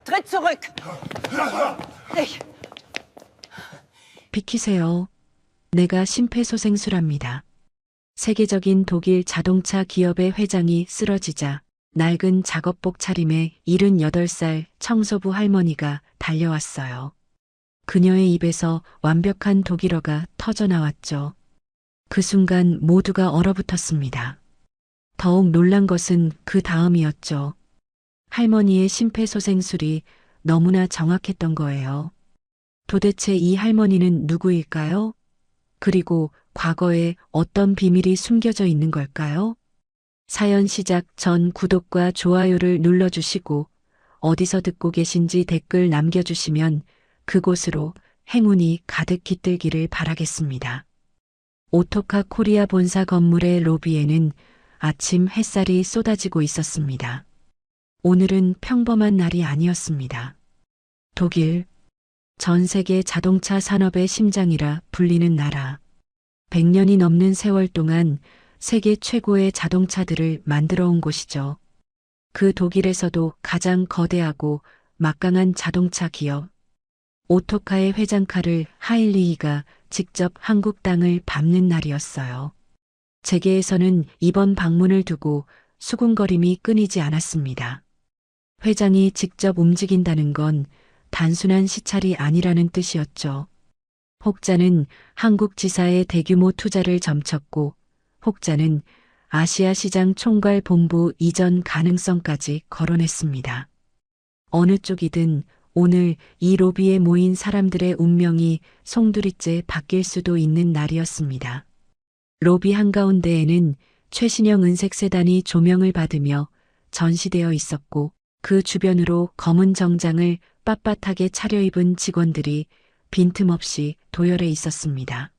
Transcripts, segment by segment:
Tritt zurück! Ich. 비키세요. 내가 심폐소생술합니다. 세계적인 독일 자동차 기업의 회장이 쓰러지자 낡은 작업복 차림의 78살 청소부 할머니가 달려왔어요. 그녀의 입에서 완벽한 독일어가 터져나왔죠. 그 순간 모두가 얼어붙었습니다. 더욱 놀란 것은 그 다음이었죠. 할머니의 심폐소생술이 너무나 정확했던 거예요. 도대체 이 할머니는 누구일까요? 그리고 과거에 어떤 비밀이 숨겨져 있는 걸까요? 사연 시작 전 구독과 좋아요를 눌러주시고 어디서 듣고 계신지 댓글 남겨주시면 그곳으로 행운이 가득 깃들기를 바라겠습니다. 오토카 코리아 본사 건물의 로비에는 아침 햇살이 쏟아지고 있었습니다. 오늘은 평범한 날이 아니었습니다. 독일, 전 세계 자동차 산업의 심장이라 불리는 나라. 100년이 넘는 세월 동안 세계 최고의 자동차들을 만들어 온 곳이죠. 그 독일에서도 가장 거대하고 막강한 자동차 기업. 오토카의 회장 카를 하일리히가 직접 한국 땅을 밟는 날이었어요. 재계에서는 이번 방문을 두고 수군거림이 끊이지 않았습니다. 회장이 직접 움직인다는 건 단순한 시찰이 아니라는 뜻이었죠. 혹자는 한국 지사의 대규모 투자를 점쳤고 혹자는 아시아 시장 총괄 본부 이전 가능성까지 거론했습니다. 어느 쪽이든 오늘 이 로비에 모인 사람들의 운명이 송두리째 바뀔 수도 있는 날이었습니다. 로비 한가운데에는 최신형 은색 세단이 조명을 받으며 전시되어 있었고 그 주변으로 검은 정장을 빳빳하게 차려입은 직원들이 빈틈없이 도열해 있었습니다.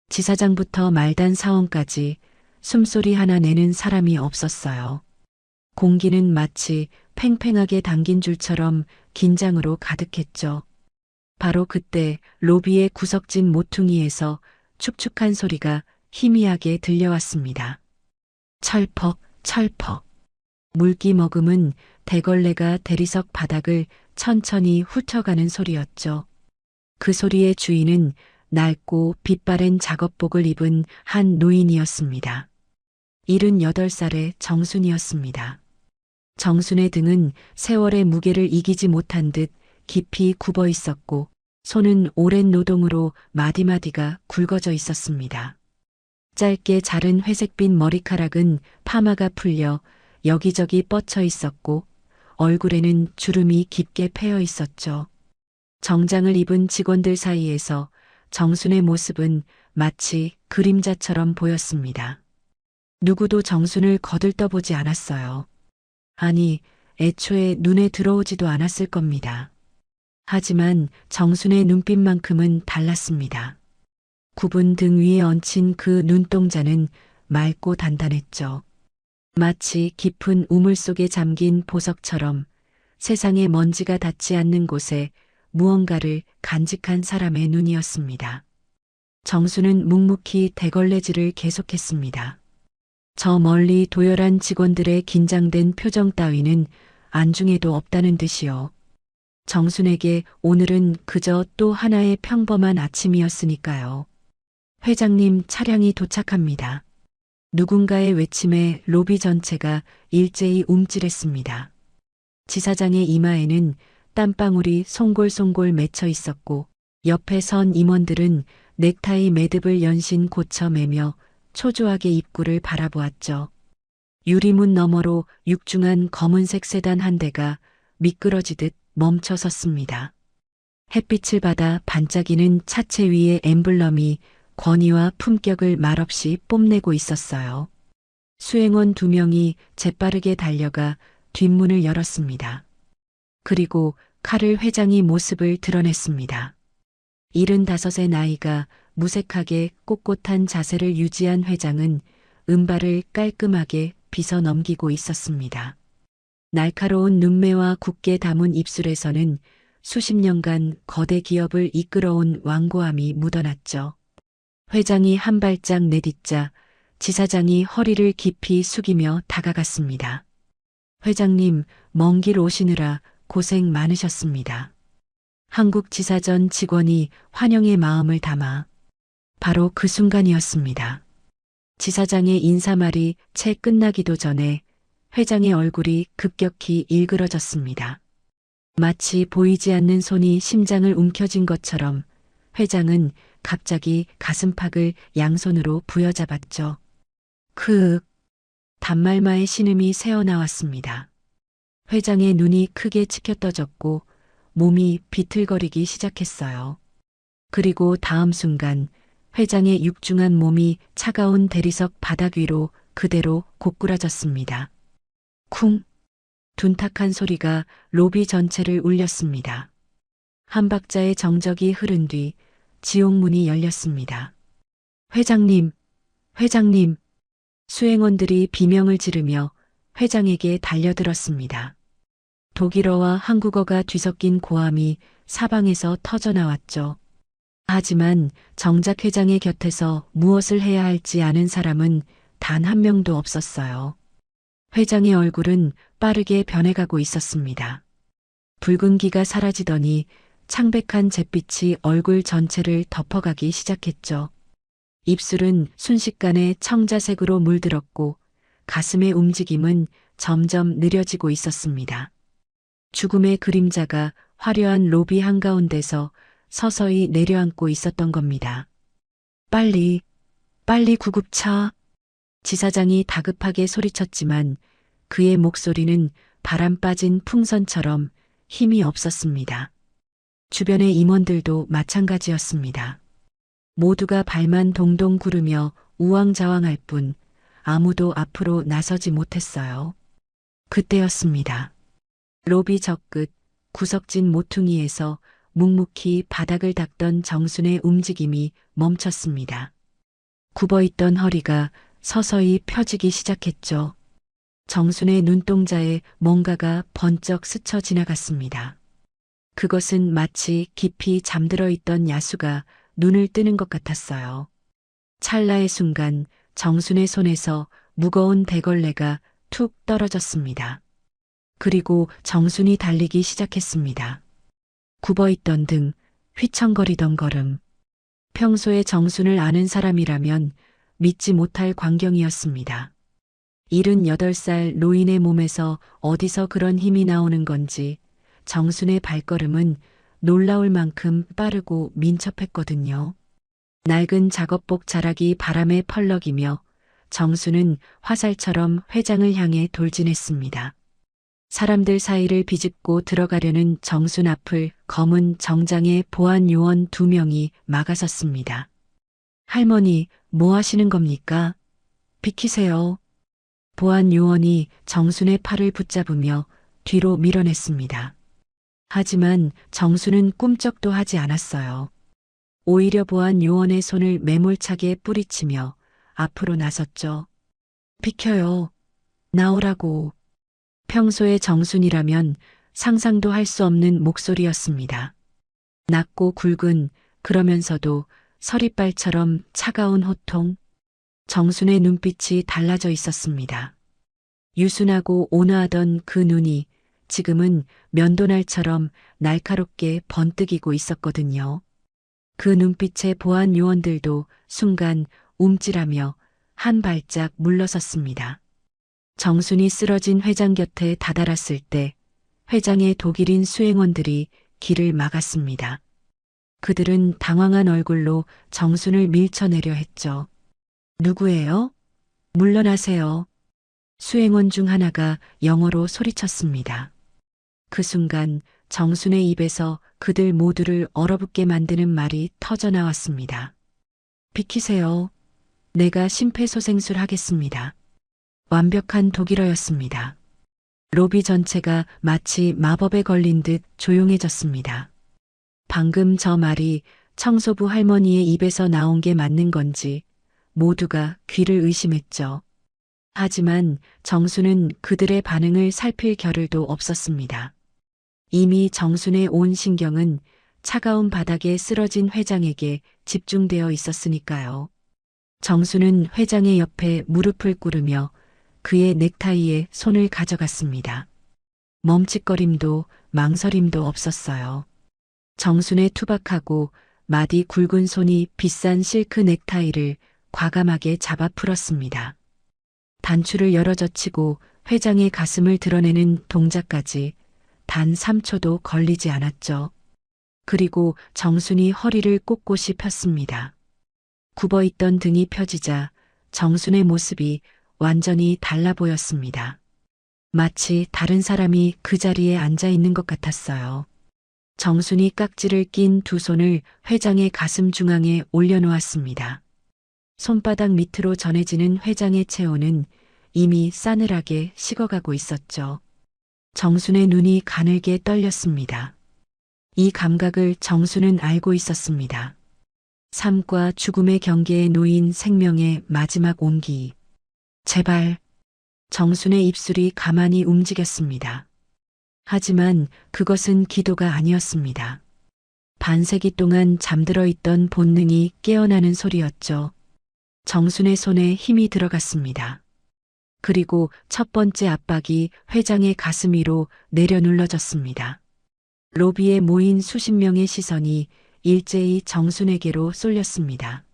지사장부터 말단 사원까지 숨소리 하나 내는 사람이 없었어요. 공기는 마치 팽팽하게 당긴 줄처럼 긴장으로 가득했죠. 바로 그때 로비의 구석진 모퉁이에서 축축한 소리가 희미하게 들려왔습니다. 철퍽, 철퍽. 물기 머금은 대걸레가 대리석 바닥을 천천히 훑어가는 소리였죠. 그 소리의 주인은 낡고 빛바랜 작업복을 입은 한 노인이었습니다. 78살의 정순이었습니다. 정순의 등은 세월의 무게를 이기지 못한 듯 깊이 굽어 있었고 손은 오랜 노동으로 마디마디가 굵어져 있었습니다. 짧게 자른 회색빛 머리카락은 파마가 풀려 여기저기 뻗쳐 있었고 얼굴에는 주름이 깊게 패여 있었죠. 정장을 입은 직원들 사이에서 정순의 모습은 마치 그림자처럼 보였습니다. 누구도 정순을 거들떠보지 않았어요. 아니, 애초에 눈에 들어오지도 않았을 겁니다. 하지만 정순의 눈빛만큼은 달랐습니다. 굽은 등 위에 얹힌 그 눈동자는 맑고 단단했죠. 마치 깊은 우물 속에 잠긴 보석처럼 세상에 먼지가 닿지 않는 곳에 무언가를 간직한 사람의 눈이었습니다. 정수는 묵묵히 대걸레질을 계속했습니다. 저 멀리 도열한 직원들의 긴장된 표정 따위는 안중에도 없다는 듯이요. 정순에게 오늘은 그저 또 하나의 평범한 아침이었으니까요. 회장님 차량이 도착합니다. 누군가의 외침에 로비 전체가 일제히 움찔했습니다. 지사장의 이마에는 땀방울이 송골송골 맺혀 있었고 옆에 선 임원들은 넥타이 매듭을 연신 고쳐 매며 초조하게 입구를 바라보았죠. 유리문 너머로 육중한 검은색 세단 한 대가 미끄러지듯 멈춰 섰습니다. 햇빛을 받아 반짝이는 차체 위의 엠블럼이 권위와 품격을 말없이 뽐내고 있었어요. 수행원 2명이 재빠르게 달려가 뒷문을 열었습니다. 그리고 카를 회장이 모습을 드러냈습니다. 75의 나이가 무색하게 꼿꼿한 자세를 유지한 회장은 은발을 깔끔하게 빗어 넘기고 있었습니다. 날카로운 눈매와 굳게 담은 입술에서는 수십 년간 거대 기업을 이끌어온 완고함이 묻어났죠. 회장이 한 발짝 내딛자 지사장이 허리를 깊이 숙이며 다가갔습니다. 회장님, 먼 길 오시느라 고생 많으셨습니다. 한국 지사전 직원이 환영의 마음을 담아 바로 그 순간이었습니다. 지사장의 인사말이 채 끝나기도 전에 회장의 얼굴이 급격히 일그러졌습니다. 마치 보이지 않는 손이 심장을 움켜쥔 것처럼 회장은 갑자기 가슴팍을 양손으로 부여잡았죠. 단말마의 신음이 새어나왔습니다. 회장의 눈이 크게 치켜떠졌고 몸이 비틀거리기 시작했어요. 그리고 다음 순간 회장의 육중한 몸이 차가운 대리석 바닥 위로 그대로 고꾸라졌습니다. 쿵! 둔탁한 소리가 로비 전체를 울렸습니다. 한 박자의 정적이 흐른 뒤 지옥문이 열렸습니다. 회장님, 회장님! 수행원들이 비명을 지르며 회장에게 달려들었습니다. 독일어와 한국어가 뒤섞인 고함이 사방에서 터져나왔죠. 하지만 정작 회장의 곁에서 무엇을 해야 할지 아는 사람은 단 한 명도 없었어요. 회장의 얼굴은 빠르게 변해가고 있었습니다. 붉은기가 사라지더니 창백한 잿빛이 얼굴 전체를 덮어가기 시작했죠. 입술은 순식간에 청자색으로 물들었고 가슴의 움직임은 점점 느려지고 있었습니다. 죽음의 그림자가 화려한 로비 한가운데서 서서히 내려앉고 있었던 겁니다. 빨리 구급차. 지사장이 다급하게 소리쳤지만 그의 목소리는 바람 빠진 풍선처럼 힘이 없었습니다. 주변의 임원들도 마찬가지였습니다. 모두가 발만 동동 구르며 우왕좌왕할 뿐 아무도 앞으로 나서지 못했어요. 그때였습니다. 로비 저끝 구석진 모퉁이에서 묵묵히 바닥을 닦던 정순의 움직임이 멈췄습니다. 굽어있던 허리가 서서히 펴지기 시작했죠. 정순의 눈동자에 뭔가가 번쩍 스쳐 지나갔습니다. 그것은 마치 깊이 잠들어 있던 야수가 눈을 뜨는 것 같았어요. 찰나의 순간 정순의 손에서 무거운 대걸레가 툭 떨어졌습니다. 그리고 정순이 달리기 시작했습니다. 굽어있던 등, 휘청거리던 걸음. 평소에 정순을 아는 사람이라면 믿지 못할 광경이었습니다. 78살 노인의 몸에서 어디서 그런 힘이 나오는 건지 정순의 발걸음은 놀라울 만큼 빠르고 민첩했거든요. 낡은 작업복 자락이 바람에 펄럭이며 정순은 화살처럼 회장을 향해 돌진했습니다. 사람들 사이를 비집고 들어가려는 정순 앞을 검은 정장의 보안 요원 2명이 막아섰습니다. 할머니, 뭐 하시는 겁니까? 비키세요. 보안 요원이 정순의 팔을 붙잡으며 뒤로 밀어냈습니다. 하지만 정순은 꿈쩍도 하지 않았어요. 오히려 보안 요원의 손을 매몰차게 뿌리치며 앞으로 나섰죠. 비켜요. 나오라고. 평소의 정순이라면 상상도 할 수 없는 목소리였습니다. 낮고 굵은 그러면서도 서리발처럼 차가운 호통. 정순의 눈빛이 달라져 있었습니다. 유순하고 온화하던 그 눈이 지금은 면도날처럼 날카롭게 번뜩이고 있었거든요. 그 눈빛에 보안 요원들도 순간 움찔하며 한 발짝 물러섰습니다. 정순이 쓰러진 회장 곁에 다다랐을 때 회장의 독일인 수행원들이 길을 막았습니다. 그들은 당황한 얼굴로 정순을 밀쳐내려 했죠. 누구예요? 물러나세요. 수행원 중 하나가 영어로 소리쳤습니다. 그 순간 정순의 입에서 그들 모두를 얼어붙게 만드는 말이 터져나왔습니다. 비키세요. 내가 심폐소생술하겠습니다. 완벽한 독일어였습니다. 로비 전체가 마치 마법에 걸린 듯 조용해졌습니다. 방금 저 말이 청소부 할머니의 입에서 나온 게 맞는 건지 모두가 귀를 의심했죠. 하지만 정순은 그들의 반응을 살필 겨를도 없었습니다. 이미 정순의 온 신경은 차가운 바닥에 쓰러진 회장에게 집중되어 있었으니까요. 정순은 회장의 옆에 무릎을 꿇으며 그의 넥타이에 손을 가져갔습니다. 멈칫거림도 망설임도 없었어요. 정순의 투박하고 마디 굵은 손이 비싼 실크 넥타이를 과감하게 잡아 풀었습니다. 단추를 열어 젖히고 회장의 가슴을 드러내는 동작까지 단 3초도 걸리지 않았죠. 그리고 정순이 허리를 꼿꼿이 폈습니다. 굽어있던 등이 펴지자 정순의 모습이 완전히 달라 보였습니다. 마치 다른 사람이 그 자리에 앉아 있는 것 같았어요. 정순이 깍지를 낀 두 손을 회장의 가슴 중앙에 올려놓았습니다. 손바닥 밑으로 전해지는 회장의 체온은 이미 싸늘하게 식어가고 있었죠. 정순의 눈이 가늘게 떨렸습니다. 이 감각을 정순은 알고 있었습니다. 삶과 죽음의 경계에 놓인 생명의 마지막 온기. 제발. 정순의 입술이 가만히 움직였습니다. 하지만 그것은 기도가 아니었습니다. 반세기 동안 잠들어 있던 본능이 깨어나는 소리였죠. 정순의 손에 힘이 들어갔습니다. 그리고 첫 번째 압박이 회장의 가슴 위로 내려 눌러졌습니다. 로비에 모인 수십 명의 시선이 일제히 정순에게로 쏠렸습니다.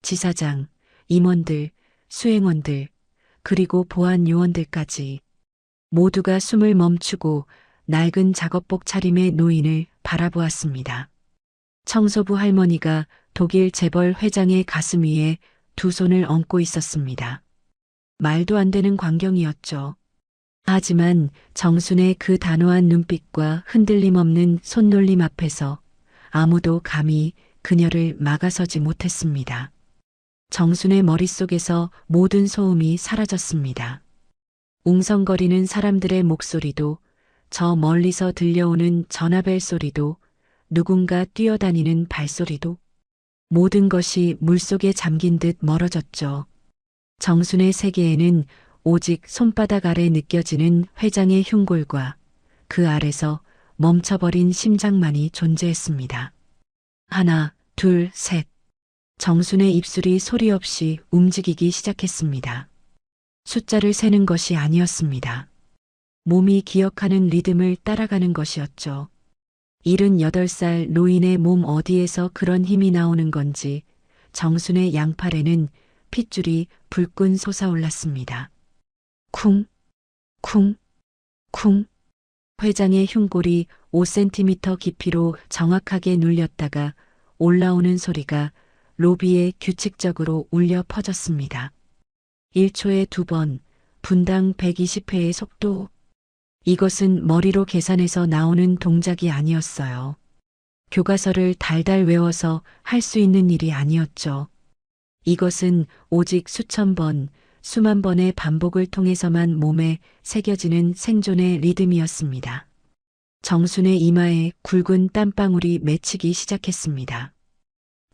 지사장, 임원들, 수행원들, 그리고 보안 요원들까지 모두가 숨을 멈추고 낡은 작업복 차림의 노인을 바라보았습니다. 청소부 할머니가 독일 재벌 회장의 가슴 위에 두 손을 얹고 있었습니다. 말도 안 되는 광경이었죠. 하지만 정순의 그 단호한 눈빛과 흔들림 없는 손놀림 앞에서 아무도 감히 그녀를 막아서지 못했습니다. 정순의 머릿속에서 모든 소음이 사라졌습니다. 웅성거리는 사람들의 목소리도, 저 멀리서 들려오는 전화벨 소리도, 누군가 뛰어다니는 발소리도, 모든 것이 물속에 잠긴 듯 멀어졌죠. 정순의 세계에는 오직 손바닥 아래 느껴지는 회장의 흉골과 그 아래서 멈춰버린 심장만이 존재했습니다. 하나, 둘, 셋. 정순의 입술이 소리 없이 움직이기 시작했습니다. 숫자를 세는 것이 아니었습니다. 몸이 기억하는 리듬을 따라가는 것이었죠. 78살 노인의 몸 어디에서 그런 힘이 나오는 건지 정순의 양팔에는 핏줄이 불끈 솟아올랐습니다. 쿵, 쿵, 쿵. 회장의 흉골이 5cm 깊이로 정확하게 눌렸다가 올라오는 소리가 로비에 규칙적으로 울려 퍼졌습니다. 1초에 2번, 분당 120회의 속도. 이것은 머리로 계산해서 나오는 동작이 아니었어요. 교과서를 달달 외워서 할 수 있는 일이 아니었죠. 이것은 오직 수천 번, 수만 번의 반복을 통해서만 몸에 새겨지는 생존의 리듬이었습니다. 정순의 이마에 굵은 땀방울이 맺히기 시작했습니다.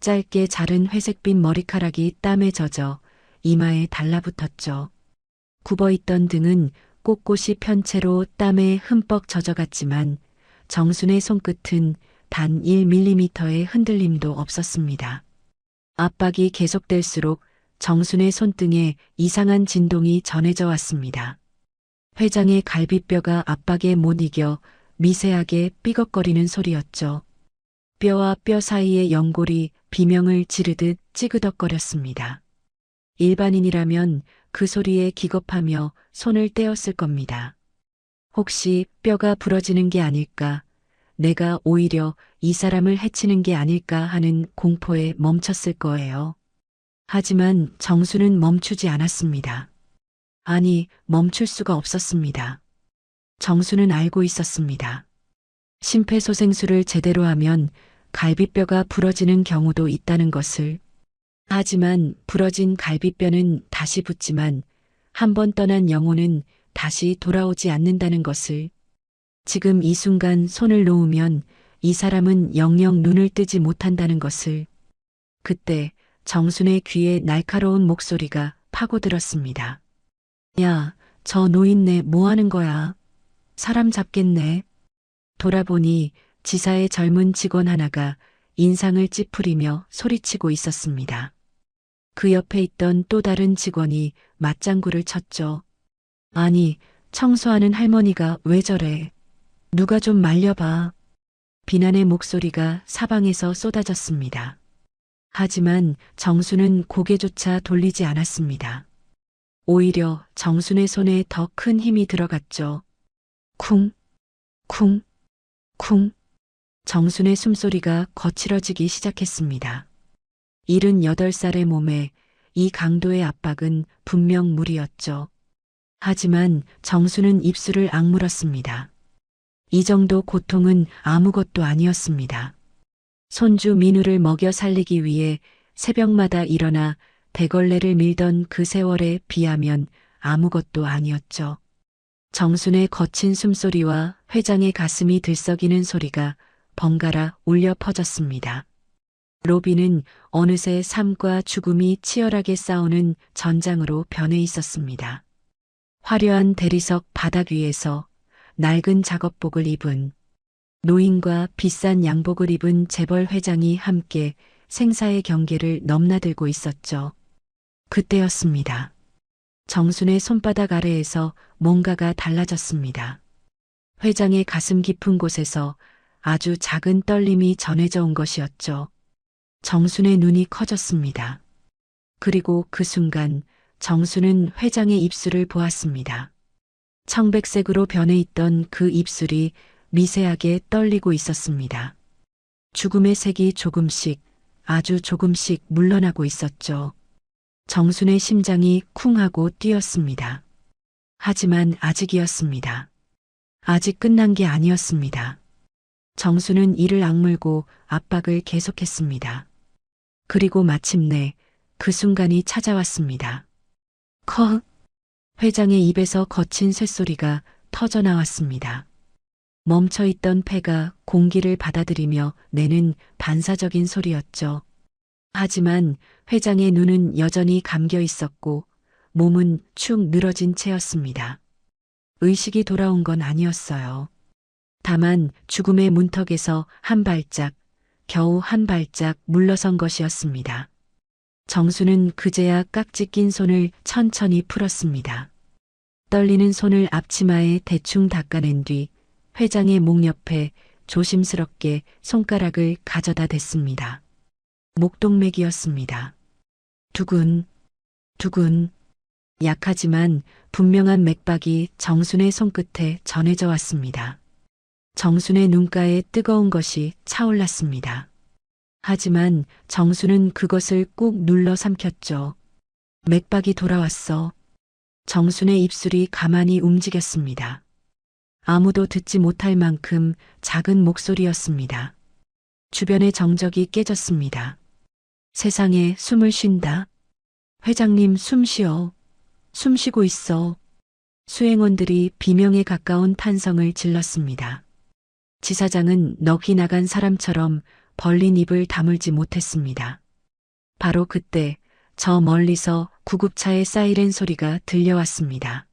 짧게 자른 회색빛 머리카락이 땀에 젖어 이마에 달라붙었죠. 굽어있던 등은 꼿꼿이 편 채로 땀에 흠뻑 젖어갔지만 정순의 손끝은 단 1mm의 흔들림도 없었습니다. 압박이 계속될수록 정순의 손등에 이상한 진동이 전해져 왔습니다. 회장의 갈비뼈가 압박에 못 이겨 미세하게 삐걱거리는 소리였죠. 뼈와 뼈 사이의 연골이 비명을 지르듯 찌그덕거렸습니다. 일반인이라면 그 소리에 기겁하며 손을 떼었을 겁니다. 혹시 뼈가 부러지는 게 아닐까, 내가 오히려 이 사람을 해치는 게 아닐까 하는 공포에 멈췄을 거예요. 하지만 정수는 멈추지 않았습니다. 아니, 멈출 수가 없었습니다. 정수는 알고 있었습니다. 심폐소생술을 제대로 하면 갈비뼈가 부러지는 경우도 있다는 것을. 하지만 부러진 갈비뼈는 다시 붙지만 한 번 떠난 영혼은 다시 돌아오지 않는다는 것을. 지금 이 순간 손을 놓으면 이 사람은 영영 눈을 뜨지 못한다는 것을. 그때 정순의 귀에 날카로운 목소리가 파고들었습니다. 야, 저 노인네 뭐 하는 거야? 사람 잡겠네. 돌아보니 지사의 젊은 직원 하나가 인상을 찌푸리며 소리치고 있었습니다. 그 옆에 있던 또 다른 직원이 맞장구를 쳤죠. 아니, 청소하는 할머니가 왜 저래? 누가 좀 말려봐. 비난의 목소리가 사방에서 쏟아졌습니다. 하지만 정순은 고개조차 돌리지 않았습니다. 오히려 정순의 손에 더 큰 힘이 들어갔죠. 쿵, 쿵, 쿵. 정순의 숨소리가 거칠어지기 시작했습니다. 78살의 몸에 이 강도의 압박은 분명 무리였죠. 하지만 정순은 입술을 악물었습니다. 이 정도 고통은 아무것도 아니었습니다. 손주 민우를 먹여 살리기 위해 새벽마다 일어나 대걸레를 밀던 그 세월에 비하면 아무것도 아니었죠. 정순의 거친 숨소리와 회장의 가슴이 들썩이는 소리가 번갈아 울려 퍼졌습니다. 로비는 어느새 삶과 죽음이 치열하게 싸우는 전장으로 변해 있었습니다. 화려한 대리석 바닥 위에서 낡은 작업복을 입은 노인과 비싼 양복을 입은 재벌 회장이 함께 생사의 경계를 넘나들고 있었죠. 그때였습니다. 정순의 손바닥 아래에서 뭔가가 달라졌습니다. 회장의 가슴 깊은 곳에서 아주 작은 떨림이 전해져 온 것이었죠. 정순의 눈이 커졌습니다. 그리고 그 순간 정순은 회장의 입술을 보았습니다. 청백색으로 변해 있던 그 입술이 미세하게 떨리고 있었습니다. 죽음의 색이 조금씩, 아주 조금씩 물러나고 있었죠. 정순의 심장이 쿵 하고 뛰었습니다. 하지만 아직이었습니다. 아직 끝난 게 아니었습니다. 정순은 이를 악물고 압박을 계속했습니다. 그리고 마침내 그 순간이 찾아왔습니다. 커! 회장의 입에서 거친 쇳소리가 터져 나왔습니다. 멈춰있던 폐가 공기를 받아들이며 내는 반사적인 소리였죠. 하지만 회장의 눈은 여전히 감겨 있었고 몸은 축 늘어진 채였습니다. 의식이 돌아온 건 아니었어요. 다만 죽음의 문턱에서 한 발짝, 겨우 한 발짝 물러선 것이었습니다. 정수는 그제야 깍지 낀 손을 천천히 풀었습니다. 떨리는 손을 앞치마에 대충 닦아낸 뒤 회장의 목 옆에 조심스럽게 손가락을 가져다 댔습니다. 목동맥이었습니다. 두근, 두근. 약하지만 분명한 맥박이 정순의 손끝에 전해져 왔습니다. 정순의 눈가에 뜨거운 것이 차올랐습니다. 하지만 정순은 그것을 꾹 눌러 삼켰죠. 맥박이 돌아왔어. 정순의 입술이 가만히 움직였습니다. 아무도 듣지 못할 만큼 작은 목소리였습니다. 주변의 정적이 깨졌습니다. 세상에 숨을 쉰다. 회장님 숨 쉬어. 숨 쉬고 있어. 수행원들이 비명에 가까운 탄성을 질렀습니다. 지사장은 넋이 나간 사람처럼 벌린 입을 다물지 못했습니다. 바로 그때 저 멀리서 구급차의 사이렌 소리가 들려왔습니다.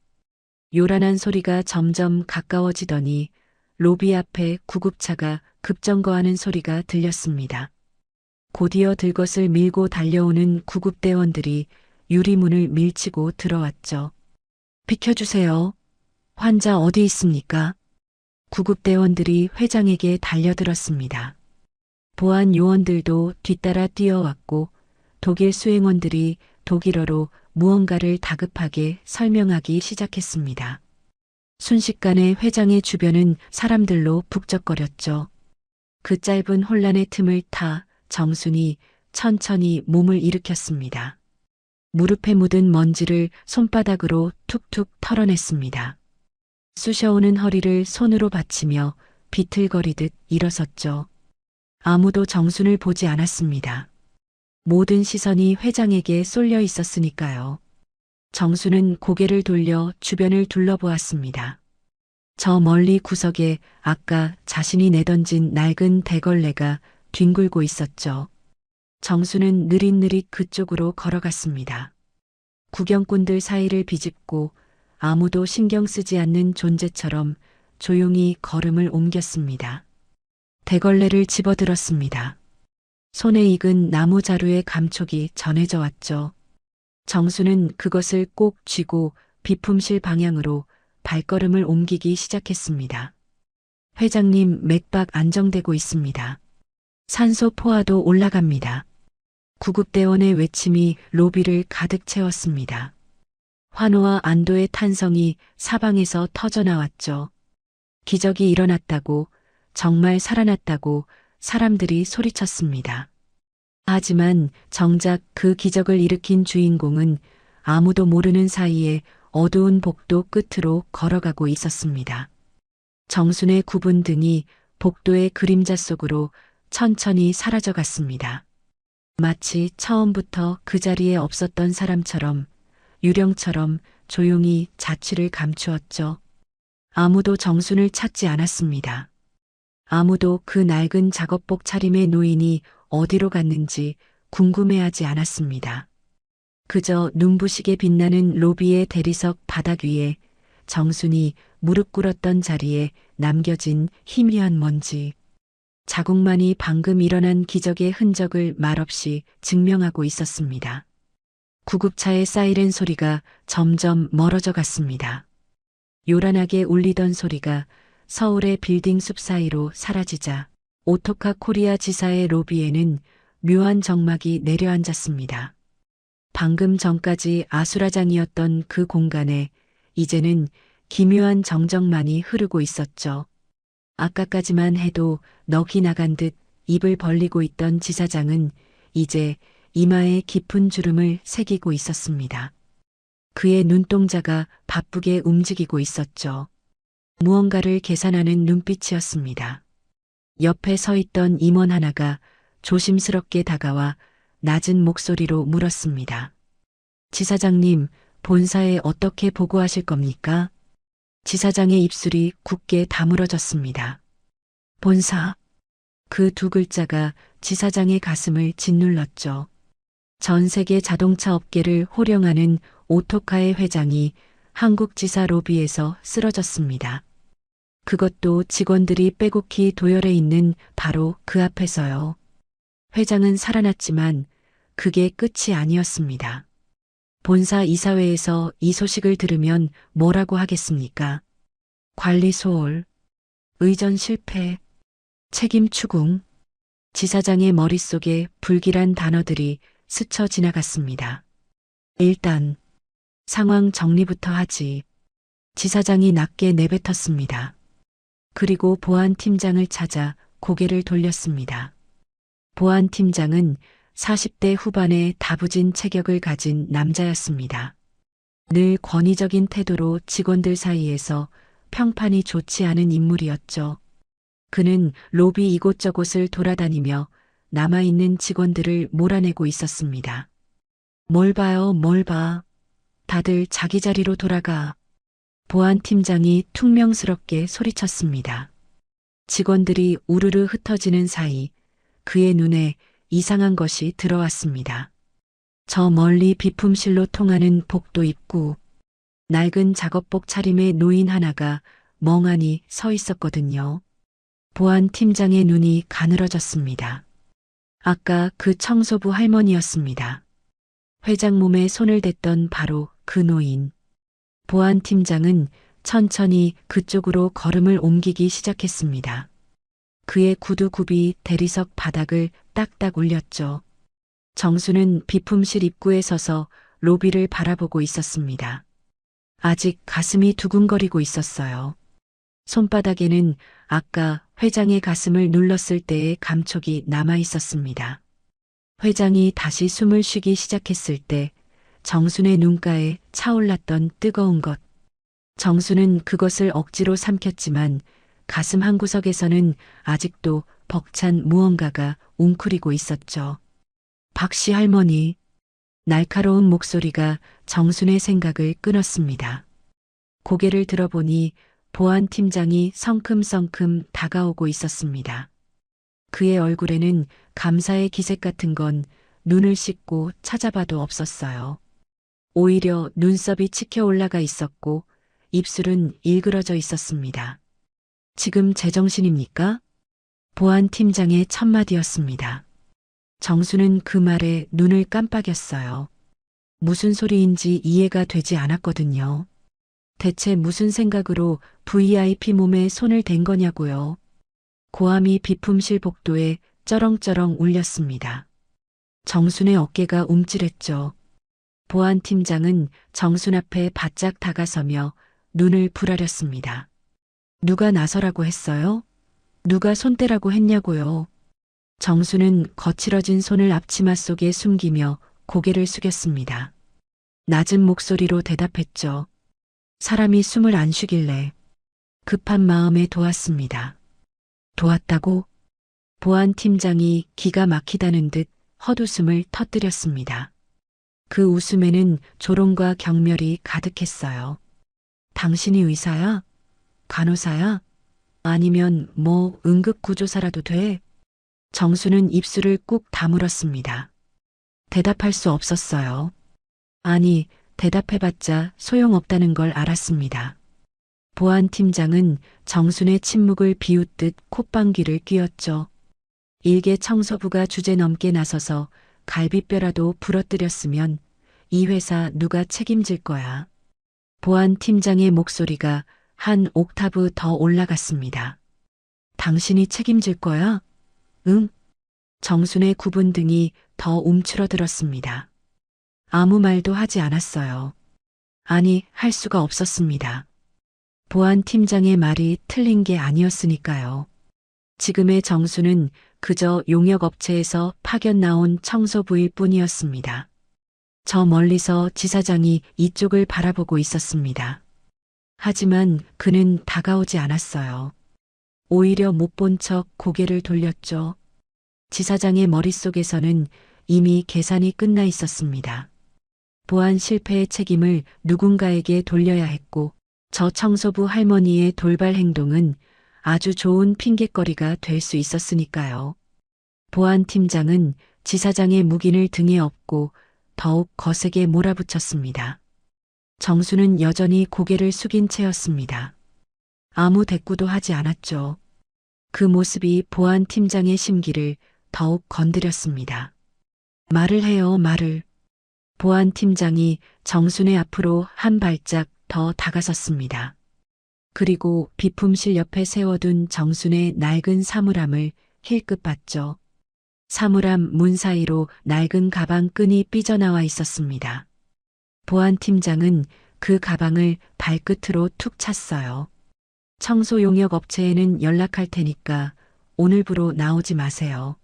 요란한 소리가 점점 가까워지더니 로비 앞에 구급차가 급정거하는 소리가 들렸습니다. 곧이어 들것을 밀고 달려오는 구급대원들이 유리문을 밀치고 들어왔죠. 비켜주세요. 환자 어디 있습니까? 구급대원들이 회장에게 달려들었습니다. 보안 요원들도 뒤따라 뛰어왔고 독일 수행원들이 독일어로 무언가를 다급하게 설명하기 시작했습니다. 순식간에 회장의 주변은 사람들로 북적거렸죠. 그 짧은 혼란의 틈을 타 정순이 천천히 몸을 일으켰습니다. 무릎에 묻은 먼지를 손바닥으로 툭툭 털어냈습니다. 쑤셔오는 허리를 손으로 받치며 비틀거리듯 일어섰죠. 아무도 정순을 보지 않았습니다. 모든 시선이 회장에게 쏠려 있었으니까요. 정순은 고개를 돌려 주변을 둘러보았습니다. 저 멀리 구석에 아까 자신이 내던진 낡은 대걸레가 뒹굴고 있었죠. 정순은 느릿느릿 그쪽으로 걸어갔습니다. 구경꾼들 사이를 비집고 아무도 신경 쓰지 않는 존재처럼 조용히 걸음을 옮겼습니다. 대걸레를 집어들었습니다. 손에 익은 나무 자루의 감촉이 전해져 왔죠. 정수는 그것을 꼭 쥐고 비품실 방향으로 발걸음을 옮기기 시작했습니다. 회장님, 맥박 안정되고 있습니다. 산소 포화도 올라갑니다. 구급대원의 외침이 로비를 가득 채웠습니다. 환호와 안도의 탄성이 사방에서 터져나왔죠. 기적이 일어났다고, 정말 살아났다고 사람들이 소리쳤습니다. 하지만 정작 그 기적을 일으킨 주인공은 아무도 모르는 사이에 어두운 복도 끝으로 걸어가고 있었습니다. 정순의 굽은 등이 복도의 그림자 속으로 천천히 사라져갔습니다. 마치 처음부터 그 자리에 없었던 사람처럼, 유령처럼 조용히 자취를 감추었죠. 아무도 정순을 찾지 않았습니다. 아무도 그 낡은 작업복 차림의 노인이 어디로 갔는지 궁금해하지 않았습니다. 그저 눈부시게 빛나는 로비의 대리석 바닥 위에 정순이 무릎 꿇었던 자리에 남겨진 희미한 먼지. 자국만이 방금 일어난 기적의 흔적을 말없이 증명하고 있었습니다. 구급차의 사이렌 소리가 점점 멀어져 갔습니다. 요란하게 울리던 소리가 서울의 빌딩 숲 사이로 사라지자 오토카 코리아 지사의 로비에는 묘한 정막이 내려앉았습니다. 방금 전까지 아수라장이었던 그 공간에 이제는 기묘한 정적만이 흐르고 있었죠. 아까까지만 해도 넋이 나간 듯 입을 벌리고 있던 지사장은 이제 이마에 깊은 주름을 새기고 있었습니다. 그의 눈동자가 바쁘게 움직이고 있었죠. 무언가를 계산하는 눈빛이었습니다. 옆에 서 있던 임원 하나가 조심스럽게 다가와 낮은 목소리로 물었습니다. 지사장님, 본사에 어떻게 보고하실 겁니까? 지사장의 입술이 굳게 다물어졌습니다. 본사. 그 두 글자가 지사장의 가슴을 짓눌렀죠. 전 세계 자동차 업계를 호령하는 오토카의 회장이 한국지사 로비에서 쓰러졌습니다. 그것도 직원들이 빼곡히 도열해 있는 바로 그 앞에서요. 회장은 살아났지만 그게 끝이 아니었습니다. 본사 이사회에서 이 소식을 들으면 뭐라고 하겠습니까? 관리 소홀, 의전 실패, 책임 추궁. 지사장의 머릿속에 불길한 단어들이 스쳐 지나갔습니다. 일단 상황 정리부터 하지. 지사장이 낮게 내뱉었습니다. 그리고 보안팀장을 찾아 고개를 돌렸습니다. 보안팀장은 40대 후반의 다부진 체격을 가진 남자였습니다. 늘 권위적인 태도로 직원들 사이에서 평판이 좋지 않은 인물이었죠. 그는 로비 이곳저곳을 돌아다니며 남아있는 직원들을 몰아내고 있었습니다. 뭘 봐요, 뭘 봐. 다들 자기 자리로 돌아가. 보안팀장이 퉁명스럽게 소리쳤습니다. 직원들이 우르르 흩어지는 사이 그의 눈에 이상한 것이 들어왔습니다. 저 멀리 비품실로 통하는 복도 입구, 낡은 작업복 차림의 노인 하나가 멍하니 서 있었거든요. 보안팀장의 눈이 가늘어졌습니다. 아까 그 청소부 할머니였습니다. 회장 몸에 손을 댔던 바로 그 노인. 보안팀장은 천천히 그쪽으로 걸음을 옮기기 시작했습니다. 그의 구두굽이 대리석 바닥을 딱딱 울렸죠. 정수는 비품실 입구에 서서 로비를 바라보고 있었습니다. 아직 가슴이 두근거리고 있었어요. 손바닥에는 아까 회장의 가슴을 눌렀을 때의 감촉이 남아 있었습니다. 회장이 다시 숨을 쉬기 시작했을 때 정순의 눈가에 차올랐던 뜨거운 것. 정순은 그것을 억지로 삼켰지만 가슴 한구석에서는 아직도 벅찬 무언가가 웅크리고 있었죠. 박씨 할머니. 날카로운 목소리가 정순의 생각을 끊었습니다. 고개를 들어보니 보안팀장이 성큼성큼 다가오고 있었습니다. 그의 얼굴에는 감사의 기색 같은 건 눈을 씻고 찾아봐도 없었어요. 오히려 눈썹이 치켜 올라가 있었고 입술은 일그러져 있었습니다. 지금 제정신입니까? 보안팀장의 첫마디였습니다. 정수는 그 말에 눈을 깜빡였어요. 무슨 소리인지 이해가 되지 않았거든요. 대체 무슨 생각으로 VIP 몸에 손을 댄 거냐고요. 고함이 비품실 복도에 쩌렁쩌렁 울렸습니다. 정순의 어깨가 움찔했죠. 보안팀장은 정순 앞에 바짝 다가서며 눈을 부라렸습니다. 누가 나서라고 했어요? 누가 손대라고 했냐고요. 정순은 거칠어진 손을 앞치마 속에 숨기며 고개를 숙였습니다. 낮은 목소리로 대답했죠. 사람이 숨을 안 쉬길래 급한 마음에 도왔습니다. 도왔다고? 보안팀장이 기가 막히다는 듯 헛웃음을 터뜨렸습니다. 그 웃음에는 조롱과 경멸이 가득했어요. 당신이 의사야? 간호사야? 아니면 뭐 응급구조사라도 돼? 정수는 입술을 꾹 다물었습니다. 대답할 수 없었어요. 아니, 대답해봤자 소용없다는 걸 알았습니다. 보안팀장은 정순의 침묵을 비웃듯 콧방귀를 뀌었죠. 일개 청소부가 주제넘게 나서서 갈비뼈라도 부러뜨렸으면 이 회사 누가 책임질 거야. 보안팀장의 목소리가 한 옥타브 더 올라갔습니다. 당신이 책임질 거야? 응? 정순의 굽은 등이 더 움츠러들었습니다. 아무 말도 하지 않았어요. 아니, 할 수가 없었습니다. 보안팀장의 말이 틀린 게 아니었으니까요. 지금의 정수는 그저 용역업체에서 파견 나온 청소부일 뿐이었습니다. 저 멀리서 지사장이 이쪽을 바라보고 있었습니다. 하지만 그는 다가오지 않았어요. 오히려 못 본 척 고개를 돌렸죠. 지사장의 머릿속에서는 이미 계산이 끝나 있었습니다. 보안 실패의 책임을 누군가에게 돌려야 했고 저 청소부 할머니의 돌발 행동은 아주 좋은 핑곗거리가 될 수 있었으니까요. 보안팀장은 지사장의 묵인을 등에 업고 더욱 거세게 몰아붙였습니다. 정수는 여전히 고개를 숙인 채였습니다. 아무 대꾸도 하지 않았죠. 그 모습이 보안팀장의 심기를 더욱 건드렸습니다. 말을 해요, 말을. 보안팀장이 정순의 앞으로 한 발짝 더 다가섰습니다. 그리고 비품실 옆에 세워둔 정순의 낡은 사물함을 힐끗 봤죠. 사물함 문 사이로 낡은 가방 끈이 삐져나와 있었습니다. 보안팀장은 그 가방을 발끝으로 툭 찼어요. 청소 용역 업체에는 연락할 테니까 오늘부로 나오지 마세요.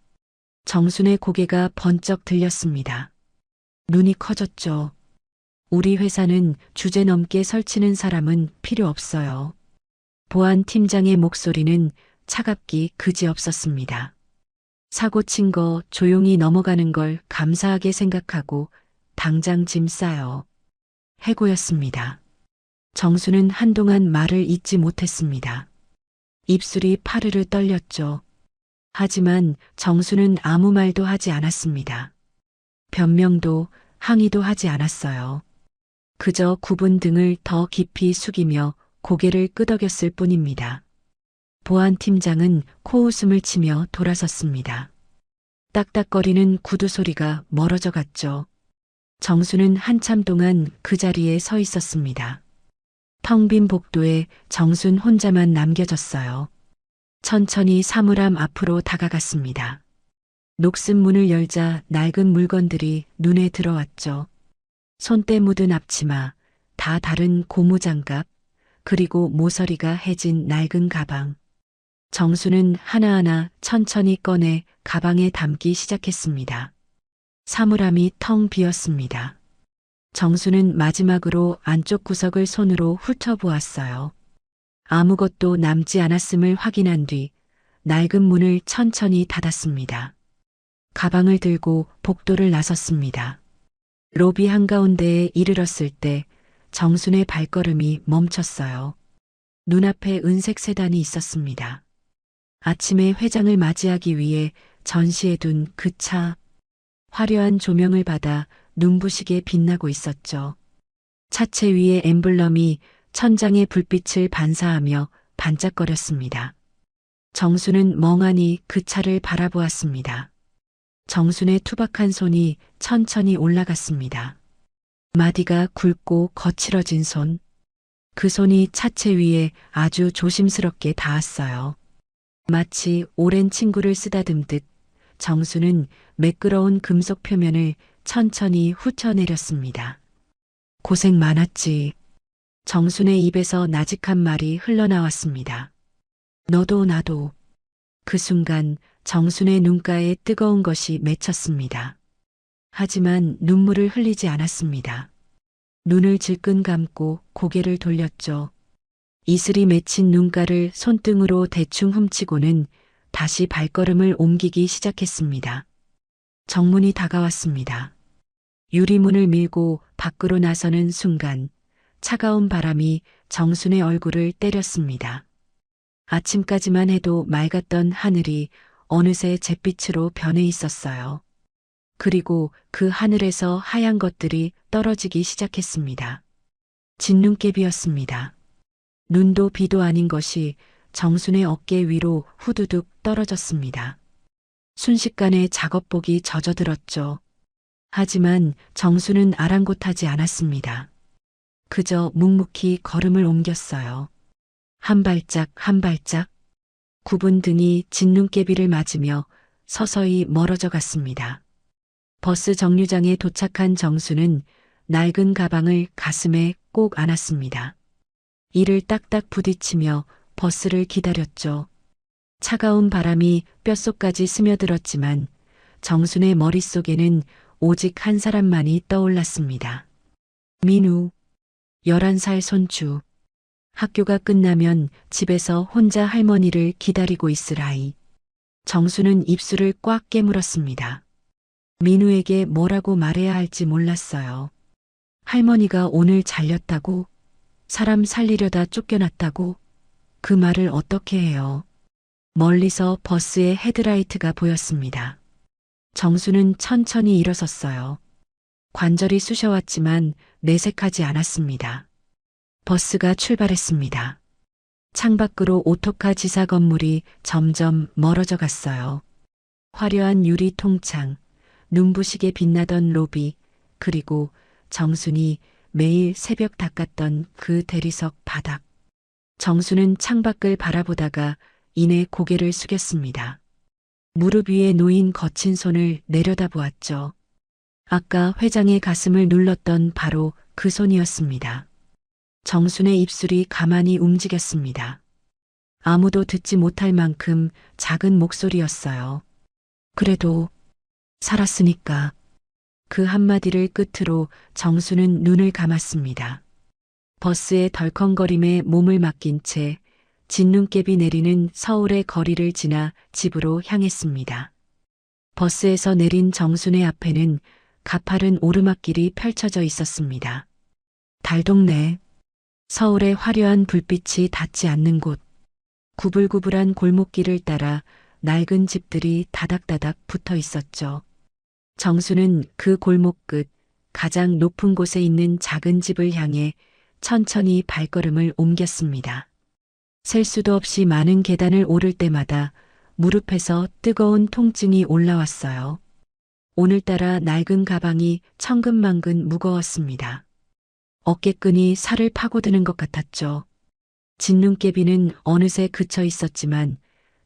정순의 고개가 번쩍 들렸습니다. 눈이 커졌죠. 우리 회사는 주제넘게 설치는 사람은 필요 없어요. 보안팀장의 목소리는 차갑기 그지없었습니다. 사고 친 거 조용히 넘어가는 걸 감사하게 생각하고 당장 짐 싸요. 해고였습니다. 정수는 한동안 말을 잇지 못했습니다. 입술이 파르르 떨렸죠. 하지만 정수는 아무 말도 하지 않았습니다. 변명도 항의도 하지 않았어요. 그저 굽은 등을 더 깊이 숙이며 고개를 끄덕였을 뿐입니다. 보안팀장은 코웃음을 치며 돌아섰습니다. 딱딱거리는 구두 소리가 멀어져 갔죠. 정수는 한참 동안 그 자리에 서 있었습니다. 텅 빈 복도에 정순 혼자만 남겨졌어요. 천천히 사물함 앞으로 다가갔습니다. 녹슨 문을 열자 낡은 물건들이 눈에 들어왔죠. 손때 묻은 앞치마, 다 다른 고무장갑, 그리고 모서리가 해진 낡은 가방. 정수는 하나하나 천천히 꺼내 가방에 담기 시작했습니다. 사물함이 텅 비었습니다. 정수는 마지막으로 안쪽 구석을 손으로 훑어보았어요. 아무것도 남지 않았음을 확인한 뒤 낡은 문을 천천히 닫았습니다. 가방을 들고 복도를 나섰습니다. 로비 한가운데에 이르렀을 때 정순의 발걸음이 멈췄어요. 눈앞에 은색 세단이 있었습니다. 아침에 회장을 맞이하기 위해 전시해둔 그 차. 화려한 조명을 받아 눈부시게 빛나고 있었죠. 차체 위의 엠블럼이 천장의 불빛을 반사하며 반짝거렸습니다. 정순은 멍하니 그 차를 바라보았습니다. 정순의 투박한 손이 천천히 올라갔습니다. 마디가 굵고 거칠어진 손. 그 손이 차체 위에 아주 조심스럽게 닿았어요. 마치 오랜 친구를 쓰다듬듯 정수는 매끄러운 금속 표면을 천천히 훑어내렸습니다. 고생 많았지. 정순의 입에서 나직한 말이 흘러나왔습니다. 너도 나도. 그 순간 정순의 눈가에 뜨거운 것이 맺혔습니다. 하지만 눈물을 흘리지 않았습니다. 눈을 질끈 감고 고개를 돌렸죠. 이슬이 맺힌 눈가를 손등으로 대충 훔치고는 다시 발걸음을 옮기기 시작했습니다. 정문이 다가왔습니다. 유리문을 밀고 밖으로 나서는 순간 차가운 바람이 정순의 얼굴을 때렸습니다. 아침까지만 해도 맑았던 하늘이 어느새 잿빛으로 변해 있었어요. 그리고 그 하늘에서 하얀 것들이 떨어지기 시작했습니다. 진눈깨비였습니다. 눈도 비도 아닌 것이 정순의 어깨 위로 후두둑 떨어졌습니다. 순식간에 작업복이 젖어들었죠. 하지만 정순은 아랑곳하지 않았습니다. 그저 묵묵히 걸음을 옮겼어요. 한 발짝 한 발짝 굽은 등이 진눈깨비를 맞으며 서서히 멀어져 갔습니다. 버스 정류장에 도착한 정수는 낡은 가방을 가슴에 꼭 안았습니다. 이를 딱딱 부딪히며 버스를 기다렸죠. 차가운 바람이 뼛속까지 스며들었지만 정순의 머릿속에는 오직 한 사람만이 떠올랐습니다. 민우, 11살 손주. 학교가 끝나면 집에서 혼자 할머니를 기다리고 있을 아이. 정수는 입술을 꽉 깨물었습니다. 민우에게 뭐라고 말해야 할지 몰랐어요. 할머니가 오늘 잘렸다고, 사람 살리려다 쫓겨났다고, 그 말을 어떻게 해요. 멀리서 버스의 헤드라이트가 보였습니다. 정수는 천천히 일어섰어요. 관절이 쑤셔왔지만 내색하지 않았습니다. 버스가 출발했습니다. 창밖으로 오토카 지사 건물이 점점 멀어져 갔어요. 화려한 유리 통창, 눈부시게 빛나던 로비, 그리고 정순이 매일 새벽 닦았던 그 대리석 바닥. 정수는 창밖을 바라보다가 이내 고개를 숙였습니다. 무릎 위에 놓인 거친 손을 내려다보았죠. 아까 회장의 가슴을 눌렀던 바로 그 손이었습니다. 정순의 입술이 가만히 움직였습니다. 아무도 듣지 못할 만큼 작은 목소리였어요. 그래도 살았으니까. 그 한마디를 끝으로 정수는 눈을 감았습니다. 버스의 덜컹거림에 몸을 맡긴 채 진눈깨비 내리는 서울의 거리를 지나 집으로 향했습니다. 버스에서 내린 정순의 앞에는 가파른 오르막길이 펼쳐져 있었습니다. 달동네, 서울의 화려한 불빛이 닿지 않는 곳, 구불구불한 골목길을 따라 낡은 집들이 다닥다닥 붙어 있었죠. 정수는 그 골목 끝 가장 높은 곳에 있는 작은 집을 향해 천천히 발걸음을 옮겼습니다. 셀 수도 없이 많은 계단을 오를 때마다 무릎에서 뜨거운 통증이 올라왔어요. 오늘따라 낡은 가방이 천근만근 무거웠습니다. 어깨끈이 살을 파고드는 것 같았죠. 진눈깨비는 어느새 그쳐 있었지만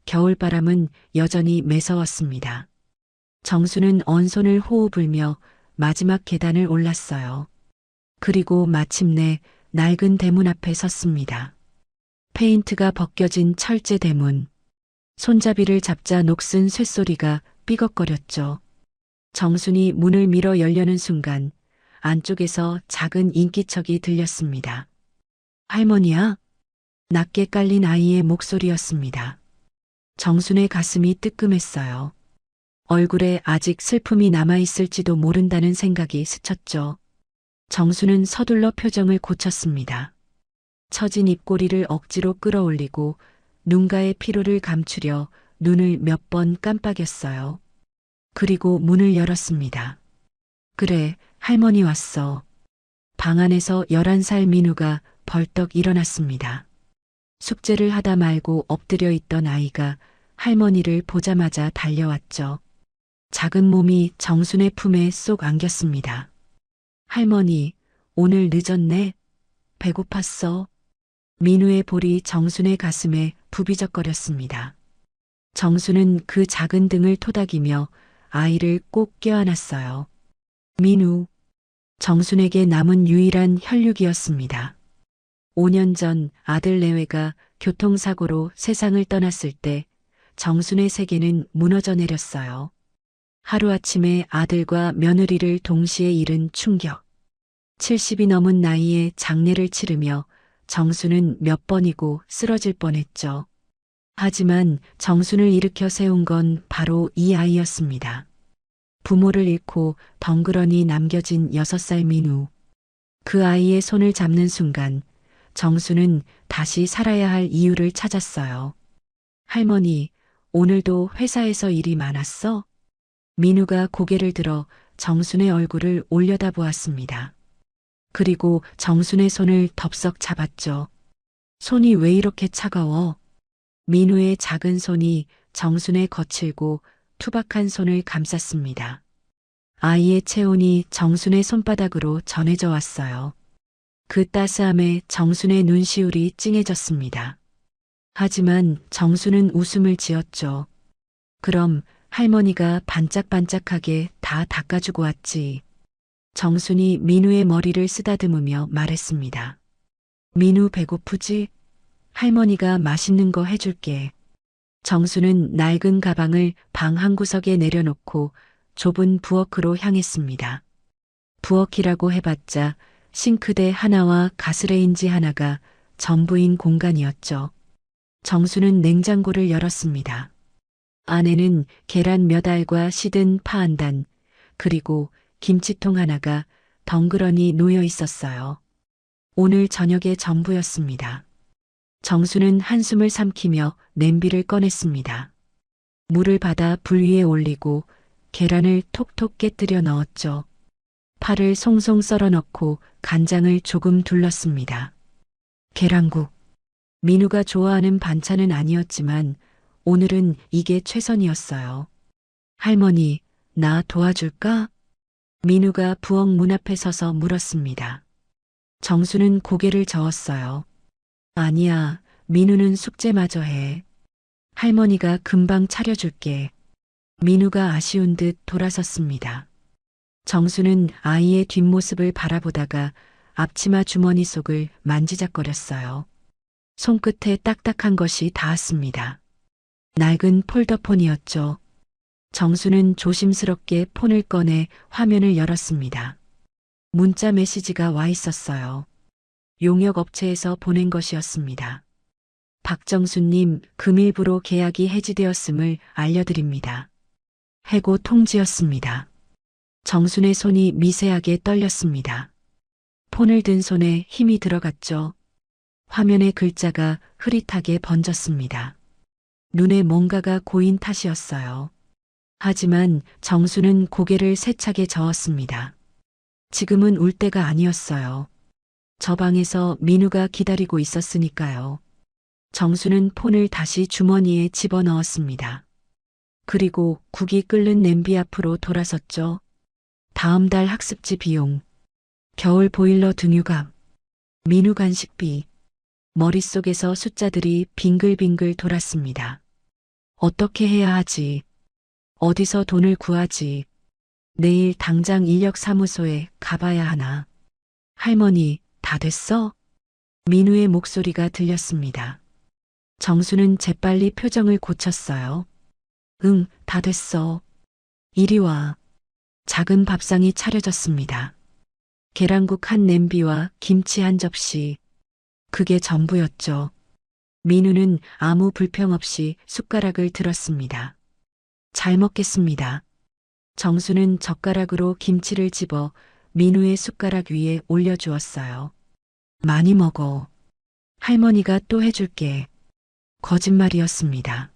겨울바람은 여전히 매서웠습니다. 정수는 언손을 호흡 불며 마지막 계단을 올랐어요. 그리고 마침내 낡은 대문 앞에 섰습니다. 페인트가 벗겨진 철제 대문. 손잡이를 잡자 녹슨 쇳소리가 삐걱거렸죠. 정순이 문을 밀어 열려는 순간 안쪽에서 작은 인기척이 들렸습니다. 할머니야? 낮게 깔린 아이의 목소리였습니다. 정순의 가슴이 뜨끔했어요. 얼굴에 아직 슬픔이 남아있을지도 모른다는 생각이 스쳤죠. 정수는 서둘러 표정을 고쳤습니다. 처진 입꼬리를 억지로 끌어올리고 눈가의 피로를 감추려 눈을 몇 번 깜빡였어요. 그리고 문을 열었습니다. 그래, 할머니 왔어. 방 안에서 11살 민우가 벌떡 일어났습니다. 숙제를 하다 말고 엎드려 있던 아이가 할머니를 보자마자 달려왔죠. 작은 몸이 정순의 품에 쏙 안겼습니다. 할머니, 오늘 늦었네. 배고팠어. 민우의 볼이 정순의 가슴에 부비적거렸습니다. 정순은 그 작은 등을 토닥이며 아이를 꼭 껴안았어요. 민우, 정순에게 남은 유일한 혈육이었습니다. 5년 전 아들 내외가 교통사고로 세상을 떠났을 때 정순의 세계는 무너져 내렸어요. 하루아침에 아들과 며느리를 동시에 잃은 충격. 70이 넘은 나이에 장례를 치르며 정순은 몇 번이고 쓰러질 뻔했죠. 하지만 정순을 일으켜 세운 건 바로 이 아이였습니다. 부모를 잃고 덩그러니 남겨진 6살 민우. 그 아이의 손을 잡는 순간 정순은 다시 살아야 할 이유를 찾았어요. 할머니, 오늘도 회사에서 일이 많았어? 민우가 고개를 들어 정순의 얼굴을 올려다보았습니다. 그리고 정순의 손을 덥석 잡았죠. 손이 왜 이렇게 차가워? 민우의 작은 손이 정순의 거칠고 투박한 손을 감쌌습니다. 아이의 체온이 정순의 손바닥으로 전해져 왔어요. 그 따스함에 정순의 눈시울이 찡해졌습니다. 하지만 정순은 웃음을 지었죠. 그럼 할머니가 반짝반짝하게 다 닦아주고 왔지. 정순이 민우의 머리를 쓰다듬으며 말했습니다. 민우 배고프지? 할머니가 맛있는 거 해줄게. 정순은 낡은 가방을 방 한구석에 내려놓고 좁은 부엌으로 향했습니다. 부엌이라고 해봤자 싱크대 하나와 가스레인지 하나가 전부인 공간이었죠. 정순은 냉장고를 열었습니다. 안에는 계란 몇 알과 시든 파 한 단, 그리고 김치통 하나가 덩그러니 놓여 있었어요. 오늘 저녁의 전부였습니다. 정순은 한숨을 삼키며 냄비를 꺼냈습니다. 물을 받아 불 위에 올리고 계란을 톡톡 깨뜨려 넣었죠. 파를 송송 썰어 넣고 간장을 조금 둘렀습니다. 계란국. 민우가 좋아하는 반찬은 아니었지만 오늘은 이게 최선이었어요. 할머니, 나 도와줄까? 민우가 부엌 문 앞에 서서 물었습니다. 정수는 고개를 저었어요. 아니야, 민우는 숙제마저 해. 할머니가 금방 차려줄게. 민우가 아쉬운 듯 돌아섰습니다. 정수는 아이의 뒷모습을 바라보다가 앞치마 주머니 속을 만지작거렸어요. 손끝에 딱딱한 것이 닿았습니다. 낡은 폴더폰이었죠. 정수는 조심스럽게 폰을 꺼내 화면을 열었습니다. 문자 메시지가 와 있었어요. 용역업체에서 보낸 것이었습니다. 박정수님, 금일부로 계약이 해지되었음을 알려드립니다. 해고 통지였습니다. 정순의 손이 미세하게 떨렸습니다. 폰을 든 손에 힘이 들어갔죠. 화면의 글자가 흐릿하게 번졌습니다. 눈에 뭔가가 고인 탓이었어요. 하지만 정수는 고개를 세차게 저었습니다. 지금은 울 때가 아니었어요. 저 방에서 민우가 기다리고 있었으니까요. 정수는 폰을 다시 주머니에 집어넣었습니다. 그리고 국이 끓는 냄비 앞으로 돌아섰죠. 다음 달 학습지 비용, 겨울 보일러 등유값, 민우 간식비. 머릿속에서 숫자들이 빙글빙글 돌았습니다. 어떻게 해야 하지? 어디서 돈을 구하지? 내일 당장 인력사무소에 가봐야 하나? 할머니, 다 됐어? 민우의 목소리가 들렸습니다. 정수는 재빨리 표정을 고쳤어요. 응, 다 됐어. 이리 와. 작은 밥상이 차려졌습니다. 계란국 한 냄비와 김치 한 접시. 그게 전부였죠. 민우는 아무 불평 없이 숟가락을 들었습니다. 잘 먹겠습니다. 정수는 젓가락으로 김치를 집어 민우의 숟가락 위에 올려주었어요. 많이 먹어. 할머니가 또 해줄게. 거짓말이었습니다.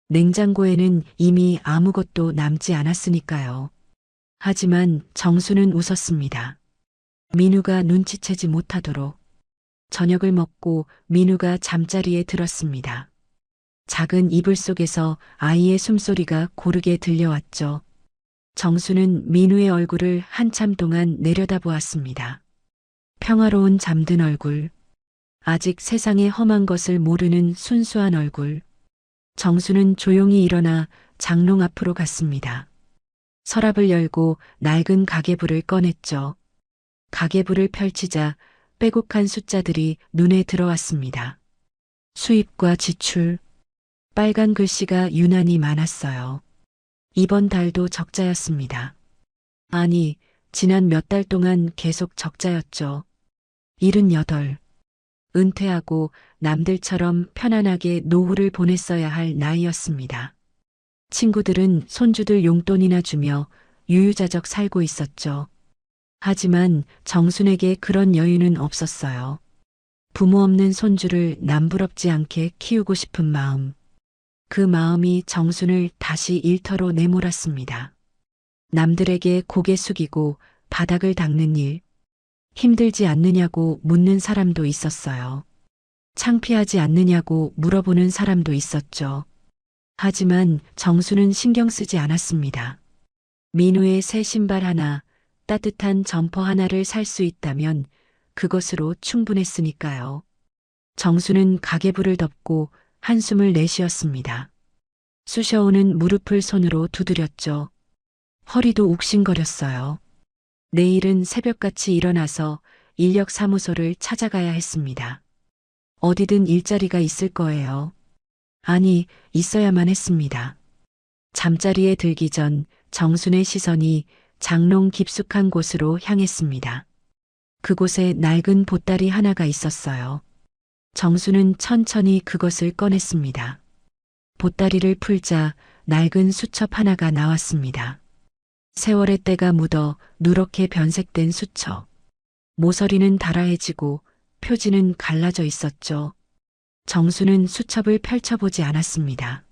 냉장고에는 이미 아무것도 남지 않았으니까요. 하지만 정수는 웃었습니다. 민우가 눈치채지 못하도록. 저녁을 먹고 민우가 잠자리에 들었습니다. 작은 이불 속에서 아이의 숨소리가 고르게 들려왔죠. 정수는 민우의 얼굴을 한참 동안 내려다보았습니다. 평화로운 잠든 얼굴. 아직 세상의 험한 것을 모르는 순수한 얼굴. 정수는 조용히 일어나 장롱 앞으로 갔습니다. 서랍을 열고 낡은 가계부를 꺼냈죠. 가계부를 펼치자 빼곡한 숫자들이 눈에 들어왔습니다. 수입과 지출, 빨간 글씨가 유난히 많았어요. 이번 달도 적자였습니다. 아니, 지난 몇 달 동안 계속 적자였죠. 78. 은퇴하고 남들처럼 편안하게 노후를 보냈어야 할 나이였습니다. 친구들은 손주들 용돈이나 주며 유유자적 살고 있었죠. 하지만 정순에게 그런 여유는 없었어요. 부모 없는 손주를 남부럽지 않게 키우고 싶은 마음. 그 마음이 정순을 다시 일터로 내몰았습니다. 남들에게 고개 숙이고 바닥을 닦는 일. 힘들지 않느냐고 묻는 사람도 있었어요. 창피하지 않느냐고 물어보는 사람도 있었죠. 하지만 정수는 신경 쓰지 않았습니다. 민우의 새 신발 하나, 따뜻한 점퍼 하나를 살 수 있다면 그것으로 충분했으니까요. 정수는 가계부를 덮고 한숨을 내쉬었습니다. 쑤셔오는 무릎을 손으로 두드렸죠. 허리도 욱신거렸어요. 내일은 새벽같이 일어나서 인력사무소를 찾아가야 했습니다. 어디든 일자리가 있을 거예요. 아니, 있어야만 했습니다. 잠자리에 들기 전 정순의 시선이 장롱 깊숙한 곳으로 향했습니다. 그곳에 낡은 보따리 하나가 있었어요. 정수는 천천히 그것을 꺼냈습니다. 보따리를 풀자 낡은 수첩 하나가 나왔습니다. 세월의 때가 묻어 누렇게 변색된 수첩. 모서리는 달아해지고 표지는 갈라져 있었죠. 정수는 수첩을 펼쳐보지 않았습니다.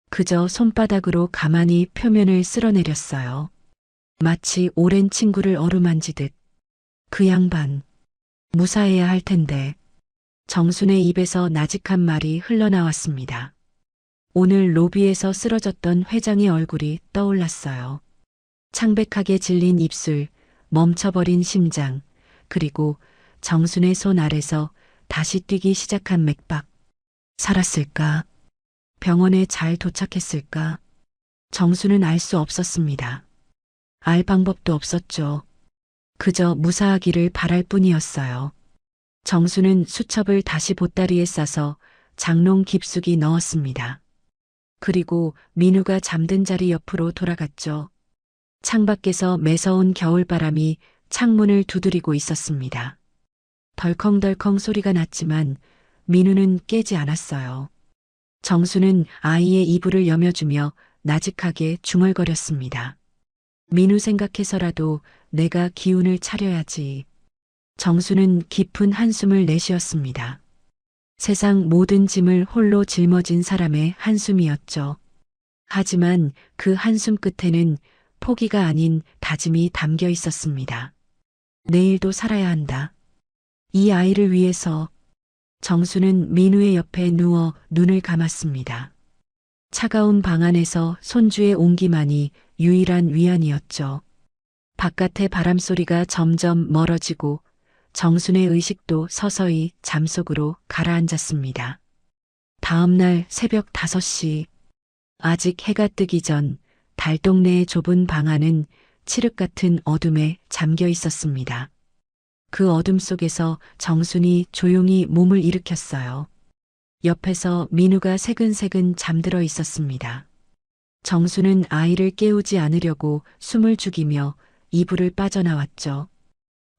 그저 손바닥으로 가만히 표면을 쓸어내렸어요. 마치 오랜 친구를 어루만지듯. 그 양반, 무사해야 할 텐데. 정순의 입에서 나직한 말이 흘러나왔습니다. 오늘 로비에서 쓰러졌던 회장의 얼굴이 떠올랐어요. 창백하게 질린 입술, 멈춰버린 심장, 그리고 정순의 손 아래서 다시 뛰기 시작한 맥박. 살았을까? 병원에 잘 도착했을까? 정수는 알 수 없었습니다. 알 방법도 없었죠. 그저 무사하기를 바랄 뿐이었어요. 정수는 수첩을 다시 보따리에 싸서 장롱 깊숙이 넣었습니다. 그리고 민우가 잠든 자리 옆으로 돌아갔죠. 창밖에서 매서운 겨울바람이 창문을 두드리고 있었습니다. 덜컹덜컹 소리가 났지만 민우는 깨지 않았어요. 정수는 아이의 이불을 여며주며 나직하게 중얼거렸습니다. 민우 생각해서라도 내가 기운을 차려야지. 정수는 깊은 한숨을 내쉬었습니다. 세상 모든 짐을 홀로 짊어진 사람의 한숨이었죠. 하지만 그 한숨 끝에는 포기가 아닌 다짐이 담겨 있었습니다. 내일도 살아야 한다. 이 아이를 위해서. 정수는 민우의 옆에 누워 눈을 감았습니다. 차가운 방 안에서 손주의 온기만이 유일한 위안이었죠. 바깥의 바람소리가 점점 멀어지고 정순의 의식도 서서히 잠속으로 가라앉았습니다. 다음 날 새벽 5시. 아직 해가 뜨기 전 달동네의 좁은 방 안은 칠흑 같은 어둠에 잠겨 있었습니다. 그 어둠 속에서 정순이 조용히 몸을 일으켰어요. 옆에서 민우가 새근새근 잠들어 있었습니다. 정수는 아이를 깨우지 않으려고 숨을 죽이며 이불을 빠져나왔죠.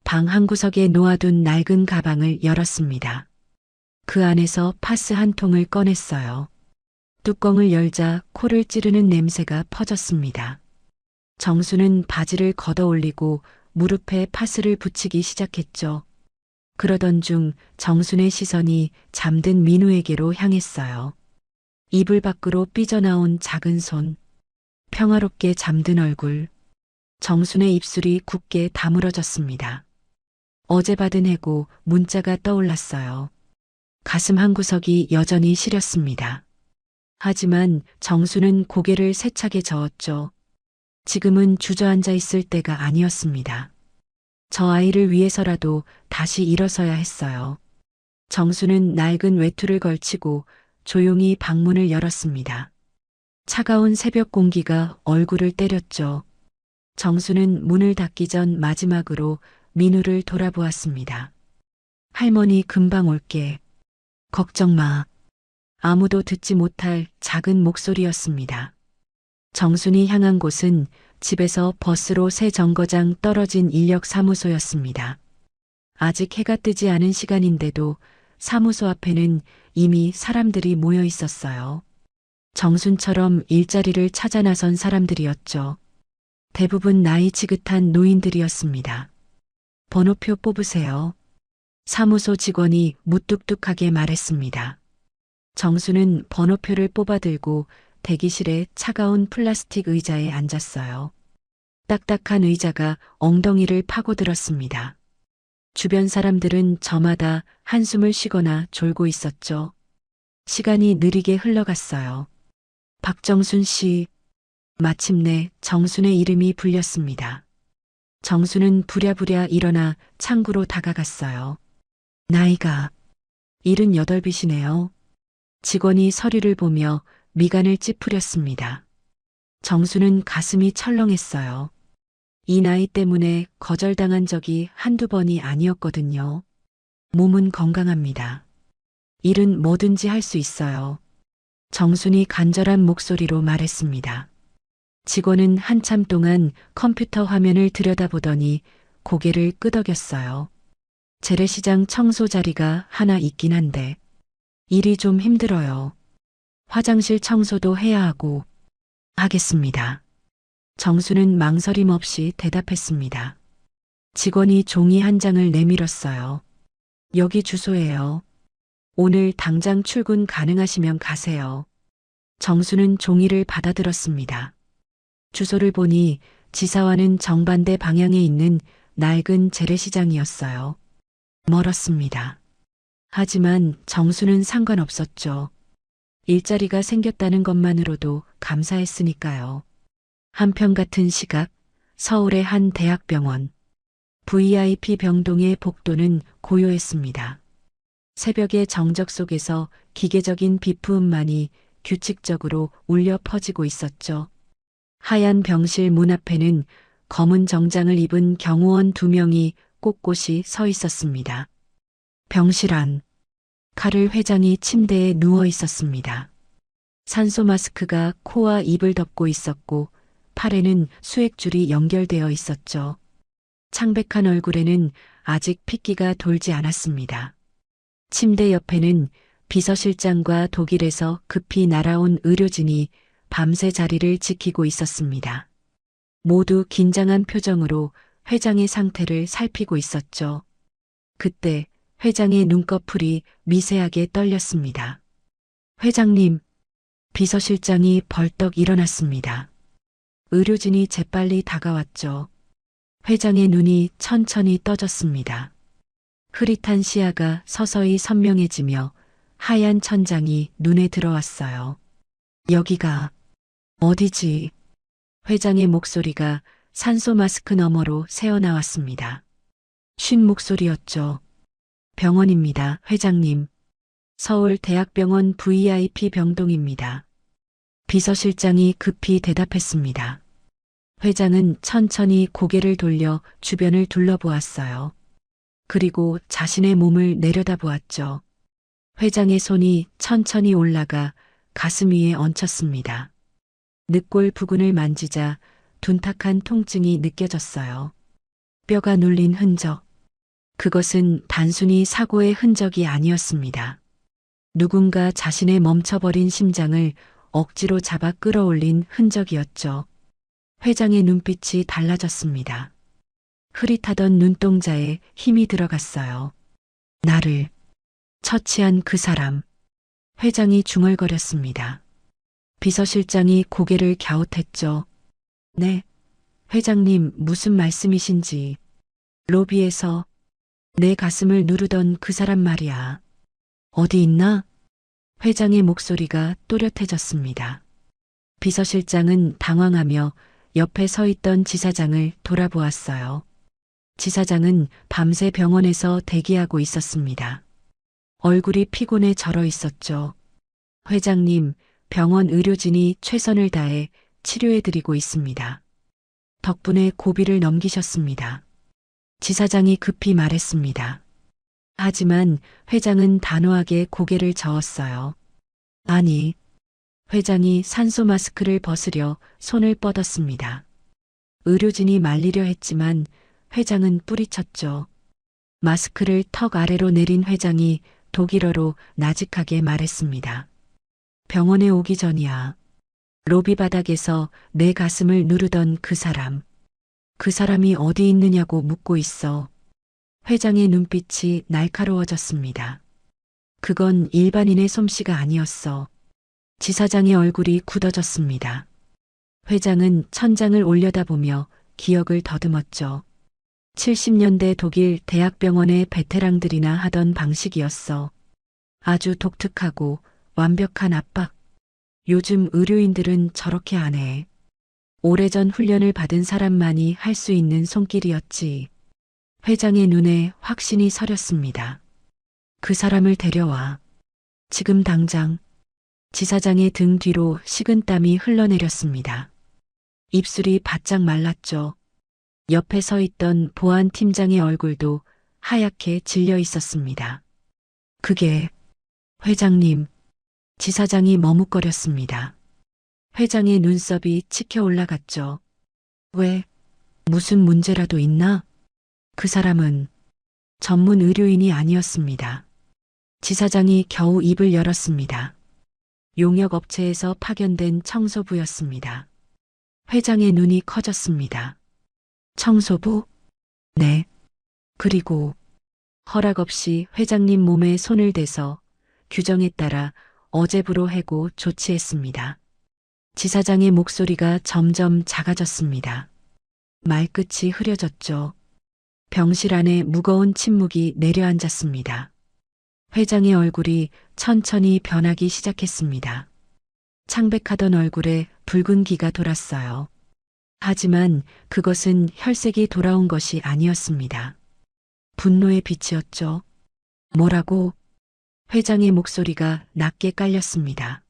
방 한구석에 놓아둔 낡은 가방을 열었습니다. 그 안에서 파스 한 통을 꺼냈어요. 뚜껑을 열자 코를 찌르는 냄새가 퍼졌습니다. 정수는 바지를 걷어 올리고 무릎에 파스를 붙이기 시작했죠. 그러던 중 정순의 시선이 잠든 민우에게로 향했어요. 이불 밖으로 삐져나온 작은 손, 평화롭게 잠든 얼굴, 정순의 입술이 굳게 다물어졌습니다. 어제 받은 해고 문자가 떠올랐어요. 가슴 한구석이 여전히 시렸습니다. 하지만 정수는 고개를 세차게 저었죠. 지금은 주저앉아 있을 때가 아니었습니다. 저 아이를 위해서라도 다시 일어서야 했어요. 정수는 낡은 외투를 걸치고 조용히 방문을 열었습니다. 차가운 새벽 공기가 얼굴을 때렸죠. 정수는 문을 닫기 전 마지막으로 민우를 돌아보았습니다. 할머니 금방 올게. 걱정 마. 아무도 듣지 못할 작은 목소리였습니다. 정순이 향한 곳은 집에서 버스로 새 정거장 떨어진 인력 사무소였습니다. 아직 해가 뜨지 않은 시간인데도 사무소 앞에는 이미 사람들이 모여 있었어요. 정순처럼 일자리를 찾아 나선 사람들이었죠. 대부분 나이 지긋한 노인들이었습니다. 번호표 뽑으세요. 사무소 직원이 무뚝뚝하게 말했습니다. 정수는 번호표를 뽑아들고 대기실의 차가운 플라스틱 의자에 앉았어요. 딱딱한 의자가 엉덩이를 파고들었습니다. 주변 사람들은 저마다 한숨을 쉬거나 졸고 있었죠. 시간이 느리게 흘러갔어요. 박정순 씨. 마침내 정순의 이름이 불렸습니다. 정순은 부랴부랴 일어나 창구로 다가갔어요. 나이가 78이시네요. 직원이 서류를 보며 미간을 찌푸렸습니다. 정수는 가슴이 철렁했어요. 이 나이 때문에 거절당한 적이 한두 번이 아니었거든요. 몸은 건강합니다. 일은 뭐든지 할 수 있어요. 정순이 간절한 목소리로 말했습니다. 직원은 한참 동안 컴퓨터 화면을 들여다보더니 고개를 끄덕였어요. 재래시장 청소 자리가 하나 있긴 한데 일이 좀 힘들어요. 화장실 청소도 해야 하고. 하겠습니다. 정수는 망설임 없이 대답했습니다. 직원이 종이 한 장을 내밀었어요. 여기 주소예요. 오늘 당장 출근 가능하시면 가세요. 정수는 종이를 받아들었습니다. 주소를 보니 지사와는 정반대 방향에 있는 낡은 재래시장이었어요. 멀었습니다. 하지만 정수는 상관없었죠. 일자리가 생겼다는 것만으로도 감사했으니까요. 한편 같은 시각, 서울의 한 대학병원. VIP 병동의 복도는 고요했습니다. 새벽의 정적 속에서 기계적인 비프음만이 규칙적으로 울려 퍼지고 있었죠. 하얀 병실 문 앞에는 검은 정장을 입은 경호원 2명이 꼿꼿이 서 있었습니다. 병실 안. 카를 회장이 침대에 누워 있었습니다. 산소 마스크가 코와 입을 덮고 있었고 팔에는 수액줄이 연결되어 있었죠. 창백한 얼굴에는 아직 핏기가 돌지 않았습니다. 침대 옆에는 비서실장과 독일에서 급히 날아온 의료진이 밤새 자리를 지키고 있었습니다. 모두 긴장한 표정으로 회장의 상태를 살피고 있었죠. 그때 회장의 눈꺼풀이 미세하게 떨렸습니다. 회장님, 비서실장이 벌떡 일어났습니다. 의료진이 재빨리 다가왔죠. 회장의 눈이 천천히 떠졌습니다. 흐릿한 시야가 서서히 선명해지며 하얀 천장이 눈에 들어왔어요. 여기가 어디지? 회장의 목소리가 산소 마스크 너머로 새어나왔습니다. 쉰 목소리였죠. 병원입니다, 회장님. 서울대학병원 VIP 병동입니다. 비서실장이 급히 대답했습니다. 회장은 천천히 고개를 돌려 주변을 둘러보았어요. 그리고 자신의 몸을 내려다보았죠. 회장의 손이 천천히 올라가 가슴 위에 얹혔습니다. 늑골 부근을 만지자 둔탁한 통증이 느껴졌어요. 뼈가 눌린 흔적. 그것은 단순히 사고의 흔적이 아니었습니다. 누군가 자신의 멈춰버린 심장을 억지로 잡아 끌어올린 흔적이었죠. 회장의 눈빛이 달라졌습니다. 흐릿하던 눈동자에 힘이 들어갔어요. 나를 처치한 그 사람. 회장이 중얼거렸습니다. 비서실장이 고개를 갸웃했죠. 네, 회장님 무슨 말씀이신지. 로비에서 내 가슴을 누르던 그 사람 말이야. 어디 있나? 회장의 목소리가 또렷해졌습니다. 비서실장은 당황하며 옆에 서 있던 지사장을 돌아보았어요. 지사장은 밤새 병원에서 대기하고 있었습니다. 얼굴이 피곤해 절어 있었죠. 회장님, 병원 의료진이 최선을 다해 치료해드리고 있습니다. 덕분에 고비를 넘기셨습니다. 지사장이 급히 말했습니다. 하지만 회장은 단호하게 고개를 저었어요. 아니, 회장이 산소 마스크를 벗으려 손을 뻗었습니다. 의료진이 말리려 했지만 회장은 뿌리쳤죠. 마스크를 턱 아래로 내린 회장이 독일어로 나직하게 말했습니다. 병원에 오기 전이야. 로비 바닥에서 내 가슴을 누르던 그 사람. 그 사람이 어디 있느냐고 묻고 있어. 회장의 눈빛이 날카로워졌습니다. 그건 일반인의 솜씨가 아니었어. 지사장의 얼굴이 굳어졌습니다. 회장은 천장을 올려다보며 기억을 더듬었죠. 70년대 독일 대학병원의 베테랑들이나 하던 방식이었어. 아주 독특하고 완벽한 압박. 요즘 의료인들은 저렇게 안 해. 오래전 훈련을 받은 사람만이 할 수 있는 손길이었지. 회장의 눈에 확신이 서렸습니다. 그 사람을 데려와. 지금 당장. 지사장의 등 뒤로 식은땀이 흘러내렸습니다. 입술이 바짝 말랐죠. 옆에 서 있던 보안팀장의 얼굴도 하얗게 질려 있었습니다. 그게 회장님, 지사장이 머뭇거렸습니다. 회장의 눈썹이 치켜 올라갔죠. 왜? 무슨 문제라도 있나? 그 사람은 전문 의료인이 아니었습니다. 지사장이 겨우 입을 열었습니다. 용역업체에서 파견된 청소부였습니다. 회장의 눈이 커졌습니다. 청소부? 네. 그리고 허락 없이 회장님 몸에 손을 대서 규정에 따라 어제부로 해고 조치했습니다. 지사장의 목소리가 점점 작아졌습니다. 말끝이 흐려졌죠. 병실 안에 무거운 침묵이 내려앉았습니다. 회장의 얼굴이 천천히 변하기 시작했습니다. 창백하던 얼굴에 붉은 기가 돌았어요. 하지만 그것은 혈색이 돌아온 것이 아니었습니다. 분노의 빛이었죠. 뭐라고? 회장의 목소리가 낮게 깔렸습니다.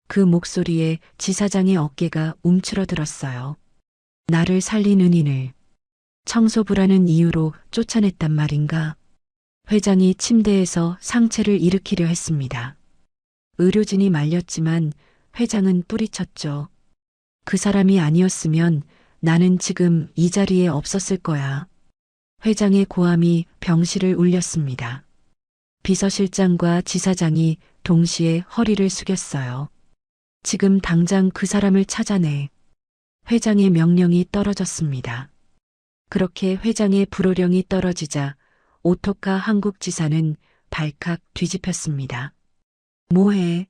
그 목소리에 지사장의 어깨가 움츠러들었어요. 나를 살린 은인을 청소부라는 이유로 쫓아냈단 말인가? 회장이 침대에서 상체를 일으키려 했습니다. 의료진이 말렸지만 회장은 뿌리쳤죠. 그 사람이 아니었으면 나는 지금 이 자리에 없었을 거야. 회장의 고함이 병실을 울렸습니다. 비서실장과 지사장이 동시에 허리를 숙였어요. 지금 당장 그 사람을 찾아내. 회장의 명령이 떨어졌습니다. 그렇게 회장의 불호령이 떨어지자 오토카 한국지사는 발칵 뒤집혔습니다. 뭐해?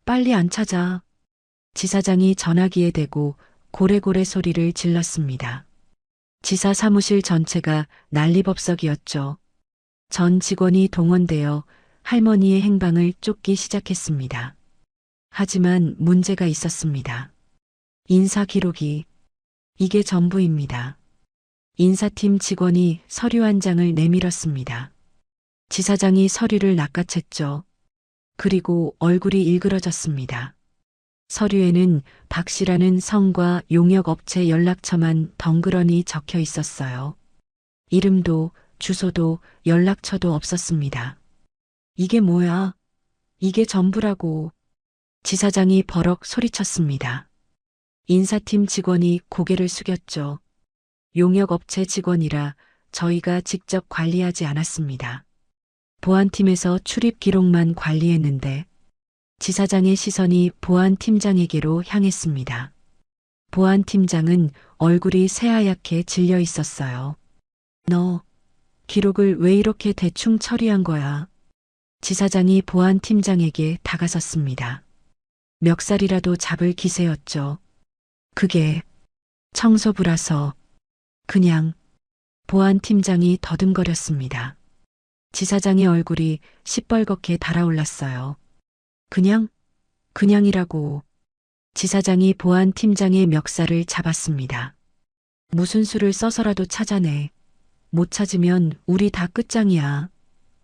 빨리 안 찾아. 지사장이 전화기에 대고 고래고래 소리를 질렀습니다. 지사 사무실 전체가 난리법석이었죠. 전 직원이 동원되어 할머니의 행방을 쫓기 시작했습니다. 하지만 문제가 있었습니다. 인사 기록이 이게 전부입니다. 인사팀 직원이 서류 한 장을 내밀었습니다. 지사장이 서류를 낚아챘죠. 그리고 얼굴이 일그러졌습니다. 서류에는 박 씨라는 성과 용역업체 연락처만 덩그러니 적혀 있었어요. 이름도 주소도 연락처도 없었습니다. 이게 뭐야? 이게 전부라고. 지사장이 버럭 소리쳤습니다. 인사팀 직원이 고개를 숙였죠. 용역업체 직원이라 저희가 직접 관리하지 않았습니다. 보안팀에서 출입 기록만 관리했는데 지사장의 시선이 보안팀장에게로 향했습니다. 보안팀장은 얼굴이 새하얗게 질려 있었어요. 너 기록을 왜 이렇게 대충 처리한 거야? 지사장이 보안팀장에게 다가섰습니다. 멱살이라도 잡을 기세였죠. 그게 청소부라서 그냥. 보안팀장이 더듬거렸습니다. 지사장의 얼굴이 시뻘겋게 달아올랐어요. 그냥이라고. 지사장이 보안팀장의 멱살을 잡았습니다. 무슨 수를 써서라도 찾아내. 못 찾으면 우리 다 끝장이야.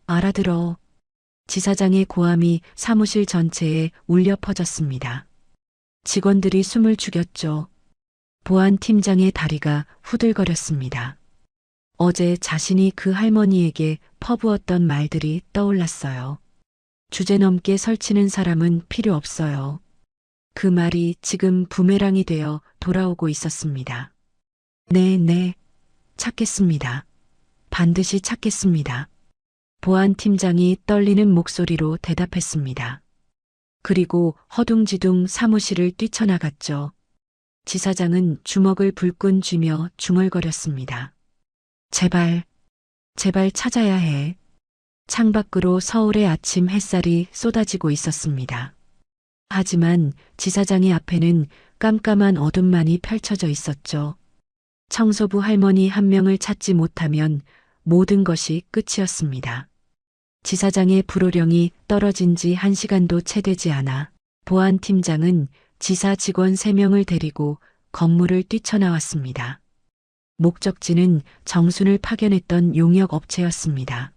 알아들어. 지사장의 고함이 사무실 전체에 울려 퍼졌습니다. 직원들이 숨을 죽였죠. 보안팀장의 다리가 후들거렸습니다. 어제 자신이 그 할머니에게 퍼부었던 말들이 떠올랐어요. 주제넘게 설치는 사람은 필요 없어요. 그 말이 지금 부메랑이 되어 돌아오고 있었습니다. 네, 찾겠습니다. 반드시 찾겠습니다. 보안팀장이 떨리는 목소리로 대답했습니다. 그리고 허둥지둥 사무실을 뛰쳐나갔죠. 지사장은 주먹을 불끈 쥐며 중얼거렸습니다. 제발 찾아야 해. 창밖으로 서울의 아침 햇살이 쏟아지고 있었습니다. 하지만 지사장의 앞에는 깜깜한 어둠만이 펼쳐져 있었죠. 청소부 할머니 한 명을 찾지 못하면 모든 것이 끝이었습니다. 지사장의 불호령이 떨어진 지 1시간도 채 되지 않아 보안팀장은 지사 직원 3명을 데리고 건물을 뛰쳐나왔습니다. 목적지는 정순을 파견했던 용역업체였습니다.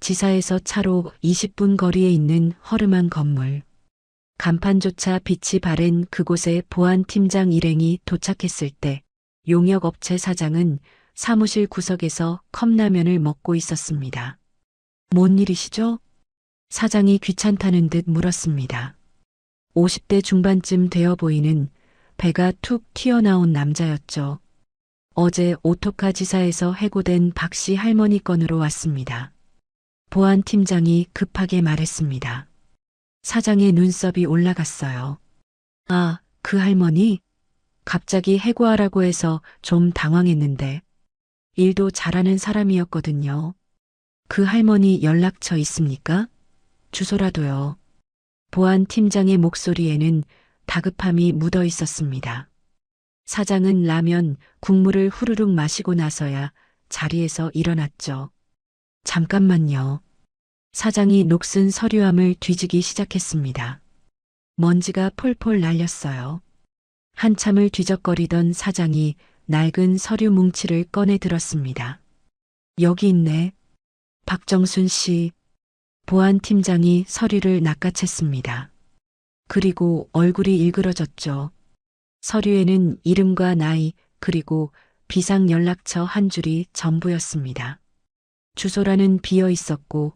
지사에서 차로 20분 거리에 있는 허름한 건물. 간판조차 빛이 바랜 그곳에 보안팀장 일행이 도착했을 때 용역업체 사장은 사무실 구석에서 컵라면을 먹고 있었습니다. 뭔 일이시죠? 사장이 귀찮다는 듯 물었습니다. 50대 중반쯤 되어 보이는 배가 툭 튀어나온 남자였죠. 어제 오토카 지사에서 해고된 박씨 할머니 건으로 왔습니다. 보안팀장이 급하게 말했습니다. 사장의 눈썹이 올라갔어요. 아, 그 할머니? 갑자기 해고하라고 해서 좀 당황했는데 일도 잘하는 사람이었거든요. 그 할머니 연락처 있습니까? 주소라도요. 보안팀장의 목소리에는 다급함이 묻어 있었습니다. 사장은 라면, 국물을 후루룩 마시고 나서야 자리에서 일어났죠. 잠깐만요. 사장이 녹슨 서류함을 뒤지기 시작했습니다. 먼지가 폴폴 날렸어요. 한참을 뒤적거리던 사장이 낡은 서류 뭉치를 꺼내 들었습니다. 여기 있네. 박정순 씨. 보안팀장이 서류를 낚아챘습니다. 그리고 얼굴이 일그러졌죠. 서류에는 이름과 나이 그리고 비상 연락처 한 줄이 전부였습니다. 주소라는 비어 있었고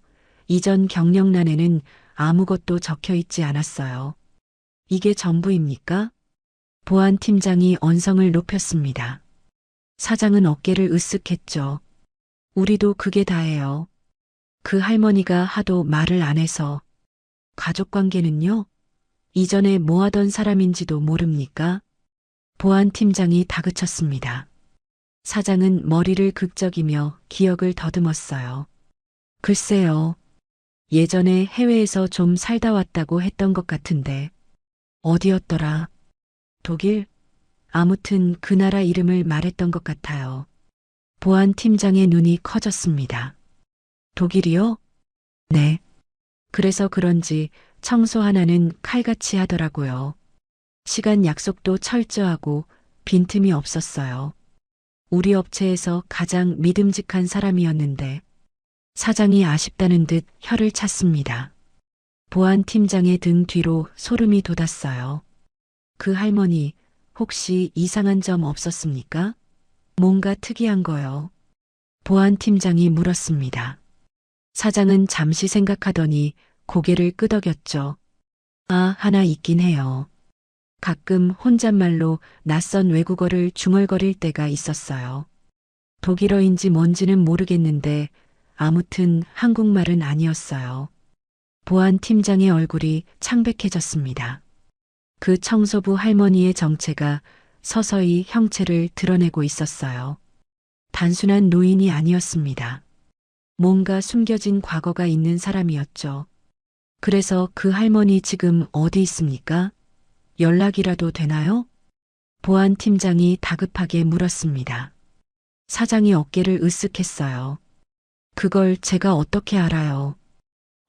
이전 경력란에는 아무것도 적혀 있지 않았어요. 이게 전부입니까? 보안팀장이 언성을 높였습니다. 사장은 어깨를 으쓱했죠. 우리도 그게 다예요. 그 할머니가 하도 말을 안 해서. 가족관계는요? 이전에 뭐 하던 사람인지도 모릅니까? 보안팀장이 다그쳤습니다. 사장은 머리를 극적이며 기억을 더듬었어요. 글쎄요. 예전에 해외에서 좀 살다 왔다고 했던 것 같은데. 어디였더라? 독일? 아무튼 그 나라 이름을 말했던 것 같아요. 보안팀장의 눈이 커졌습니다. 독일이요? 네. 그래서 그런지 청소 하나는 칼같이 하더라고요. 시간 약속도 철저하고 빈틈이 없었어요. 우리 업체에서 가장 믿음직한 사람이었는데 사장이 아쉽다는 듯 혀를 찼습니다. 보안팀장의 등 뒤로 소름이 돋았어요. 그 할머니 혹시 이상한 점 없었습니까? 뭔가 특이한 거요. 보안팀장이 물었습니다. 사장은 잠시 생각하더니 고개를 끄덕였죠. 아, 하나 있긴 해요. 가끔 혼잣말로 낯선 외국어를 중얼거릴 때가 있었어요. 독일어인지 뭔지는 모르겠는데 아무튼 한국말은 아니었어요. 보안팀장의 얼굴이 창백해졌습니다. 그 청소부 할머니의 정체가 서서히 형체를 드러내고 있었어요. 단순한 노인이 아니었습니다. 뭔가 숨겨진 과거가 있는 사람이었죠. 그래서 그 할머니 지금 어디 있습니까? 연락이라도 되나요? 보안팀장이 다급하게 물었습니다. 사장이 어깨를 으쓱했어요. 그걸 제가 어떻게 알아요?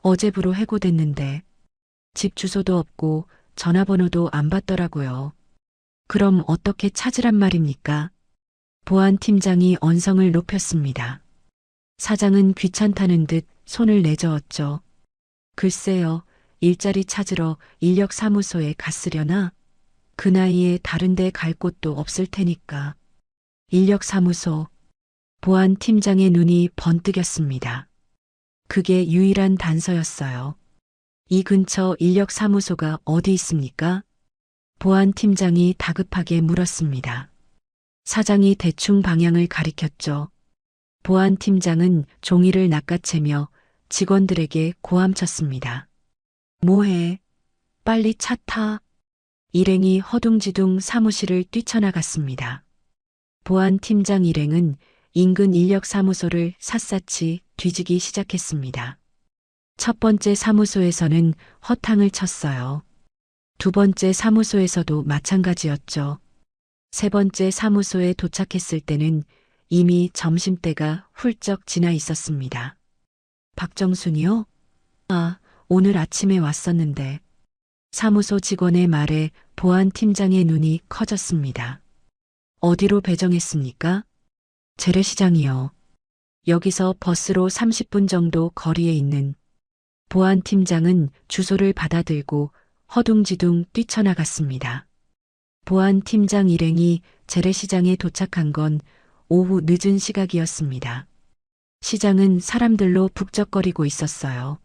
어제부로 해고됐는데 집 주소도 없고 전화번호도 안 받더라고요. 그럼 어떻게 찾으란 말입니까? 보안팀장이 언성을 높였습니다. 사장은 귀찮다는 듯 손을 내저었죠. 글쎄요, 일자리 찾으러 인력사무소에 갔으려나? 그 나이에 다른 데 갈 곳도 없을 테니까. 인력사무소. 보안 팀장의 눈이 번뜩였습니다. 그게 유일한 단서였어요. 이 근처 인력사무소가 어디 있습니까? 보안 팀장이 다급하게 물었습니다. 사장이 대충 방향을 가리켰죠. 보안 팀장은 종이를 낚아채며 직원들에게 고함쳤습니다. 뭐해? 빨리 차 타. 일행이 허둥지둥 사무실을 뛰쳐나갔습니다. 보안 팀장 일행은 인근 인력사무소를 샅샅이 뒤지기 시작했습니다. 첫 번째 사무소에서는 허탕을 쳤어요. 두 번째 사무소에서도 마찬가지였죠. 세 번째 사무소에 도착했을 때는 이미 점심때가 훌쩍 지나 있었습니다. 박정순이요? 아, 오늘 아침에 왔었는데. 사무소 직원의 말에 보안 팀장의 눈이 커졌습니다. 어디로 배정했습니까? 재래시장이요. 여기서 버스로 30분 정도 거리에 있는. 보안 팀장은 주소를 받아들고 허둥지둥 뛰쳐나갔습니다. 보안 팀장 일행이 재래시장에 도착한 건 오후 늦은 시각이었습니다. 시장은 사람들로 북적거리고 있었어요.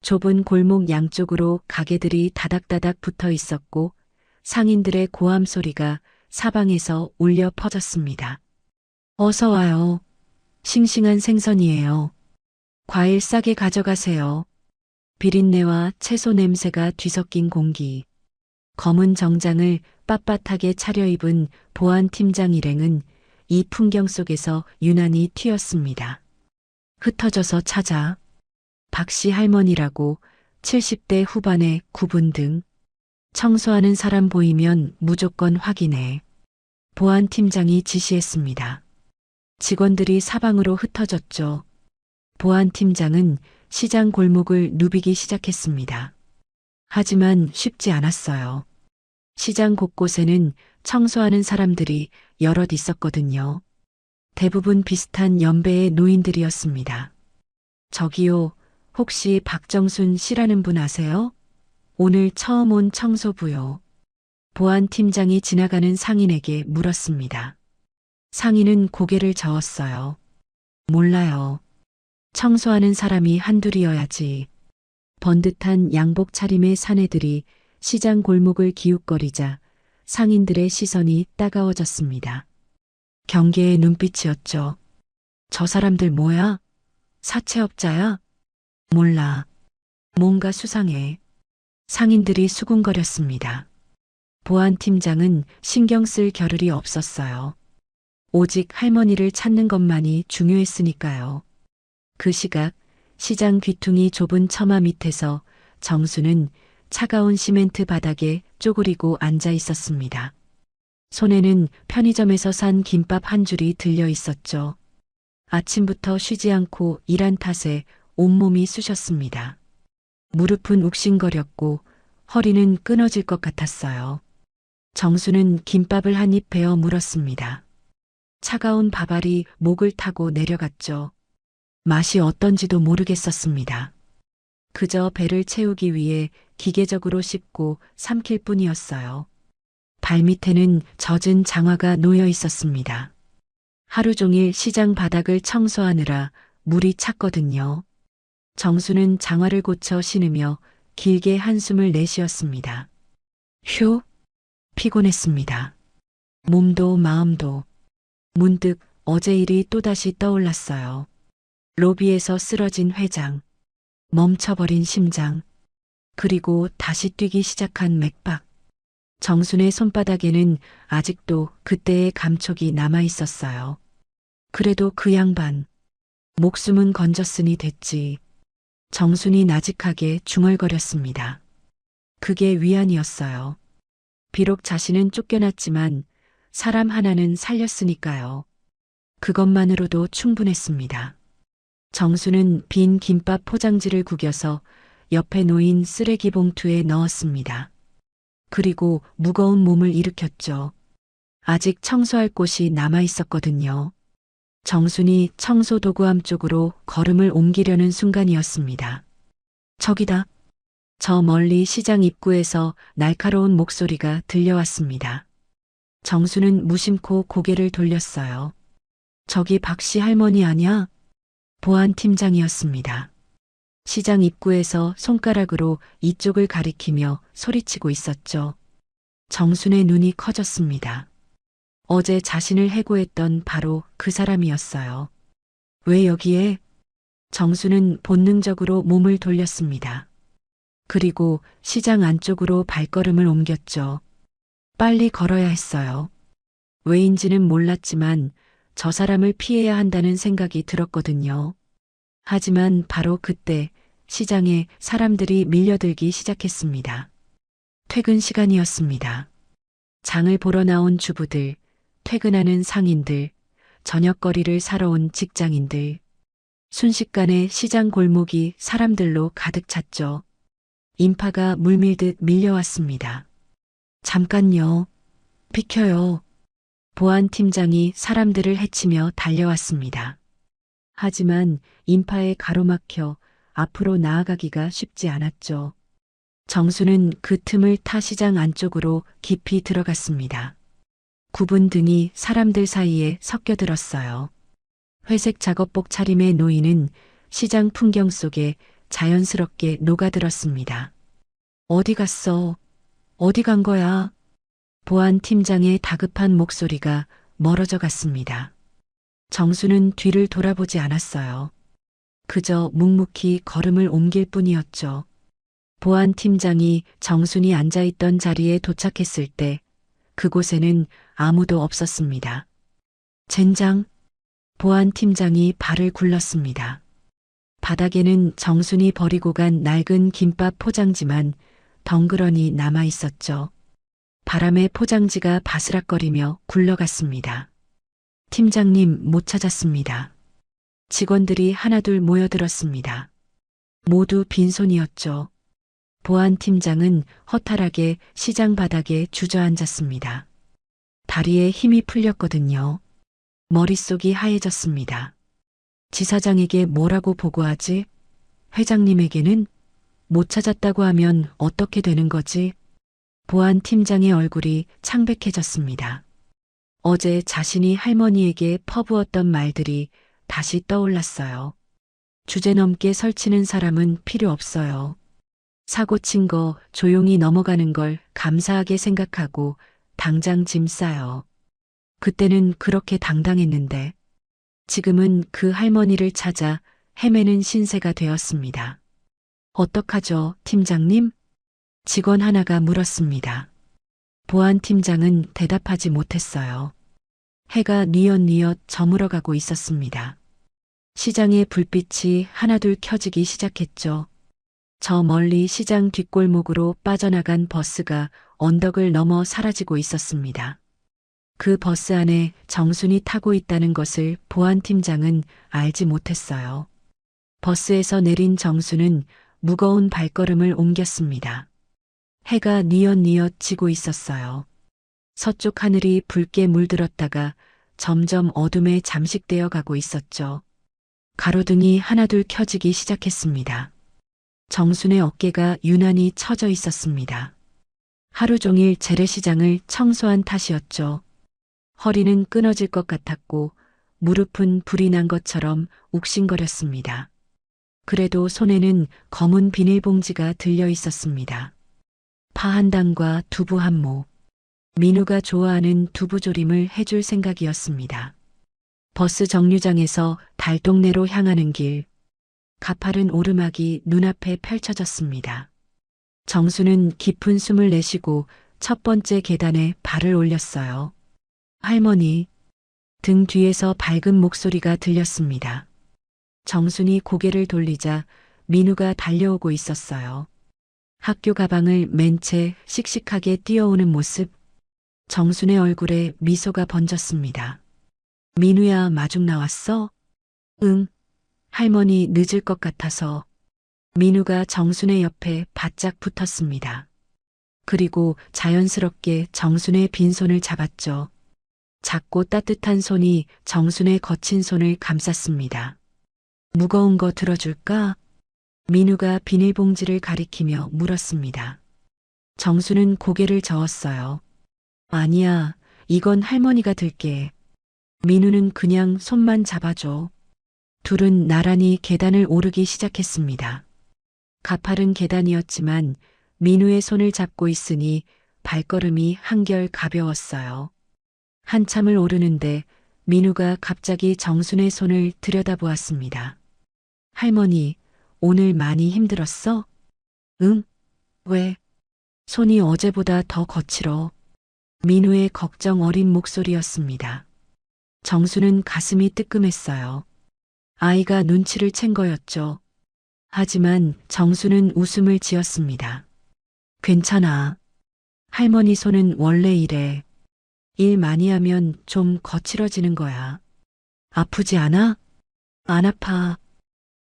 좁은 골목 양쪽으로 가게들이 다닥다닥 붙어 있었고 상인들의 고함 소리가 사방에서 울려 퍼졌습니다. 어서 와요. 싱싱한 생선이에요. 과일 싸게 가져가세요. 비린내와 채소 냄새가 뒤섞인 공기. 검은 정장을 빳빳하게 차려입은 보안 팀장 일행은 이 풍경 속에서 유난히 튀었습니다. 흩어져서 찾아. 박씨 할머니라고 70대 후반의 구분 등 청소하는 사람 보이면 무조건 확인해. 보안 팀장이 지시했습니다. 직원들이 사방으로 흩어졌죠. 보안 팀장은 시장 골목을 누비기 시작했습니다. 하지만 쉽지 않았어요. 시장 곳곳에는 청소하는 사람들이 여럿 있었거든요. 대부분 비슷한 연배의 노인들이었습니다. 저기요, 혹시 박정순 씨라는 분 아세요? 오늘 처음 온 청소부요. 보안 팀장이 지나가는 상인에게 물었습니다. 상인은 고개를 저었어요. 몰라요. 청소하는 사람이 한둘이어야지. 번듯한 양복 차림의 사내들이 시장 골목을 기웃거리자 상인들의 시선이 따가워졌습니다. 경계의 눈빛이었죠. 저 사람들 뭐야? 사채업자야? 몰라. 뭔가 수상해. 상인들이 수군거렸습니다. 보안 팀장은 신경 쓸 겨를이 없었어요. 오직 할머니를 찾는 것만이 중요했으니까요. 그 시각 시장 귀퉁이 좁은 처마 밑에서 정수는 차가운 시멘트 바닥에 쪼그리고 앉아 있었습니다. 손에는 편의점에서 산 김밥 한 줄이 들려 있었죠. 아침부터 쉬지 않고 일한 탓에 온몸이 쑤셨습니다. 무릎은 욱신거렸고 허리는 끊어질 것 같았어요. 정수는 김밥을 한 입 베어 물었습니다. 차가운 밥알이 목을 타고 내려갔죠. 맛이 어떤지도 모르겠었습니다. 그저 배를 채우기 위해 기계적으로 씹고 삼킬 뿐이었어요. 발밑에는 젖은 장화가 놓여 있었습니다. 하루 종일 시장 바닥을 청소하느라 물이 찼거든요. 정수는 장화를 고쳐 신으며 길게 한숨을 내쉬었습니다. 휴, 피곤했습니다. 몸도 마음도. 문득 어제 일이 또다시 떠올랐어요. 로비에서 쓰러진 회장, 멈춰버린 심장, 그리고 다시 뛰기 시작한 맥박. 정순의 손바닥에는 아직도 그때의 감촉이 남아 있었어요. 그래도 그 양반, 목숨은 건졌으니 됐지. 정순이 나직하게 중얼거렸습니다. 그게 위안이었어요. 비록 자신은 쫓겨났지만 사람 하나는 살렸으니까요. 그것만으로도 충분했습니다. 정수는 빈 김밥 포장지를 구겨서 옆에 놓인 쓰레기 봉투에 넣었습니다. 그리고 무거운 몸을 일으켰죠. 아직 청소할 곳이 남아 있었거든요. 정순이 청소 도구함 쪽으로 걸음을 옮기려는 순간이었습니다. 저기다. 저 멀리 시장 입구에서 날카로운 목소리가 들려왔습니다. 정수는 무심코 고개를 돌렸어요. 저기 박씨 할머니 아냐? 보안 팀장이었습니다. 시장 입구에서 손가락으로 이쪽을 가리키며 소리치고 있었죠. 정순의 눈이 커졌습니다. 어제 자신을 해고했던 바로 그 사람이었어요. 왜 여기에? 정수는 본능적으로 몸을 돌렸습니다. 그리고 시장 안쪽으로 발걸음을 옮겼죠. 빨리 걸어야 했어요. 왜인지는 몰랐지만 저 사람을 피해야 한다는 생각이 들었거든요. 하지만 바로 그때 시장에 사람들이 밀려들기 시작했습니다. 퇴근 시간이었습니다. 장을 보러 나온 주부들, 퇴근하는 상인들, 저녁거리를 사러 온 직장인들. 순식간에 시장 골목이 사람들로 가득 찼죠. 인파가 물밀듯 밀려왔습니다. 잠깐요. 비켜요. 보안 팀장이 사람들을 해치며 달려왔습니다. 하지만 인파에 가로막혀 앞으로 나아가기가 쉽지 않았죠. 정수는 그 틈을 타 시장 안쪽으로 깊이 들어갔습니다. 굽은 등이 사람들 사이에 섞여들었어요. 회색 작업복 차림의 노인은 시장 풍경 속에 자연스럽게 녹아들었습니다. 어디 갔어? 어디 간 거야? 보안 팀장의 다급한 목소리가 멀어져 갔습니다. 정수는 뒤를 돌아보지 않았어요. 그저 묵묵히 걸음을 옮길 뿐이었죠. 보안 팀장이 정순이 앉아있던 자리에 도착했을 때 그곳에는 아무도 없었습니다. 젠장. 보안 팀장이 발을 굴렀습니다. 바닥에는 정순이 버리고 간 낡은 김밥 포장지만 덩그러니 남아 있었죠. 바람에 포장지가 바스락거리며 굴러갔습니다. 팀장님 못 찾았습니다. 직원들이 하나둘 모여들었습니다. 모두 빈손이었죠. 보안 팀장은 허탈하게 시장 바닥에 주저앉았습니다. 다리에 힘이 풀렸거든요. 머릿속이 하얘졌습니다. 지사장에게 뭐라고 보고하지? 회장님에게는? 못 찾았다고 하면 어떻게 되는 거지? 보안 팀장의 얼굴이 창백해졌습니다. 어제 자신이 할머니에게 퍼부었던 말들이 다시 떠올랐어요. 주제넘게 설치는 사람은 필요 없어요. 사고 친 거 조용히 넘어가는 걸 감사하게 생각하고 당장 짐 싸요. 그때는 그렇게 당당했는데 지금은 그 할머니를 찾아 헤매는 신세가 되었습니다. 어떡하죠, 팀장님? 직원 하나가 물었습니다. 보안 팀장은 대답하지 못했어요. 해가 뉘엿뉘엿 저물어가고 있었습니다. 시장의 불빛이 하나둘 켜지기 시작했죠. 저 멀리 시장 뒷골목으로 빠져나간 버스가 언덕을 넘어 사라지고 있었습니다. 그 버스 안에 정순이 타고 있다는 것을 보안 팀장은 알지 못했어요. 버스에서 내린 정순은 무거운 발걸음을 옮겼습니다. 해가 뉘엿뉘엿 지고 있었어요. 서쪽 하늘이 붉게 물들었다가 점점 어둠에 잠식되어 가고 있었죠. 가로등이 하나둘 켜지기 시작했습니다. 정순의 어깨가 유난히 처져 있었습니다. 하루 종일 재래시장을 청소한 탓이었죠. 허리는 끊어질 것 같았고 무릎은 불이 난 것처럼 욱신거렸습니다. 그래도 손에는 검은 비닐봉지가 들려 있었습니다. 파 한 단과 두부 한 모. 민우가 좋아하는 두부조림을 해줄 생각이었습니다. 버스 정류장에서 달동네로 향하는 길. 가파른 오르막이 눈앞에 펼쳐졌습니다. 정수는 깊은 숨을 내쉬고 첫 번째 계단에 발을 올렸어요. 할머니. 등 뒤에서 밝은 목소리가 들렸습니다. 정순이 고개를 돌리자 민우가 달려오고 있었어요. 학교 가방을 맨 채 씩씩하게 뛰어오는 모습. 정순의 얼굴에 미소가 번졌습니다. 민우야, 마중 나왔어? 응. 할머니 늦을 것 같아서. 민우가 정순의 옆에 바짝 붙었습니다. 그리고 자연스럽게 정순의 빈손을 잡았죠. 작고 따뜻한 손이 정순의 거친 손을 감쌌습니다. 무거운 거 들어줄까? 민우가 비닐봉지를 가리키며 물었습니다. 정수는 고개를 저었어요. 아니야, 이건 할머니가 들게. 민우는 그냥 손만 잡아줘. 둘은 나란히 계단을 오르기 시작했습니다. 가파른 계단이었지만 민우의 손을 잡고 있으니 발걸음이 한결 가벼웠어요. 한참을 오르는데 민우가 갑자기 정순의 손을 들여다보았습니다. 할머니, 오늘 많이 힘들었어? 응? 왜? 손이 어제보다 더 거칠어. 민우의 걱정 어린 목소리였습니다. 정수는 가슴이 뜨끔했어요. 아이가 눈치를 챈 거였죠. 하지만 정수는 웃음을 지었습니다. 괜찮아. 할머니 손은 원래 이래. 일 많이 하면 좀 거칠어지는 거야. 아프지 않아? 안 아파.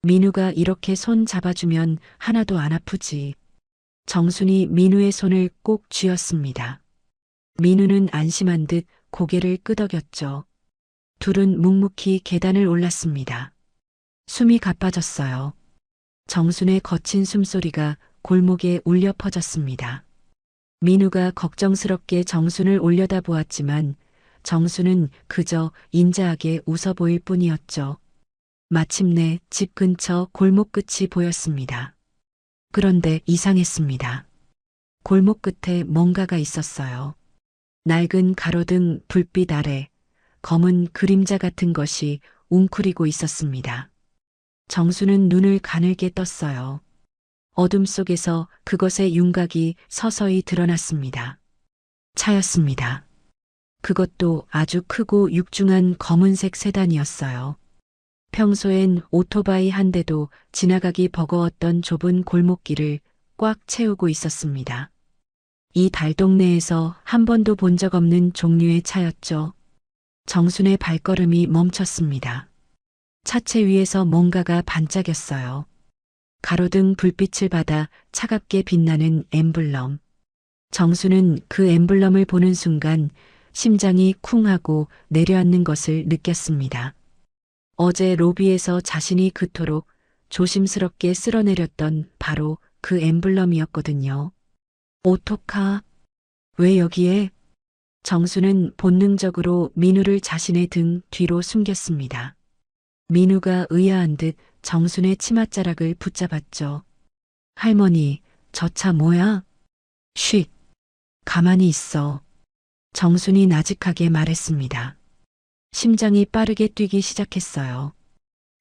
민우가 이렇게 손 잡아주면 하나도 안 아프지. 정순이 민우의 손을 꼭 쥐었습니다. 민우는 안심한 듯 고개를 끄덕였죠. 둘은 묵묵히 계단을 올랐습니다. 숨이 가빠졌어요. 정순의 거친 숨소리가 골목에 울려 퍼졌습니다. 민우가 걱정스럽게 정순을 올려다보았지만 정순은 그저 인자하게 웃어 보일 뿐이었죠. 마침내 집 근처 골목 끝이 보였습니다. 그런데 이상했습니다. 골목 끝에 뭔가가 있었어요. 낡은 가로등 불빛 아래 검은 그림자 같은 것이 웅크리고 있었습니다. 정수는 눈을 가늘게 떴어요. 어둠 속에서 그것의 윤곽이 서서히 드러났습니다. 차였습니다. 그것도 아주 크고 육중한 검은색 세단이었어요. 평소엔 오토바이 한 대도 지나가기 버거웠던 좁은 골목길을 꽉 채우고 있었습니다. 이 달동네에서 한 번도 본 적 없는 종류의 차였죠. 정순의 발걸음이 멈췄습니다. 차체 위에서 뭔가가 반짝였어요. 가로등 불빛을 받아 차갑게 빛나는 엠블럼. 정수는 그 엠블럼을 보는 순간 심장이 쿵 하고 내려앉는 것을 느꼈습니다. 어제 로비에서 자신이 그토록 조심스럽게 쓸어내렸던 바로 그 엠블럼이었거든요. 오토카, 왜 여기에? 정수는 본능적으로 민우를 자신의 등 뒤로 숨겼습니다. 민우가 의아한 듯 정순의 치맛자락을 붙잡았죠. 할머니, 저 차 뭐야? 쉿, 가만히 있어. 정순이 나직하게 말했습니다. 심장이 빠르게 뛰기 시작했어요.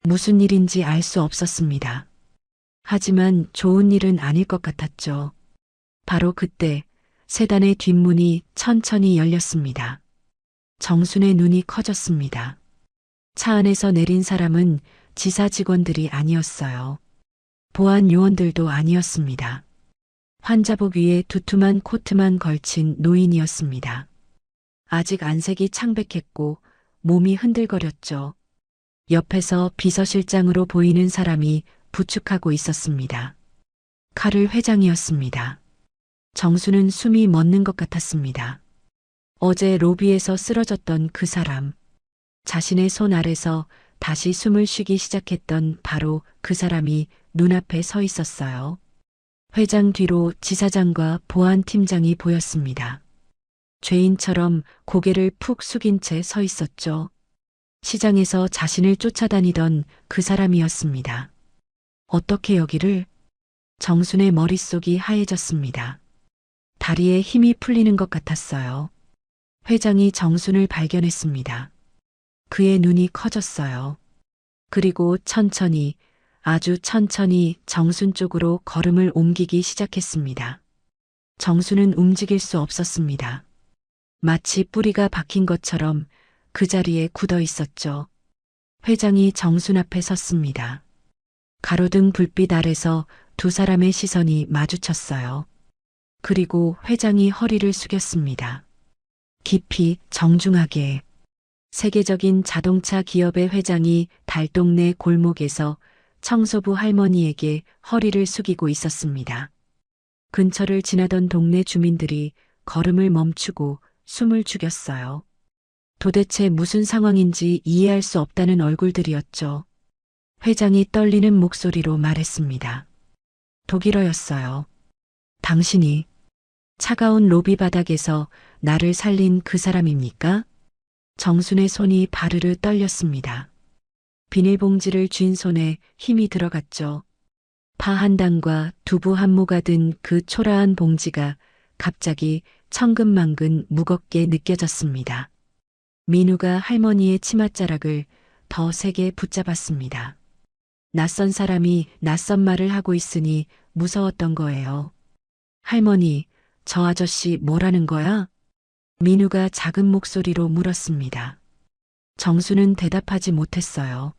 무슨 일인지 알 수 없었습니다. 하지만 좋은 일은 아닐 것 같았죠. 바로 그때 세단의 뒷문이 천천히 열렸습니다. 정순의 눈이 커졌습니다. 차 안에서 내린 사람은 지사 직원들이 아니었어요. 보안 요원들도 아니었습니다. 환자복 위에 두툼한 코트만 걸친 노인이었습니다. 아직 안색이 창백했고 몸이 흔들거렸죠. 옆에서 비서실장으로 보이는 사람이 부축하고 있었습니다. 카를 회장이었습니다. 정수는 숨이 멎는 것 같았습니다. 어제 로비에서 쓰러졌던 그 사람. 자신의 손 아래서 다시 숨을 쉬기 시작했던 바로 그 사람이 눈앞에 서 있었어요. 회장 뒤로 지사장과 보안팀장이 보였습니다. 죄인처럼 고개를 푹 숙인 채 서 있었죠. 시장에서 자신을 쫓아다니던 그 사람이었습니다. 어떻게 여기를? 정순의 머릿속이 하얘졌습니다. 다리에 힘이 풀리는 것 같았어요. 회장이 정순을 발견했습니다. 그의 눈이 커졌어요. 그리고 천천히, 아주 천천히 정순 쪽으로 걸음을 옮기기 시작했습니다. 정순은 움직일 수 없었습니다. 마치 뿌리가 박힌 것처럼 그 자리에 굳어 있었죠. 회장이 정순 앞에 섰습니다. 가로등 불빛 아래서 두 사람의 시선이 마주쳤어요. 그리고 회장이 허리를 숙였습니다. 깊이 정중하게. 세계적인 자동차 기업의 회장이 달동네 골목에서 청소부 할머니에게 허리를 숙이고 있었습니다. 근처를 지나던 동네 주민들이 걸음을 멈추고 숨을 죽였어요. 도대체 무슨 상황인지 이해할 수 없다는 얼굴들이었죠. 회장이 떨리는 목소리로 말했습니다. 독일어였어요. 당신이 차가운 로비 바닥에서 나를 살린 그 사람입니까? 정순의 손이 바르르 떨렸습니다. 비닐봉지를 쥔 손에 힘이 들어갔죠. 파 한 단과 두부 한 모가 든 그 초라한 봉지가 갑자기 천근만근 무겁게 느껴졌습니다. 민우가 할머니의 치맛자락을 더 세게 붙잡았습니다. 낯선 사람이 낯선 말을 하고 있으니 무서웠던 거예요. 할머니, 저 아저씨 뭐라는 거야? 민우가 작은 목소리로 물었습니다. 정수는 대답하지 못했어요.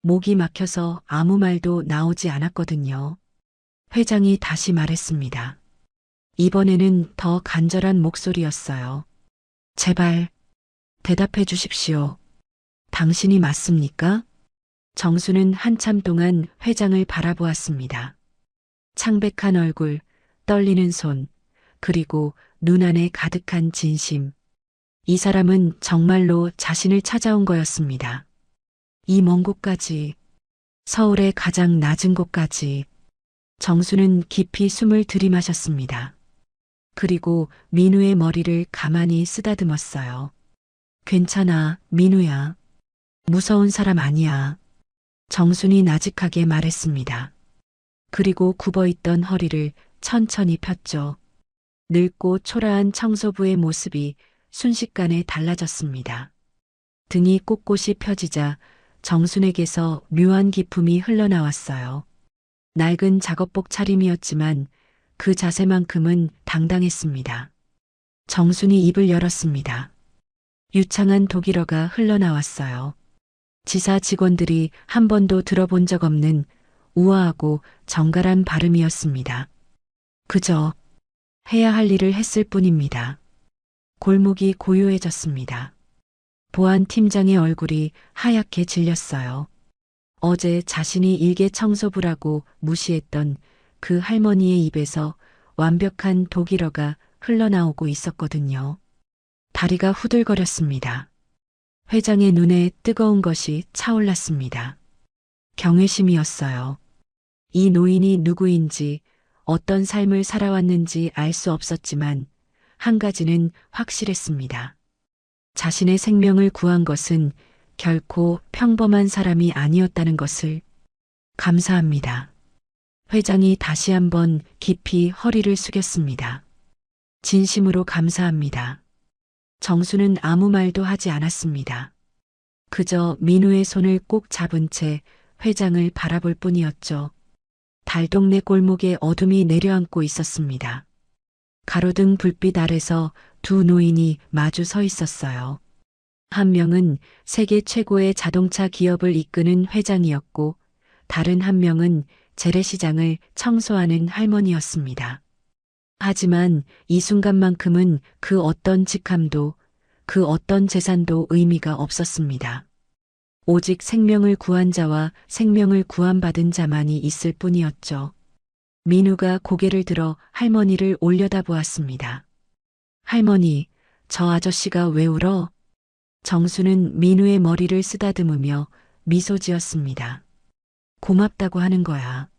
목이 막혀서 아무 말도 나오지 않았거든요. 회장이 다시 말했습니다. 이번에는 더 간절한 목소리였어요. 제발, 대답해 주십시오. 당신이 맞습니까? 정수는 한참 동안 회장을 바라보았습니다. 창백한 얼굴, 떨리는 손, 그리고 눈 안에 가득한 진심. 이 사람은 정말로 자신을 찾아온 거였습니다. 이 먼 곳까지, 서울의 가장 낮은 곳까지. 정수는 깊이 숨을 들이마셨습니다. 그리고 민우의 머리를 가만히 쓰다듬었어요. 괜찮아, 민우야. 무서운 사람 아니야. 정순이 나직하게 말했습니다. 그리고 굽어있던 허리를 천천히 폈죠. 늙고 초라한 청소부의 모습이 순식간에 달라졌습니다. 등이 꼿꼿이 펴지자 정순에게서 묘한 기품이 흘러나왔어요. 낡은 작업복 차림이었지만 그 자세만큼은 당당했습니다. 정순이 입을 열었습니다. 유창한 독일어가 흘러나왔어요. 지사 직원들이 한 번도 들어본 적 없는 우아하고 정갈한 발음이었습니다. 그저 해야 할 일을 했을 뿐입니다. 골목이 고요해졌습니다. 보안 팀장의 얼굴이 하얗게 질렸어요. 어제 자신이 일개 청소부라고 무시했던 그 할머니의 입에서 완벽한 독일어가 흘러나오고 있었거든요. 다리가 후들거렸습니다. 회장의 눈에 뜨거운 것이 차올랐습니다. 경외심이었어요. 이 노인이 누구인지 어떤 삶을 살아왔는지 알 수 없었지만 한 가지는 확실했습니다. 자신의 생명을 구한 것은 결코 평범한 사람이 아니었다는 것을. 감사합니다. 회장이 다시 한번 깊이 허리를 숙였습니다. 진심으로 감사합니다. 정수는 아무 말도 하지 않았습니다. 그저 민우의 손을 꼭 잡은 채 회장을 바라볼 뿐이었죠. 달동네 골목에 어둠이 내려앉고 있었습니다. 가로등 불빛 아래서 두 노인이 마주 서 있었어요. 한 명은 세계 최고의 자동차 기업을 이끄는 회장이었고 다른 한 명은 재래시장을 청소하는 할머니였습니다. 하지만 이 순간만큼은 그 어떤 직함도 그 어떤 재산도 의미가 없었습니다. 오직 생명을 구한 자와 생명을 구원받은 자만이 있을 뿐이었죠. 민우가 고개를 들어 할머니를 올려다보았습니다. 할머니, 저 아저씨가 왜 울어? 정수는 민우의 머리를 쓰다듬으며 미소 지었습니다. 고맙다고 하는 거야.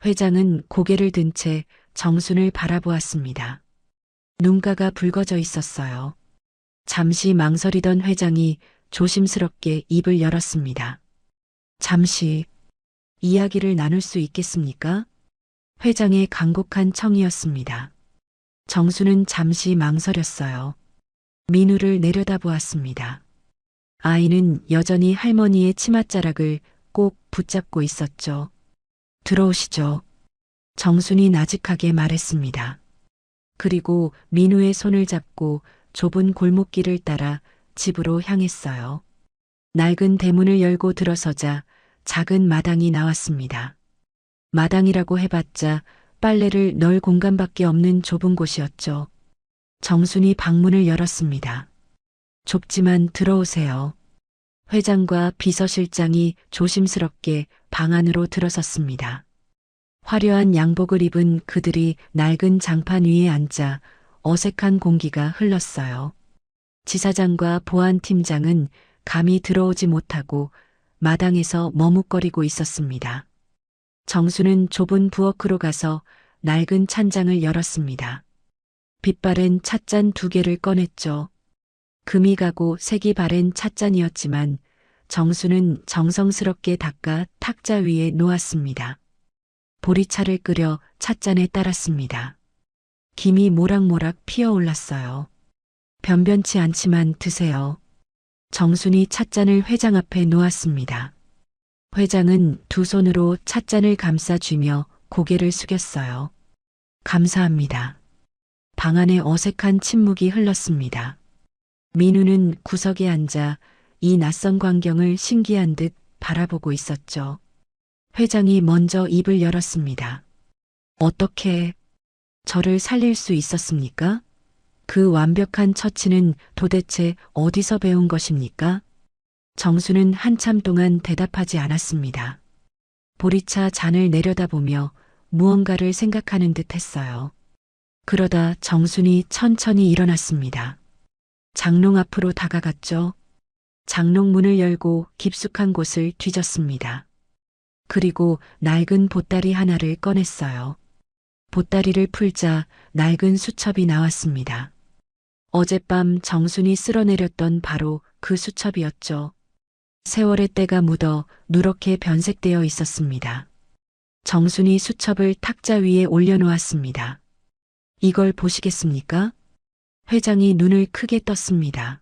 회장은 고개를 든 채 정순을 바라보았습니다. 눈가가 붉어져 있었어요. 잠시 망설이던 회장이 조심스럽게 입을 열었습니다. 잠시 이야기를 나눌 수 있겠습니까? 회장의 간곡한 청이었습니다. 정수는 잠시 망설였어요. 민우를 내려다보았습니다. 아이는 여전히 할머니의 치맛자락을 꼭 붙잡고 있었죠. 들어오시죠. 정순이 나직하게 말했습니다. 그리고 민우의 손을 잡고 좁은 골목길을 따라 집으로 향했어요. 낡은 대문을 열고 들어서자 작은 마당이 나왔습니다. 마당이라고 해봤자 빨래를 넣을 공간밖에 없는 좁은 곳이었죠. 정순이 방문을 열었습니다. 좁지만 들어오세요. 회장과 비서실장이 조심스럽게 방 안으로 들어섰습니다. 화려한 양복을 입은 그들이 낡은 장판 위에 앉아 어색한 공기가 흘렀어요. 지사장과 보안팀장은 감히 들어오지 못하고 마당에서 머뭇거리고 있었습니다. 정수는 좁은 부엌으로 가서 낡은 찬장을 열었습니다. 빛바랜 찻잔 2개를 꺼냈죠. 금이 가고 색이 바랜 찻잔이었지만 정수는 정성스럽게 닦아 탁자 위에 놓았습니다. 보리차를 끓여 찻잔에 따랐습니다. 김이 모락모락 피어올랐어요. 변변치 않지만 드세요. 정순이 찻잔을 회장 앞에 놓았습니다. 회장은 두 손으로 찻잔을 감싸쥐며 고개를 숙였어요. 감사합니다. 방 안에 어색한 침묵이 흘렀습니다. 민우는 구석에 앉아 이 낯선 광경을 신기한 듯 바라보고 있었죠. 회장이 먼저 입을 열었습니다. 어떻게 저를 살릴 수 있었습니까? 그 완벽한 처치는 도대체 어디서 배운 것입니까? 정수는 한참 동안 대답하지 않았습니다. 보리차 잔을 내려다보며 무언가를 생각하는 듯 했어요. 그러다 정순이 천천히 일어났습니다. 장롱 앞으로 다가갔죠. 장롱 문을 열고 깊숙한 곳을 뒤졌습니다. 그리고 낡은 보따리 하나를 꺼냈어요. 보따리를 풀자 낡은 수첩이 나왔습니다. 어젯밤 정순이 쓸어내렸던 바로 그 수첩이었죠. 세월의 때가 묻어 누렇게 변색되어 있었습니다. 정순이 수첩을 탁자 위에 올려놓았습니다. 이걸 보시겠습니까? 회장이 눈을 크게 떴습니다.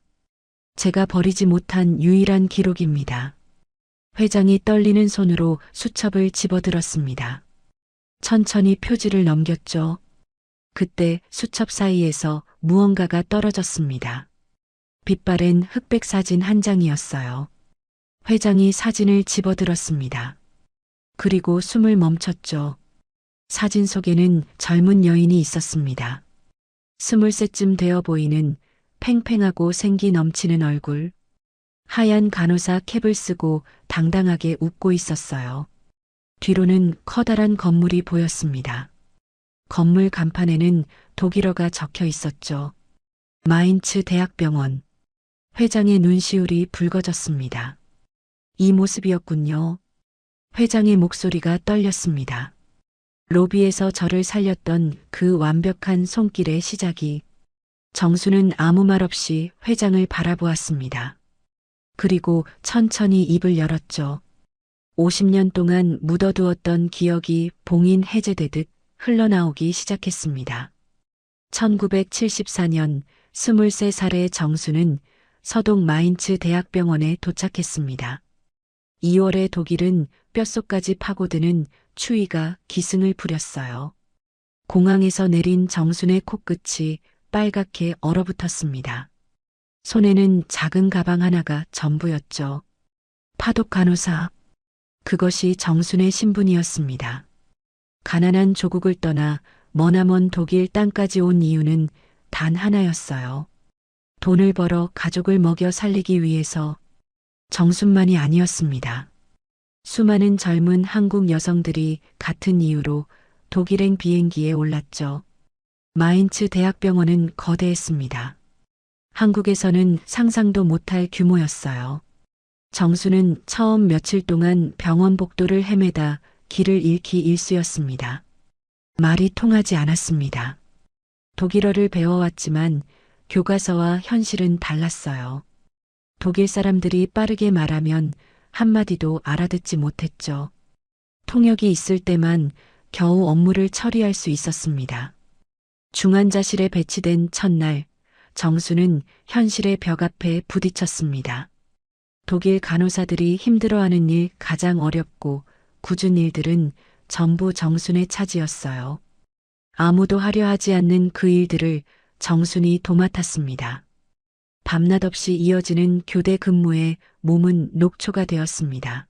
제가 버리지 못한 유일한 기록입니다. 회장이 떨리는 손으로 수첩을 집어들었습니다. 천천히 표지를 넘겼죠. 그때 수첩 사이에서 무언가가 떨어졌습니다. 빛바랜 흑백 사진 한 장이었어요. 회장이 사진을 집어들었습니다. 그리고 숨을 멈췄죠. 사진 속에는 젊은 여인이 있었습니다. 20살쯤 되어 보이는 팽팽하고 생기 넘치는 얼굴. 하얀 간호사 캡을 쓰고 당당하게 웃고 있었어요. 뒤로는 커다란 건물이 보였습니다. 건물 간판에는 독일어가 적혀 있었죠. 마인츠 대학병원. 회장의 눈시울이 붉어졌습니다. 이 모습이었군요. 회장의 목소리가 떨렸습니다. 로비에서 저를 살렸던 그 완벽한 손길의 시작이. 정수는 아무 말 없이 회장을 바라보았습니다. 그리고 천천히 입을 열었죠. 50년 동안 묻어두었던 기억이 봉인 해제되듯 흘러나오기 시작했습니다. 1974년 23살의 정수는 서독 마인츠 대학병원에 도착했습니다. 2월의 독일은 뼛속까지 파고드는 추위가 기승을 부렸어요. 공항에서 내린 정순의 코끝이 빨갛게 얼어붙었습니다. 손에는 작은 가방 하나가 전부였죠. 파독 간호사. 그것이 정순의 신분이었습니다. 가난한 조국을 떠나 머나먼 독일 땅까지 온 이유는 단 하나였어요. 돈을 벌어 가족을 먹여 살리기 위해서. 정순만이 아니었습니다. 수많은 젊은 한국 여성들이 같은 이유로 독일행 비행기에 올랐죠. 마인츠 대학병원은 거대했습니다. 한국에서는 상상도 못할 규모였어요. 정수는 처음 며칠 동안 병원 복도를 헤매다 길을 잃기 일쑤였습니다. 말이 통하지 않았습니다. 독일어를 배워왔지만 교과서와 현실은 달랐어요. 독일 사람들이 빠르게 말하면 한마디도 알아듣지 못했죠. 통역이 있을 때만 겨우 업무를 처리할 수 있었습니다. 중환자실에 배치된 첫날, 정수는 현실의 벽 앞에 부딪혔습니다. 독일 간호사들이 힘들어하는 일 가장 어렵고 굳은 일들은 전부 정순의 차지였어요. 아무도 하려 하지 않는 그 일들을 정순이 도맡았습니다. 밤낮 없이 이어지는 교대 근무에 몸은 녹초가 되었습니다.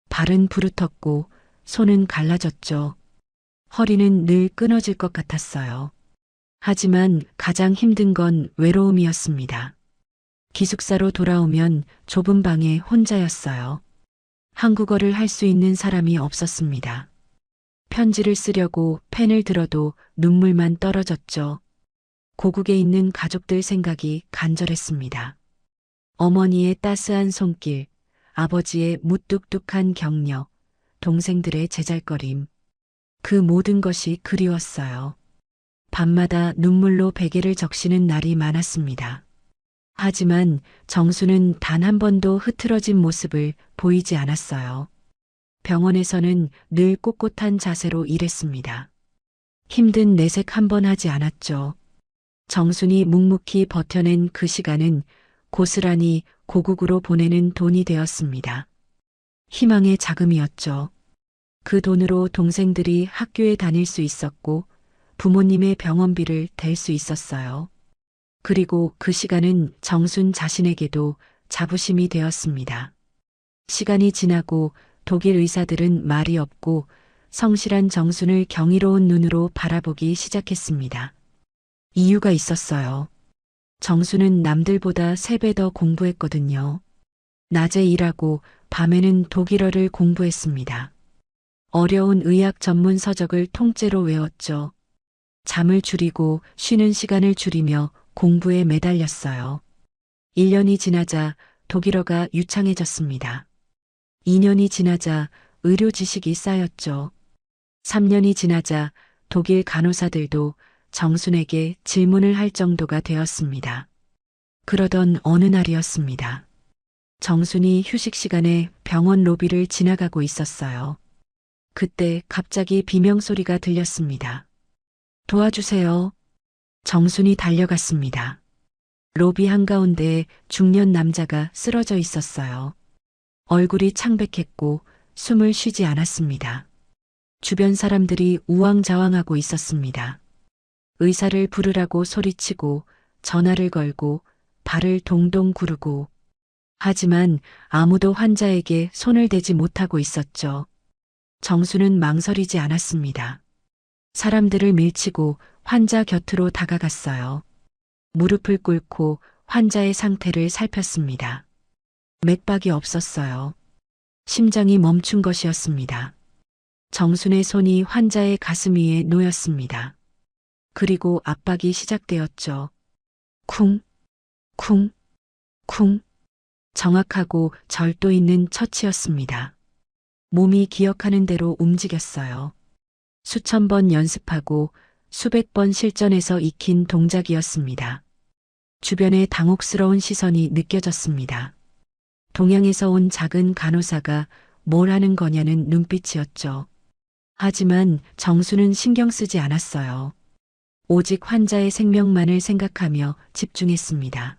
발은 부르텄고 손은 갈라졌죠. 허리는 늘 끊어질 것 같았어요. 하지만 가장 힘든 건 외로움이었습니다. 기숙사로 돌아오면 좁은 방에 혼자였어요. 한국어를 할 수 있는 사람이 없었습니다. 편지를 쓰려고 펜을 들어도 눈물만 떨어졌죠. 고국에 있는 가족들 생각이 간절했습니다. 어머니의 따스한 손길, 아버지의 무뚝뚝한 격려, 동생들의 제잘거림. 그 모든 것이 그리웠어요. 밤마다 눈물로 베개를 적시는 날이 많았습니다. 하지만 정수는 단 한 번도 흐트러진 모습을 보이지 않았어요. 병원에서는 늘 꼿꼿한 자세로 일했습니다. 힘든 내색 한 번 하지 않았죠. 정순이 묵묵히 버텨낸 그 시간은 고스란히 고국으로 보내는 돈이 되었습니다. 희망의 자금이었죠. 그 돈으로 동생들이 학교에 다닐 수 있었고 부모님의 병원비를 댈 수 있었어요. 그리고 그 시간은 정순 자신에게도 자부심이 되었습니다. 시간이 지나고 독일 의사들은 말이 없고 성실한 정순을 경이로운 눈으로 바라보기 시작했습니다. 이유가 있었어요. 정순은 남들보다 3배 더 공부했거든요. 낮에 일하고 밤에는 독일어를 공부했습니다. 어려운 의학 전문 서적을 통째로 외웠죠. 잠을 줄이고 쉬는 시간을 줄이며 공부에 매달렸어요. 1년이 지나자 독일어가 유창해졌습니다. 2년이 지나자 의료 지식이 쌓였죠. 3년이 지나자 독일 간호사들도 정순에게 질문을 할 정도가 되었습니다. 그러던 어느 날이었습니다. 정순이 휴식 시간에 병원 로비를 지나가고 있었어요. 그때 갑자기 비명소리가 들렸습니다. 도와주세요. 정순이 달려갔습니다. 로비 한가운데에 중년 남자가 쓰러져 있었어요. 얼굴이 창백했고 숨을 쉬지 않았습니다. 주변 사람들이 우왕좌왕하고 있었습니다. 의사를 부르라고 소리치고 전화를 걸고 발을 동동 구르고 하지만 아무도 환자에게 손을 대지 못하고 있었죠. 정수는 망설이지 않았습니다. 사람들을 밀치고 환자 곁으로 다가갔어요. 무릎을 꿇고 환자의 상태를 살폈습니다. 맥박이 없었어요. 심장이 멈춘 것이었습니다. 정순의 손이 환자의 가슴 위에 놓였습니다. 그리고 압박이 시작되었죠. 쿵, 쿵, 쿵. 정확하고 절도 있는 처치였습니다. 몸이 기억하는 대로 움직였어요. 수천 번 연습하고 수백 번 실전에서 익힌 동작이었습니다. 주변에 당혹스러운 시선이 느껴졌습니다. 동양에서 온 작은 간호사가 뭘 하는 거냐는 눈빛이었죠. 하지만 정수는 신경 쓰지 않았어요. 오직 환자의 생명만을 생각하며 집중했습니다.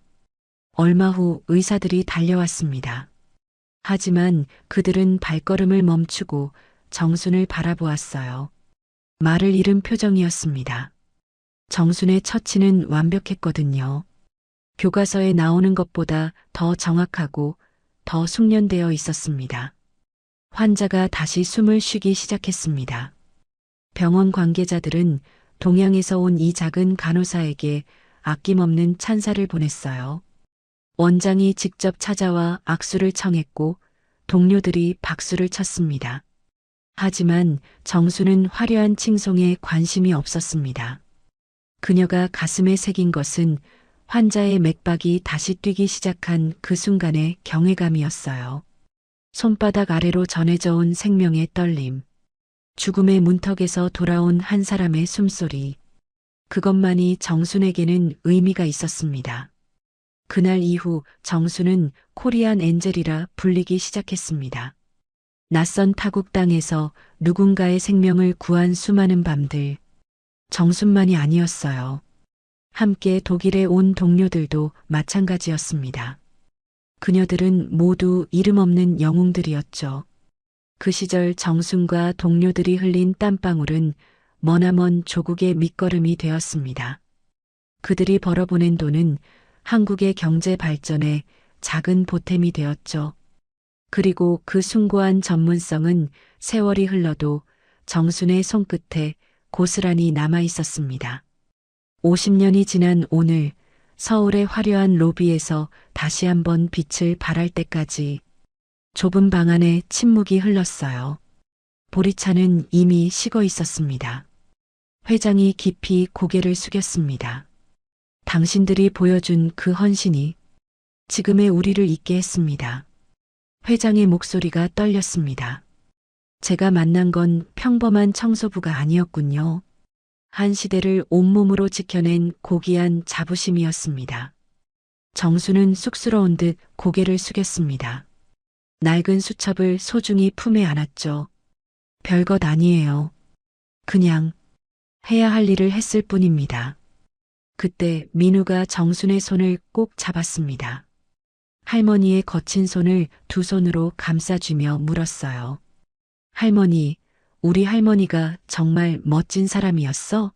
얼마 후 의사들이 달려왔습니다. 하지만 그들은 발걸음을 멈추고 정순을 바라보았어요. 말을 잃은 표정이었습니다. 정순의 처치는 완벽했거든요. 교과서에 나오는 것보다 더 정확하고 더 숙련되어 있었습니다. 환자가 다시 숨을 쉬기 시작했습니다. 병원 관계자들은 동양에서 온 이 작은 간호사에게 아낌없는 찬사를 보냈어요. 원장이 직접 찾아와 악수를 청했고 동료들이 박수를 쳤습니다. 하지만 정수는 화려한 칭송에 관심이 없었습니다. 그녀가 가슴에 새긴 것은 환자의 맥박이 다시 뛰기 시작한 그 순간의 경외감이었어요. 손바닥 아래로 전해져 온 생명의 떨림. 죽음의 문턱에서 돌아온 한 사람의 숨소리. 그것만이 정순에게는 의미가 있었습니다. 그날 이후 정수는 코리안 엔젤이라 불리기 시작했습니다. 낯선 타국 땅에서 누군가의 생명을 구한 수많은 밤들. 정순만이 아니었어요. 함께 독일에 온 동료들도 마찬가지였습니다. 그녀들은 모두 이름 없는 영웅들이었죠. 그 시절 정순과 동료들이 흘린 땀방울은 머나먼 조국의 밑거름이 되었습니다. 그들이 벌어보낸 돈은 한국의 경제 발전에 작은 보탬이 되었죠. 그리고 그 숭고한 전문성은 세월이 흘러도 정순의 손끝에 고스란히 남아 있었습니다. 50년이 지난 오늘 서울의 화려한 로비에서 다시 한번 빛을 발할 때까지 좁은 방 안에 침묵이 흘렀어요. 보리차는 이미 식어 있었습니다. 회장이 깊이 고개를 숙였습니다. 당신들이 보여준 그 헌신이 지금의 우리를 있게 했습니다. 회장의 목소리가 떨렸습니다. 제가 만난 건 평범한 청소부가 아니었군요. 한 시대를 온몸으로 지켜낸 고귀한 자부심이었습니다. 정수는 쑥스러운 듯 고개를 숙였습니다. 낡은 수첩을 소중히 품에 안았죠. 별것 아니에요. 그냥 해야 할 일을 했을 뿐입니다. 그때 민우가 정순의 손을 꼭 잡았습니다. 할머니의 거친 손을 두 손으로 감싸주며 물었어요. 할머니, 우리 할머니가 정말 멋진 사람이었어?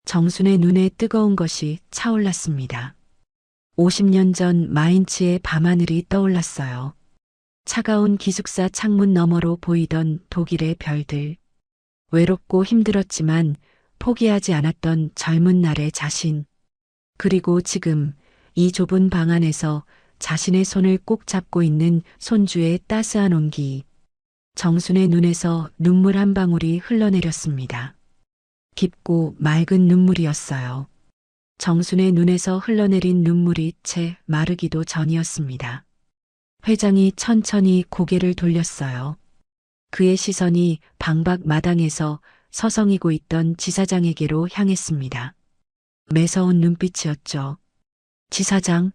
정순의 눈에 뜨거운 것이 차올랐습니다. 50년 전 마인츠의 밤하늘이 떠올랐어요. 차가운 기숙사 창문 너머로 보이던 독일의 별들. 외롭고 힘들었지만 포기하지 않았던 젊은 날의 자신. 그리고 지금 이 좁은 방 안에서 자신의 손을 꼭 잡고 있는 손주의 따스한 온기. 정순의 눈에서 눈물 한 방울이 흘러내렸습니다. 깊고 맑은 눈물이었어요. 정순의 눈에서 흘러내린 눈물이 채 마르기도 전이었습니다. 회장이 천천히 고개를 돌렸어요. 그의 시선이 방박 마당에서 서성이고 있던 지사장에게로 향했습니다. 매서운 눈빛이었죠. 지사장.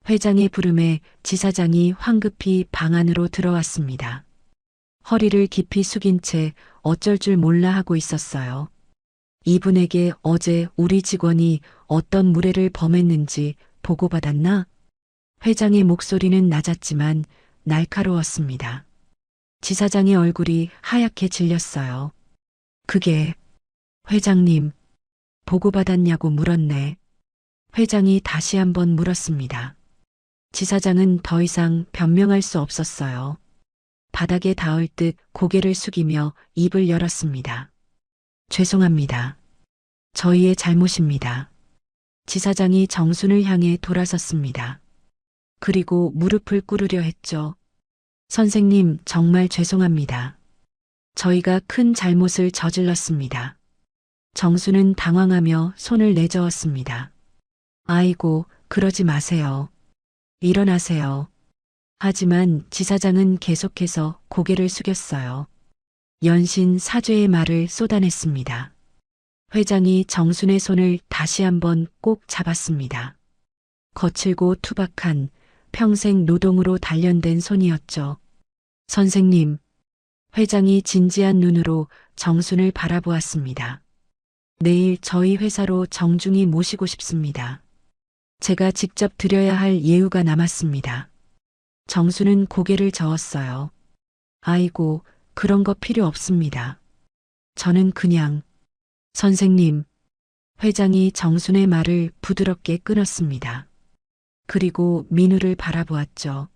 회장의 부름에 지사장이 황급히 방 안으로 들어왔습니다. 허리를 깊이 숙인 채 어쩔 줄 몰라 하고 있었어요. 이분에게 어제 우리 직원이 어떤 무례를 범했는지 보고받았나? 회장의 목소리는 낮았지만 날카로웠습니다. 지사장의 얼굴이 하얗게 질렸어요. 그게 회장님 보고받았냐고 물었네. 회장이 다시 한번 물었습니다. 지사장은 더 이상 변명할 수 없었어요. 바닥에 닿을 듯 고개를 숙이며 입을 열었습니다. 죄송합니다. 저희의 잘못입니다. 지사장이 정순을 향해 돌아섰습니다. 그리고 무릎을 꿇으려 했죠. 선생님, 정말 죄송합니다. 저희가 큰 잘못을 저질렀습니다. 정수는 당황하며 손을 내저었습니다. 아이고, 그러지 마세요. 일어나세요. 하지만 지사장은 계속해서 고개를 숙였어요. 연신 사죄의 말을 쏟아냈습니다. 회장이 정순의 손을 다시 한번 꼭 잡았습니다. 거칠고 투박한 평생 노동으로 단련된 손이었죠. 선생님, 회장이 진지한 눈으로 정순을 바라보았습니다. 내일 저희 회사로 정중히 모시고 싶습니다. 제가 직접 드려야 할 예우가 남았습니다. 정수는 고개를 저었어요. 아이고, 그런 거 필요 없습니다. 저는 그냥, 선생님, 회장이 정순의 말을 부드럽게 끊었습니다. 그리고 민우를 바라보았죠.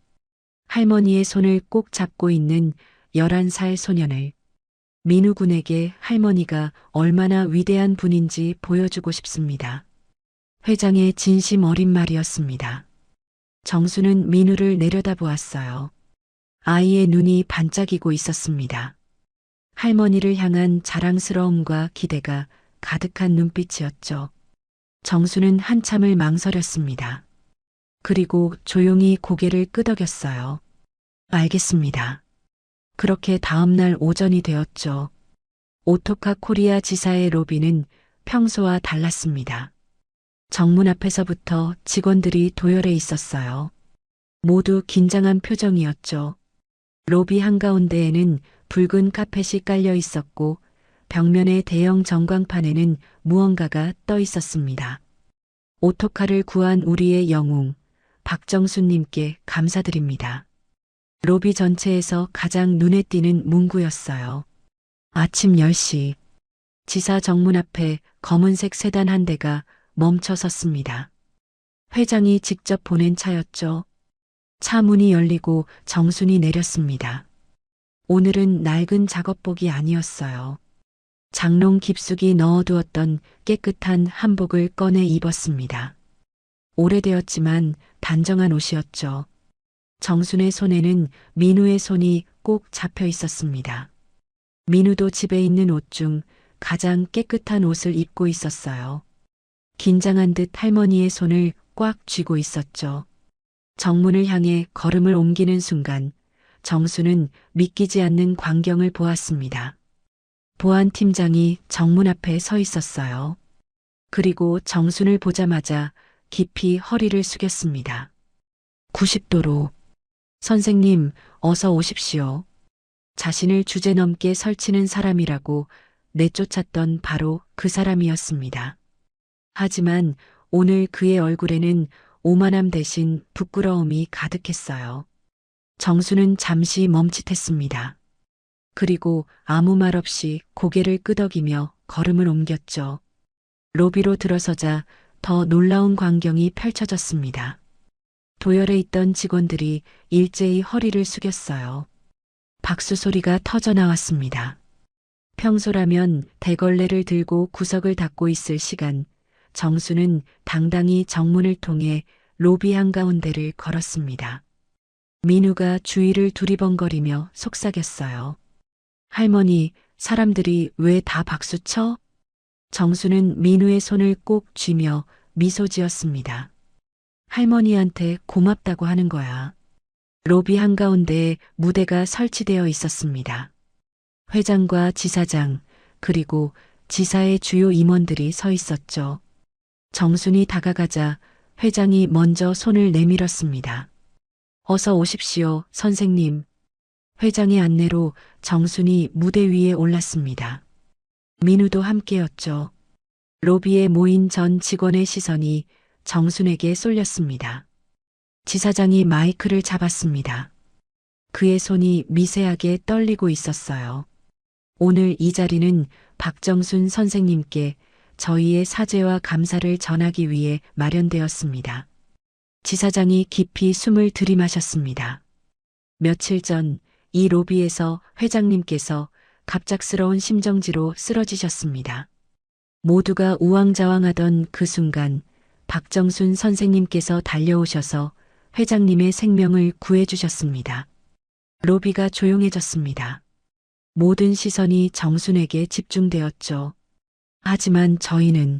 할머니의 손을 꼭 잡고 있는 11살 소년을. 민우 군에게 할머니가 얼마나 위대한 분인지 보여주고 싶습니다. 회장의 진심 어린 말이었습니다. 정수는 민우를 내려다보았어요. 아이의 눈이 반짝이고 있었습니다. 할머니를 향한 자랑스러움과 기대가 가득한 눈빛이었죠. 정수는 한참을 망설였습니다. 그리고 조용히 고개를 끄덕였어요. 알겠습니다. 그렇게 다음날 오전이 되었죠. 오토카 코리아 지사의 로비는 평소와 달랐습니다. 정문 앞에서부터 직원들이 도열해 있었어요. 모두 긴장한 표정이었죠. 로비 한가운데에는 붉은 카펫이 깔려 있었고 벽면의 대형 전광판에는 무언가가 떠 있었습니다. 오토카를 구한 우리의 영웅, 박정수님께 감사드립니다. 로비 전체에서 가장 눈에 띄는 문구였어요. 아침 10시, 지사 정문 앞에 검은색 세단 한 대가 멈춰 섰습니다. 회장이 직접 보낸 차였죠. 차 문이 열리고 정순이 내렸습니다. 오늘은 낡은 작업복이 아니었어요. 장롱 깊숙이 넣어두었던 깨끗한 한복을 꺼내 입었습니다. 오래되었지만 단정한 옷이었죠. 정순의 손에는 민우의 손이 꼭 잡혀 있었습니다. 민우도 집에 있는 옷 중 가장 깨끗한 옷을 입고 있었어요. 긴장한 듯 할머니의 손을 꽉 쥐고 있었죠. 정문을 향해 걸음을 옮기는 순간 정수는 믿기지 않는 광경을 보았습니다. 보안팀장이 정문 앞에 서 있었어요. 그리고 정순을 보자마자 깊이 허리를 숙였습니다. 90도로. 선생님, 어서 오십시오. 자신을 주제넘게 설치는 사람이라고 내쫓았던 바로 그 사람이었습니다. 하지만 오늘 그의 얼굴에는 오만함 대신 부끄러움이 가득했어요. 정수는 잠시 멈칫했습니다. 그리고 아무 말 없이 고개를 끄덕이며 걸음을 옮겼죠. 로비로 들어서자 더 놀라운 광경이 펼쳐졌습니다. 도열에 있던 직원들이 일제히 허리를 숙였어요. 박수 소리가 터져 나왔습니다. 평소라면 대걸레를 들고 구석을 닦고 있을 시간, 정수는 당당히 정문을 통해 로비 한가운데를 걸었습니다. 민우가 주위를 두리번거리며 속삭였어요. 할머니, 사람들이 왜 다 박수쳐? 정수는 민우의 손을 꼭 쥐며 미소 지었습니다. 할머니한테 고맙다고 하는 거야. 로비 한가운데에 무대가 설치되어 있었습니다. 회장과 지사장, 그리고 지사의 주요 임원들이 서 있었죠. 정순이 다가가자 회장이 먼저 손을 내밀었습니다. 어서 오십시오, 선생님. 회장의 안내로 정순이 무대 위에 올랐습니다. 민우도 함께였죠. 로비에 모인 전 직원의 시선이 정순에게 쏠렸습니다. 지사장이 마이크를 잡았습니다. 그의 손이 미세하게 떨리고 있었어요. 오늘 이 자리는 박정순 선생님께 저희의 사죄와 감사를 전하기 위해 마련되었습니다. 지사장이 깊이 숨을 들이마셨습니다. 며칠 전 이 로비에서 회장님께서 갑작스러운 심정지로 쓰러지셨습니다. 모두가 우왕좌왕하던 그 순간 박정순 선생님께서 달려오셔서 회장님의 생명을 구해주셨습니다. 로비가 조용해졌습니다. 모든 시선이 정순에게 집중되었죠. 하지만 저희는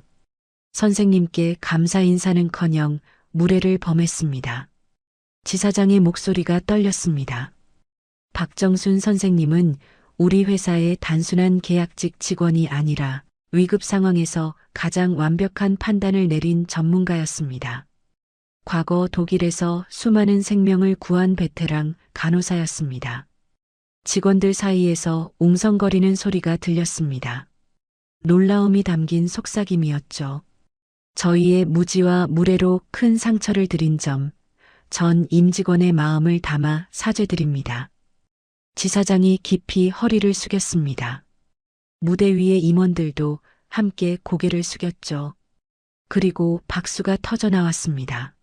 선생님께 감사 인사는커녕 무례를 범했습니다. 지사장의 목소리가 떨렸습니다. 박정순 선생님은 우리 회사의 단순한 계약직 직원이 아니라 위급 상황에서 가장 완벽한 판단을 내린 전문가였습니다. 과거 독일에서 수많은 생명을 구한 베테랑 간호사였습니다. 직원들 사이에서 웅성거리는 소리가 들렸습니다. 놀라움이 담긴 속삭임이었죠. 저희의 무지와 무례로 큰 상처를 드린 점, 전 임직원의 마음을 담아 사죄드립니다. 지사장이 깊이 허리를 숙였습니다. 무대 위의 임원들도 함께 고개를 숙였죠. 그리고 박수가 터져 나왔습니다.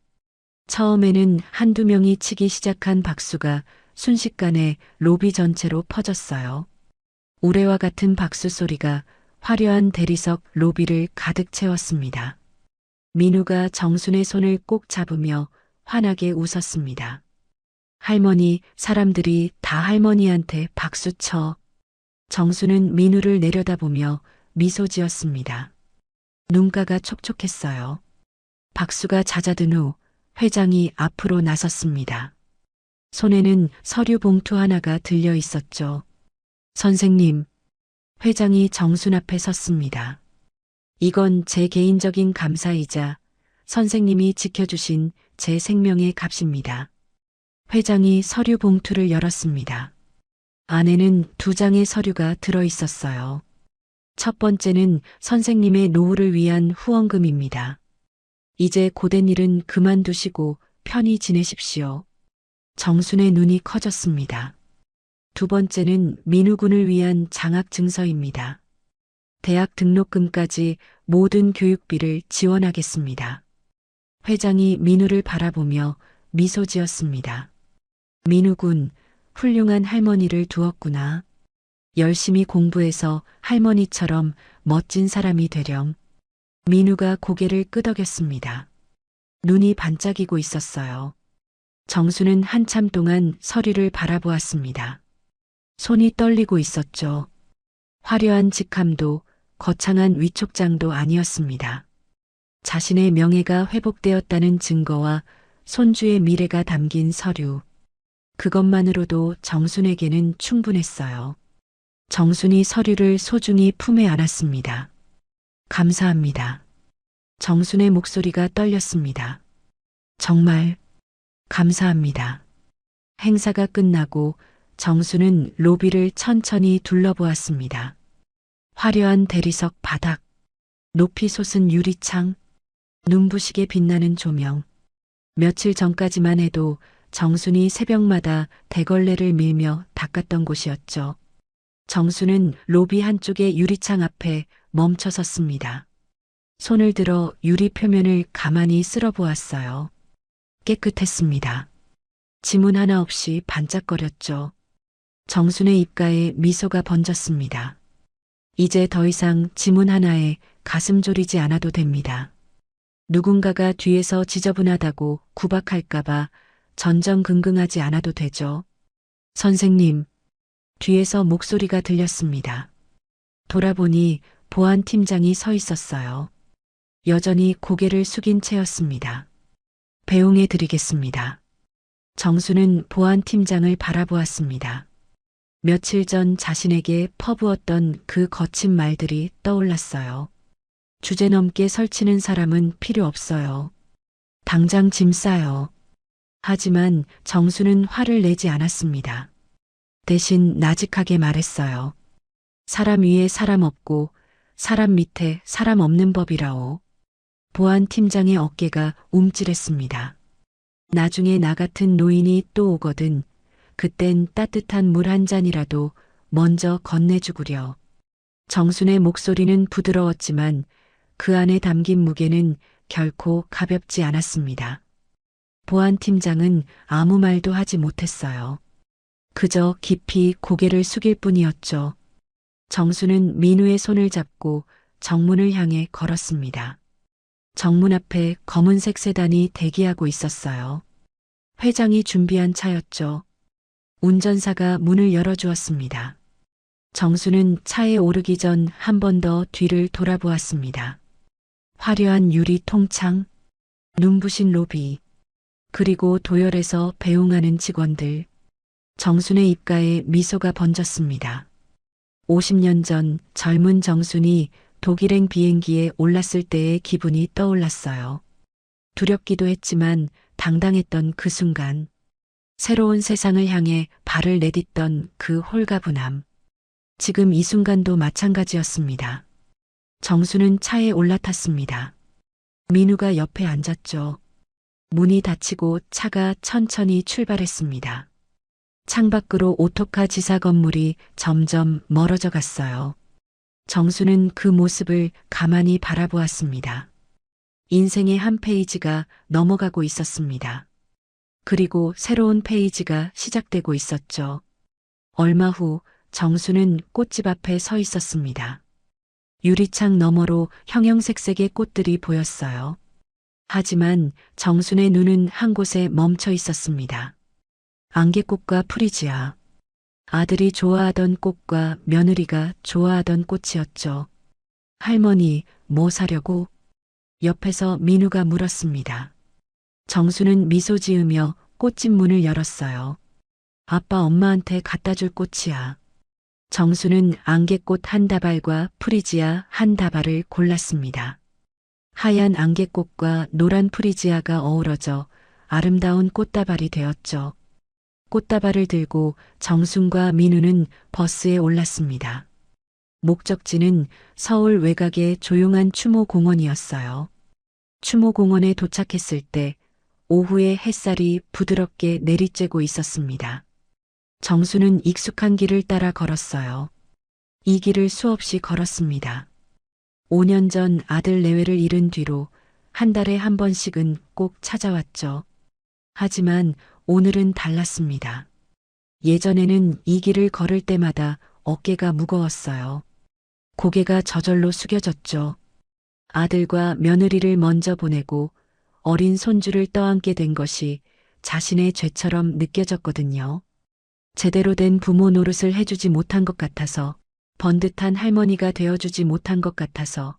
처음에는 한두 명이 치기 시작한 박수가 순식간에 로비 전체로 퍼졌어요. 우레와 같은 박수 소리가 화려한 대리석 로비를 가득 채웠습니다. 민우가 정순의 손을 꼭 잡으며 환하게 웃었습니다. 할머니, 사람들이 다 할머니한테 박수 쳐. 정순은 민우를 내려다보며 미소 지었습니다. 눈가가 촉촉했어요. 박수가 잦아든 후 회장이 앞으로 나섰습니다. 손에는 서류 봉투 하나가 들려 있었죠. 선생님, 회장이 정순 앞에 섰습니다. 이건 제 개인적인 감사이자 선생님이 지켜주신 제 생명의 값입니다. 회장이 서류 봉투를 열었습니다. 안에는 2장의 서류가 들어 있었어요. 첫 번째는 선생님의 노후를 위한 후원금입니다. 이제 고된 일은 그만두시고 편히 지내십시오. 정순의 눈이 커졌습니다. 두 번째는 민우 군을 위한 장학 증서입니다. 대학 등록금까지 모든 교육비를 지원하겠습니다. 회장이 민우를 바라보며 미소 지었습니다. 민우 군, 훌륭한 할머니를 두었구나. 열심히 공부해서 할머니처럼 멋진 사람이 되렴. 민우가 고개를 끄덕였습니다. 눈이 반짝이고 있었어요. 정수는 한참 동안 서류를 바라보았습니다. 손이 떨리고 있었죠. 화려한 직함도 거창한 위촉장도 아니었습니다. 자신의 명예가 회복되었다는 증거와 손주의 미래가 담긴 서류. 그것만으로도 정순에게는 충분했어요. 정순이 서류를 소중히 품에 안았습니다. 감사합니다. 정순의 목소리가 떨렸습니다. 정말 감사합니다. 행사가 끝나고 정순은 로비를 천천히 둘러보았습니다. 화려한 대리석 바닥, 높이 솟은 유리창, 눈부시게 빛나는 조명. 며칠 전까지만 해도 정순이 새벽마다 대걸레를 밀며 닦았던 곳이었죠. 정순은 로비 한쪽의 유리창 앞에 멈춰 섰습니다. 손을 들어 유리 표면을 가만히 쓸어보았어요. 깨끗했습니다. 지문 하나 없이 반짝거렸죠. 정순의 입가에 미소가 번졌습니다. 이제 더 이상 지문 하나에 가슴 졸이지 않아도 됩니다. 누군가가 뒤에서 지저분하다고 구박할까봐 전전긍긍하지 않아도 되죠. 선생님, 뒤에서 목소리가 들렸습니다. 돌아보니 보안팀장이 서 있었어요. 여전히 고개를 숙인 채였습니다. 배웅해 드리겠습니다. 정수는 보안팀장을 바라보았습니다. 며칠 전 자신에게 퍼부었던 그 거친 말들이 떠올랐어요. 주제넘게 설치는 사람은 필요 없어요. 당장 짐 싸요. 하지만 정수는 화를 내지 않았습니다. 대신 나직하게 말했어요. 사람 위에 사람 없고 사람 밑에 사람 없는 법이라오. 보안팀장의 어깨가 움찔했습니다. 나중에 나 같은 노인이 또 오거든. 그땐 따뜻한 물 한 잔이라도 먼저 건네주구려. 정순의 목소리는 부드러웠지만 그 안에 담긴 무게는 결코 가볍지 않았습니다. 보안팀장은 아무 말도 하지 못했어요. 그저 깊이 고개를 숙일 뿐이었죠. 정수는 민우의 손을 잡고 정문을 향해 걸었습니다. 정문 앞에 검은색 세단이 대기하고 있었어요. 회장이 준비한 차였죠. 운전사가 문을 열어주었습니다. 정수는 차에 오르기 전 한 번 더 뒤를 돌아보았습니다. 화려한 유리 통창, 눈부신 로비, 그리고 도열에서 배웅하는 직원들. 정순의 입가에 미소가 번졌습니다. 50년 전 젊은 정순이 독일행 비행기에 올랐을 때의 기분이 떠올랐어요. 두렵기도 했지만 당당했던 그 순간, 새로운 세상을 향해 발을 내딛던 그 홀가분함. 지금 이 순간도 마찬가지였습니다. 정수는 차에 올라탔습니다. 민우가 옆에 앉았죠. 문이 닫히고 차가 천천히 출발했습니다. 창밖으로 오토카 지사 건물이 점점 멀어져 갔어요. 정수는 그 모습을 가만히 바라보았습니다. 인생의 한 페이지가 넘어가고 있었습니다. 그리고 새로운 페이지가 시작되고 있었죠. 얼마 후 정수는 꽃집 앞에 서 있었습니다. 유리창 너머로 형형색색의 꽃들이 보였어요. 하지만 정순의 눈은 한 곳에 멈춰 있었습니다. 안개꽃과 프리지아. 아들이 좋아하던 꽃과 며느리가 좋아하던 꽃이었죠. 할머니, 뭐 사려고? 옆에서 민우가 물었습니다. 정수는 미소 지으며 꽃집 문을 열었어요. 아빠 엄마한테 갖다 줄 꽃이야. 정수는 안개꽃 한 다발과 프리지아 한 다발을 골랐습니다. 하얀 안개꽃과 노란 프리지아가 어우러져 아름다운 꽃다발이 되었죠. 꽃다발을 들고 정순과 민우는 버스에 올랐습니다. 목적지는 서울 외곽의 조용한 추모공원이었어요. 추모공원에 도착했을 때 오후의 햇살이 부드럽게 내리쬐고 있었습니다. 정수는 익숙한 길을 따라 걸었어요. 이 길을 수없이 걸었습니다. 5년 전 아들 내외를 잃은 뒤로 한 달에 한 번씩은 꼭 찾아왔죠. 하지만 오늘은 달랐습니다. 예전에는 이 길을 걸을 때마다 어깨가 무거웠어요. 고개가 저절로 숙여졌죠. 아들과 며느리를 먼저 보내고 어린 손주를 떠안게 된 것이 자신의 죄처럼 느껴졌거든요. 제대로 된 부모 노릇을 해주지 못한 것 같아서, 번듯한 할머니가 되어주지 못한 것 같아서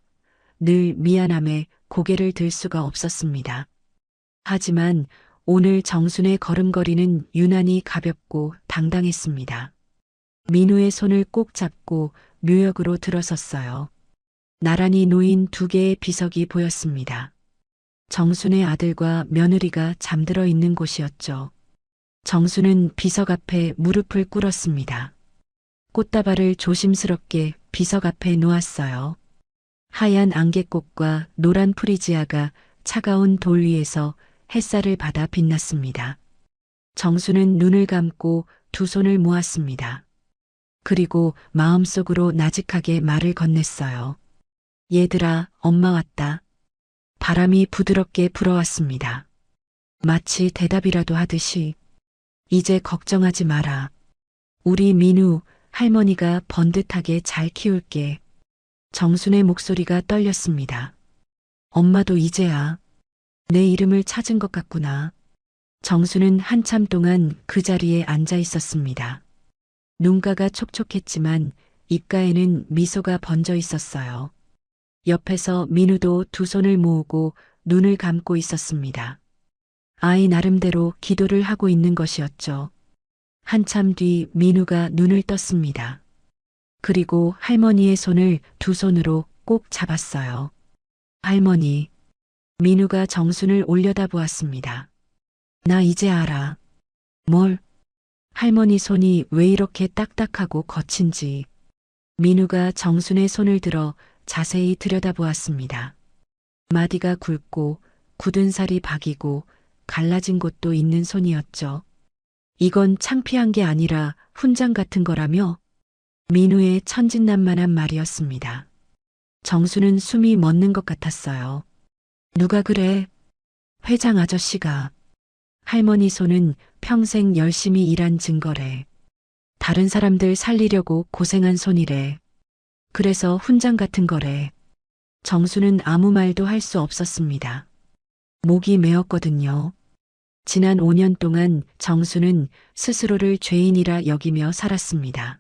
늘 미안함에 고개를 들 수가 없었습니다. 하지만 오늘 정순의 걸음걸이는 유난히 가볍고 당당했습니다. 민우의 손을 꼭 잡고 묘역으로 들어섰어요. 나란히 놓인 두 개의 비석이 보였습니다. 정순의 아들과 며느리가 잠들어 있는 곳이었죠. 정순은 비석 앞에 무릎을 꿇었습니다. 꽃다발을 조심스럽게 비석 앞에 놓았어요. 하얀 안개꽃과 노란 프리지아가 차가운 돌 위에서 햇살을 받아 빛났습니다. 정수는 눈을 감고 두 손을 모았습니다. 그리고 마음속으로 나직하게 말을 건넸어요. 얘들아, 엄마 왔다. 바람이 부드럽게 불어왔습니다. 마치 대답이라도 하듯이 이제 걱정하지 마라. 우리 민우 할머니가 번듯하게 잘 키울게. 정순의 목소리가 떨렸습니다. 엄마도 이제야 내 이름을 찾은 것 같구나. 정수는 한참 동안 그 자리에 앉아 있었습니다. 눈가가 촉촉했지만 입가에는 미소가 번져 있었어요. 옆에서 민우도 두 손을 모으고 눈을 감고 있었습니다. 아이 나름대로 기도를 하고 있는 것이었죠. 한참 뒤 민우가 눈을 떴습니다. 그리고 할머니의 손을 두 손으로 꼭 잡았어요. 할머니, 민우가 정순을 올려다보았습니다. 나 이제 알아. 뭘? 할머니 손이 왜 이렇게 딱딱하고 거친지. 민우가 정순의 손을 들어 자세히 들여다보았습니다. 마디가 굵고 굳은 살이 박이고 갈라진 곳도 있는 손이었죠. 이건 창피한 게 아니라 훈장 같은 거라며? 민우의 천진난만한 말이었습니다. 정수는 숨이 멎는 것 같았어요. 누가 그래? 회장 아저씨가. 할머니 손은 평생 열심히 일한 증거래. 다른 사람들 살리려고 고생한 손이래. 그래서 훈장 같은 거래. 정수는 아무 말도 할 수 없었습니다. 목이 메었거든요. 지난 5년 동안 정수는 스스로를 죄인이라 여기며 살았습니다.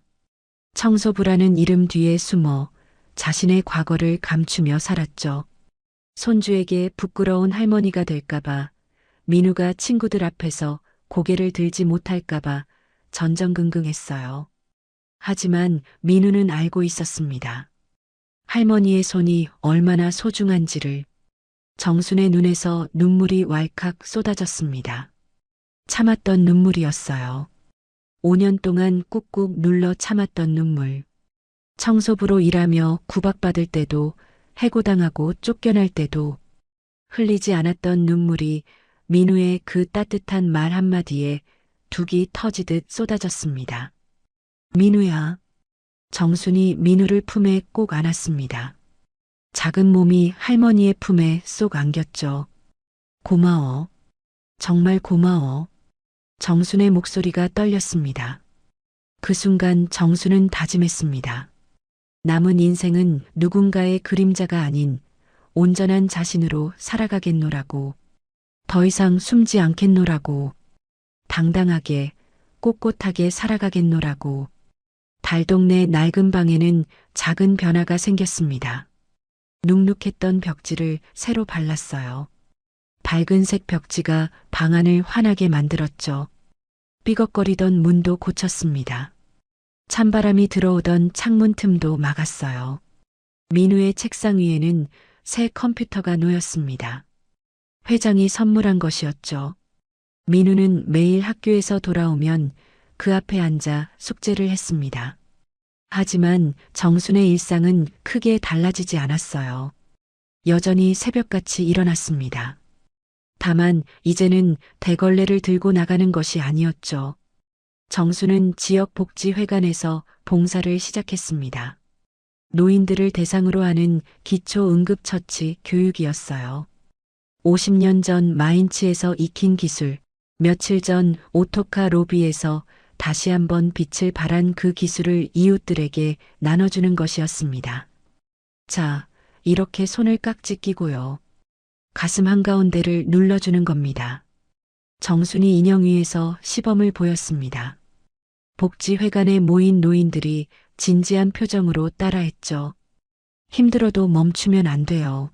청소부라는 이름 뒤에 숨어 자신의 과거를 감추며 살았죠. 손주에게 부끄러운 할머니가 될까봐, 민우가 친구들 앞에서 고개를 들지 못할까봐 전전긍긍했어요. 하지만 민우는 알고 있었습니다. 할머니의 손이 얼마나 소중한지를. 정순의 눈에서 눈물이 왈칵 쏟아졌습니다. 참았던 눈물이었어요. 5년 동안 꾹꾹 눌러 참았던 눈물. 청소부로 일하며 구박받을 때도, 해고당하고 쫓겨날 때도 흘리지 않았던 눈물이 민우의 그 따뜻한 말 한마디에 둑이 터지듯 쏟아졌습니다. 민우야. 정순이 민우를 품에 꼭 안았습니다. 작은 몸이 할머니의 품에 쏙 안겼죠. 고마워. 정말 고마워. 정순의 목소리가 떨렸습니다. 그 순간 정순은 다짐했습니다. 남은 인생은 누군가의 그림자가 아닌 온전한 자신으로 살아가겠노라고. 더 이상 숨지 않겠노라고. 당당하게, 꼿꼿하게 살아가겠노라고. 달동네 낡은 방에는 작은 변화가 생겼습니다. 눅눅했던 벽지를 새로 발랐어요. 밝은색 벽지가 방 안을 환하게 만들었죠. 삐걱거리던 문도 고쳤습니다. 찬바람이 들어오던 창문 틈도 막았어요. 민우의 책상 위에는 새 컴퓨터가 놓였습니다. 회장이 선물한 것이었죠. 민우는 매일 학교에서 돌아오면 그 앞에 앉아 숙제를 했습니다. 하지만 정순의 일상은 크게 달라지지 않았어요. 여전히 새벽같이 일어났습니다. 다만 이제는 대걸레를 들고 나가는 것이 아니었죠. 정수는 지역복지회관에서 봉사를 시작했습니다. 노인들을 대상으로 하는 기초응급처치 교육이었어요. 50년 전 마인츠에서 익힌 기술, 며칠 전 오토카 로비에서 다시 한번 빛을 발한 그 기술을 이웃들에게 나눠주는 것이었습니다. 자, 이렇게 손을 깍지 끼고요. 가슴 한가운데를 눌러주는 겁니다. 정순이 인형 위에서 시범을 보였습니다. 복지회관에 모인 노인들이 진지한 표정으로 따라했죠. 힘들어도 멈추면 안 돼요.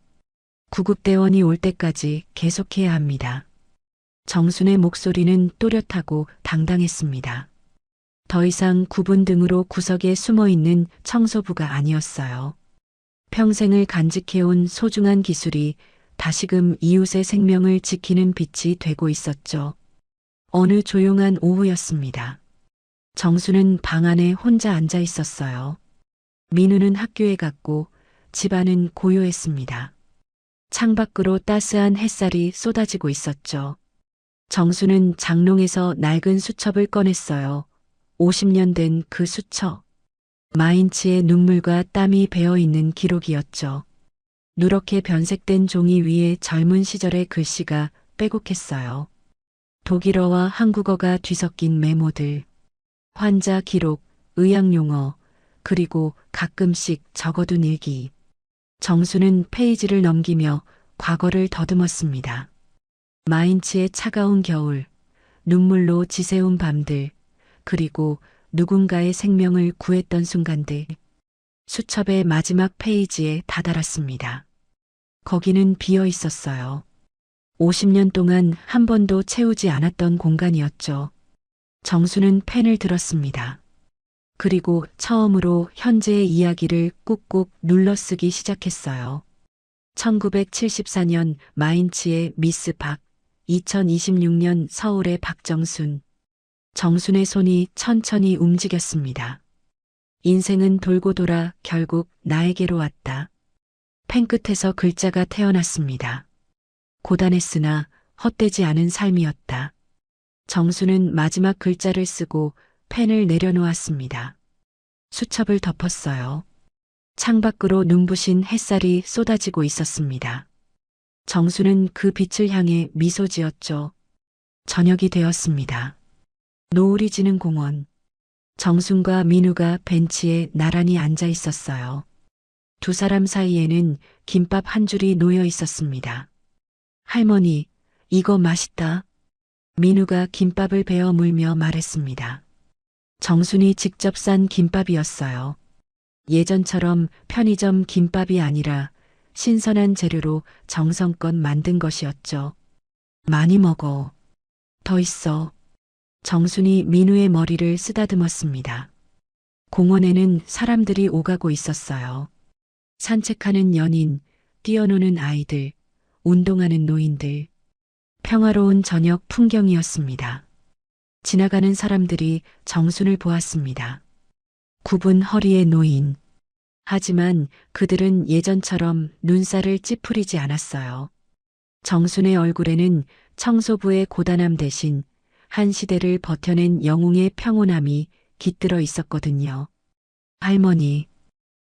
구급대원이 올 때까지 계속해야 합니다. 정순의 목소리는 또렷하고 당당했습니다. 더 이상 구분 등으로 구석에 숨어 있는 청소부가 아니었어요. 평생을 간직해온 소중한 기술이 다시금 이웃의 생명을 지키는 빛이 되고 있었죠. 어느 조용한 오후였습니다. 정수는 방 안에 혼자 앉아 있었어요. 민우는 학교에 갔고 집안은 고요했습니다. 창밖으로 따스한 햇살이 쏟아지고 있었죠. 정수는 장롱에서 낡은 수첩을 꺼냈어요. 50년 된 그 수첩. 마인츠의 눈물과 땀이 배어 있는 기록이었죠. 누렇게 변색된 종이 위에 젊은 시절의 글씨가 빼곡했어요. 독일어와 한국어가 뒤섞인 메모들, 환자 기록, 의학용어, 그리고 가끔씩 적어둔 일기. 정수는 페이지를 넘기며 과거를 더듬었습니다. 마인츠의 차가운 겨울, 눈물로 지새운 밤들, 그리고 누군가의 생명을 구했던 순간들. 수첩의 마지막 페이지에 다다랐습니다. 거기는 비어 있었어요. 50년 동안 한 번도 채우지 않았던 공간이었죠. 정수는 펜을 들었습니다. 그리고 처음으로 현재의 이야기를 꾹꾹 눌러쓰기 시작했어요. 1974년 마인츠의 미스 박, 2026년 서울의 박정순. 정순의 손이 천천히 움직였습니다. 인생은 돌고 돌아 결국 나에게로 왔다. 펜 끝에서 글자가 태어났습니다. 고단했으나 헛되지 않은 삶이었다. 정수는 마지막 글자를 쓰고 펜을 내려놓았습니다. 수첩을 덮었어요. 창밖으로 눈부신 햇살이 쏟아지고 있었습니다. 정수는 그 빛을 향해 미소 지었죠. 저녁이 되었습니다. 노을이 지는 공원. 정순과 민우가 벤치에 나란히 앉아 있었어요. 두 사람 사이에는 김밥 한 줄이 놓여 있었습니다. 할머니, 이거 맛있다. 민우가 김밥을 베어 물며 말했습니다. 정순이 직접 싼 김밥이었어요. 예전처럼 편의점 김밥이 아니라 신선한 재료로 정성껏 만든 것이었죠. 많이 먹어. 더 있어. 정순이 민우의 머리를 쓰다듬었습니다. 공원에는 사람들이 오가고 있었어요. 산책하는 연인, 뛰어노는 아이들, 운동하는 노인들. 평화로운 저녁 풍경이었습니다. 지나가는 사람들이 정순을 보았습니다. 굽은 허리의 노인. 하지만 그들은 예전처럼 눈살을 찌푸리지 않았어요. 정순의 얼굴에는 청소부의 고단함 대신 한 시대를 버텨낸 영웅의 평온함이 깃들어 있었거든요. 할머니.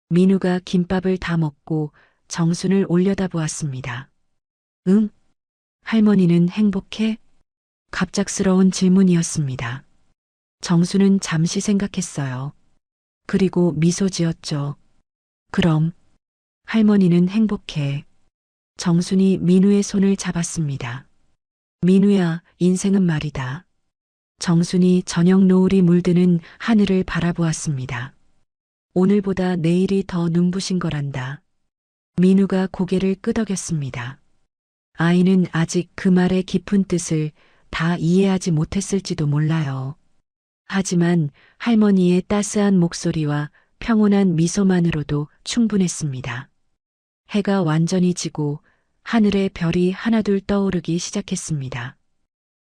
민우가 김밥을 다 먹고 정순을 올려다보았습니다. 응? 할머니는 행복해? 갑작스러운 질문이었습니다. 정순은 잠시 생각했어요. 그리고 미소 지었죠. 그럼 할머니는 행복해. 정순이 민우의 손을 잡았습니다. 민우야, 인생은 말이다. 정순이 저녁 노을이 물드는 하늘을 바라보았습니다. 오늘보다 내일이 더 눈부신 거란다. 민우가 고개를 끄덕였습니다. 아이는 아직 그 말의 깊은 뜻을 다 이해하지 못했을지도 몰라요. 하지만 할머니의 따스한 목소리와 평온한 미소만으로도 충분했습니다. 해가 완전히 지고 하늘에 별이 하나둘 떠오르기 시작했습니다.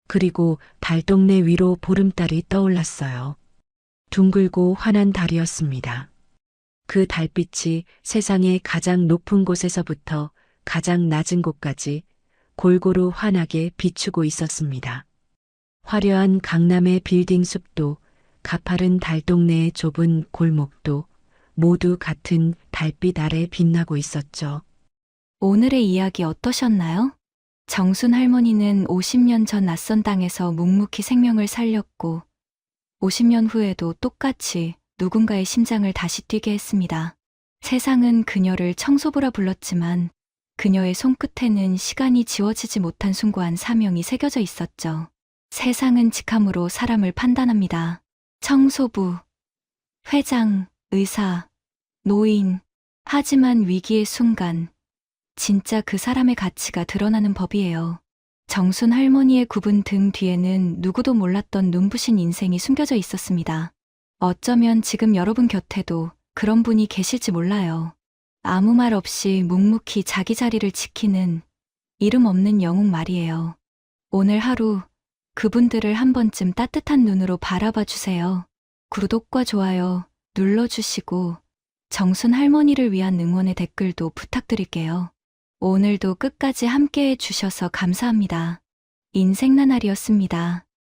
그리고 달동네 위로 보름달이 떠올랐어요. 둥글고 환한 달이었습니다. 그 달빛이 세상의 가장 높은 곳에서부터 가장 낮은 곳까지 골고루 환하게 비추고 있었습니다. 화려한 강남의 빌딩 숲도 가파른 달동네의 좁은 골목도 모두 같은 달빛 아래 빛나고 있었죠. 오늘의 이야기 어떠셨나요? 정순 할머니는 50년 전 낯선 땅에서 묵묵히 생명을 살렸고 50년 후에도 똑같이 누군가의 심장을 다시 뛰게 했습니다. 세상은 그녀를 청소부라 불렀지만 그녀의 손끝에는 시간이 지워지지 못한 숭고한 사명이 새겨져 있었죠. 세상은 직함으로 사람을 판단합니다. 청소부, 회장, 의사, 노인. 하지만 위기의 순간 진짜 그 사람의 가치가 드러나는 법이에요. 정순 할머니의 굽은 등 뒤에는 누구도 몰랐던 눈부신 인생이 숨겨져 있었습니다. 어쩌면 지금 여러분 곁에도 그런 분이 계실지 몰라요. 아무 말 없이 묵묵히 자기 자리를 지키는 이름 없는 영웅 말이에요. 오늘 하루 그분들을 한 번쯤 따뜻한 눈으로 바라봐 주세요. 구독과 좋아요 눌러주시고 정순 할머니를 위한 응원의 댓글도 부탁드릴게요. 오늘도 끝까지 함께해 주셔서 감사합니다. 인생 나날이었습니다.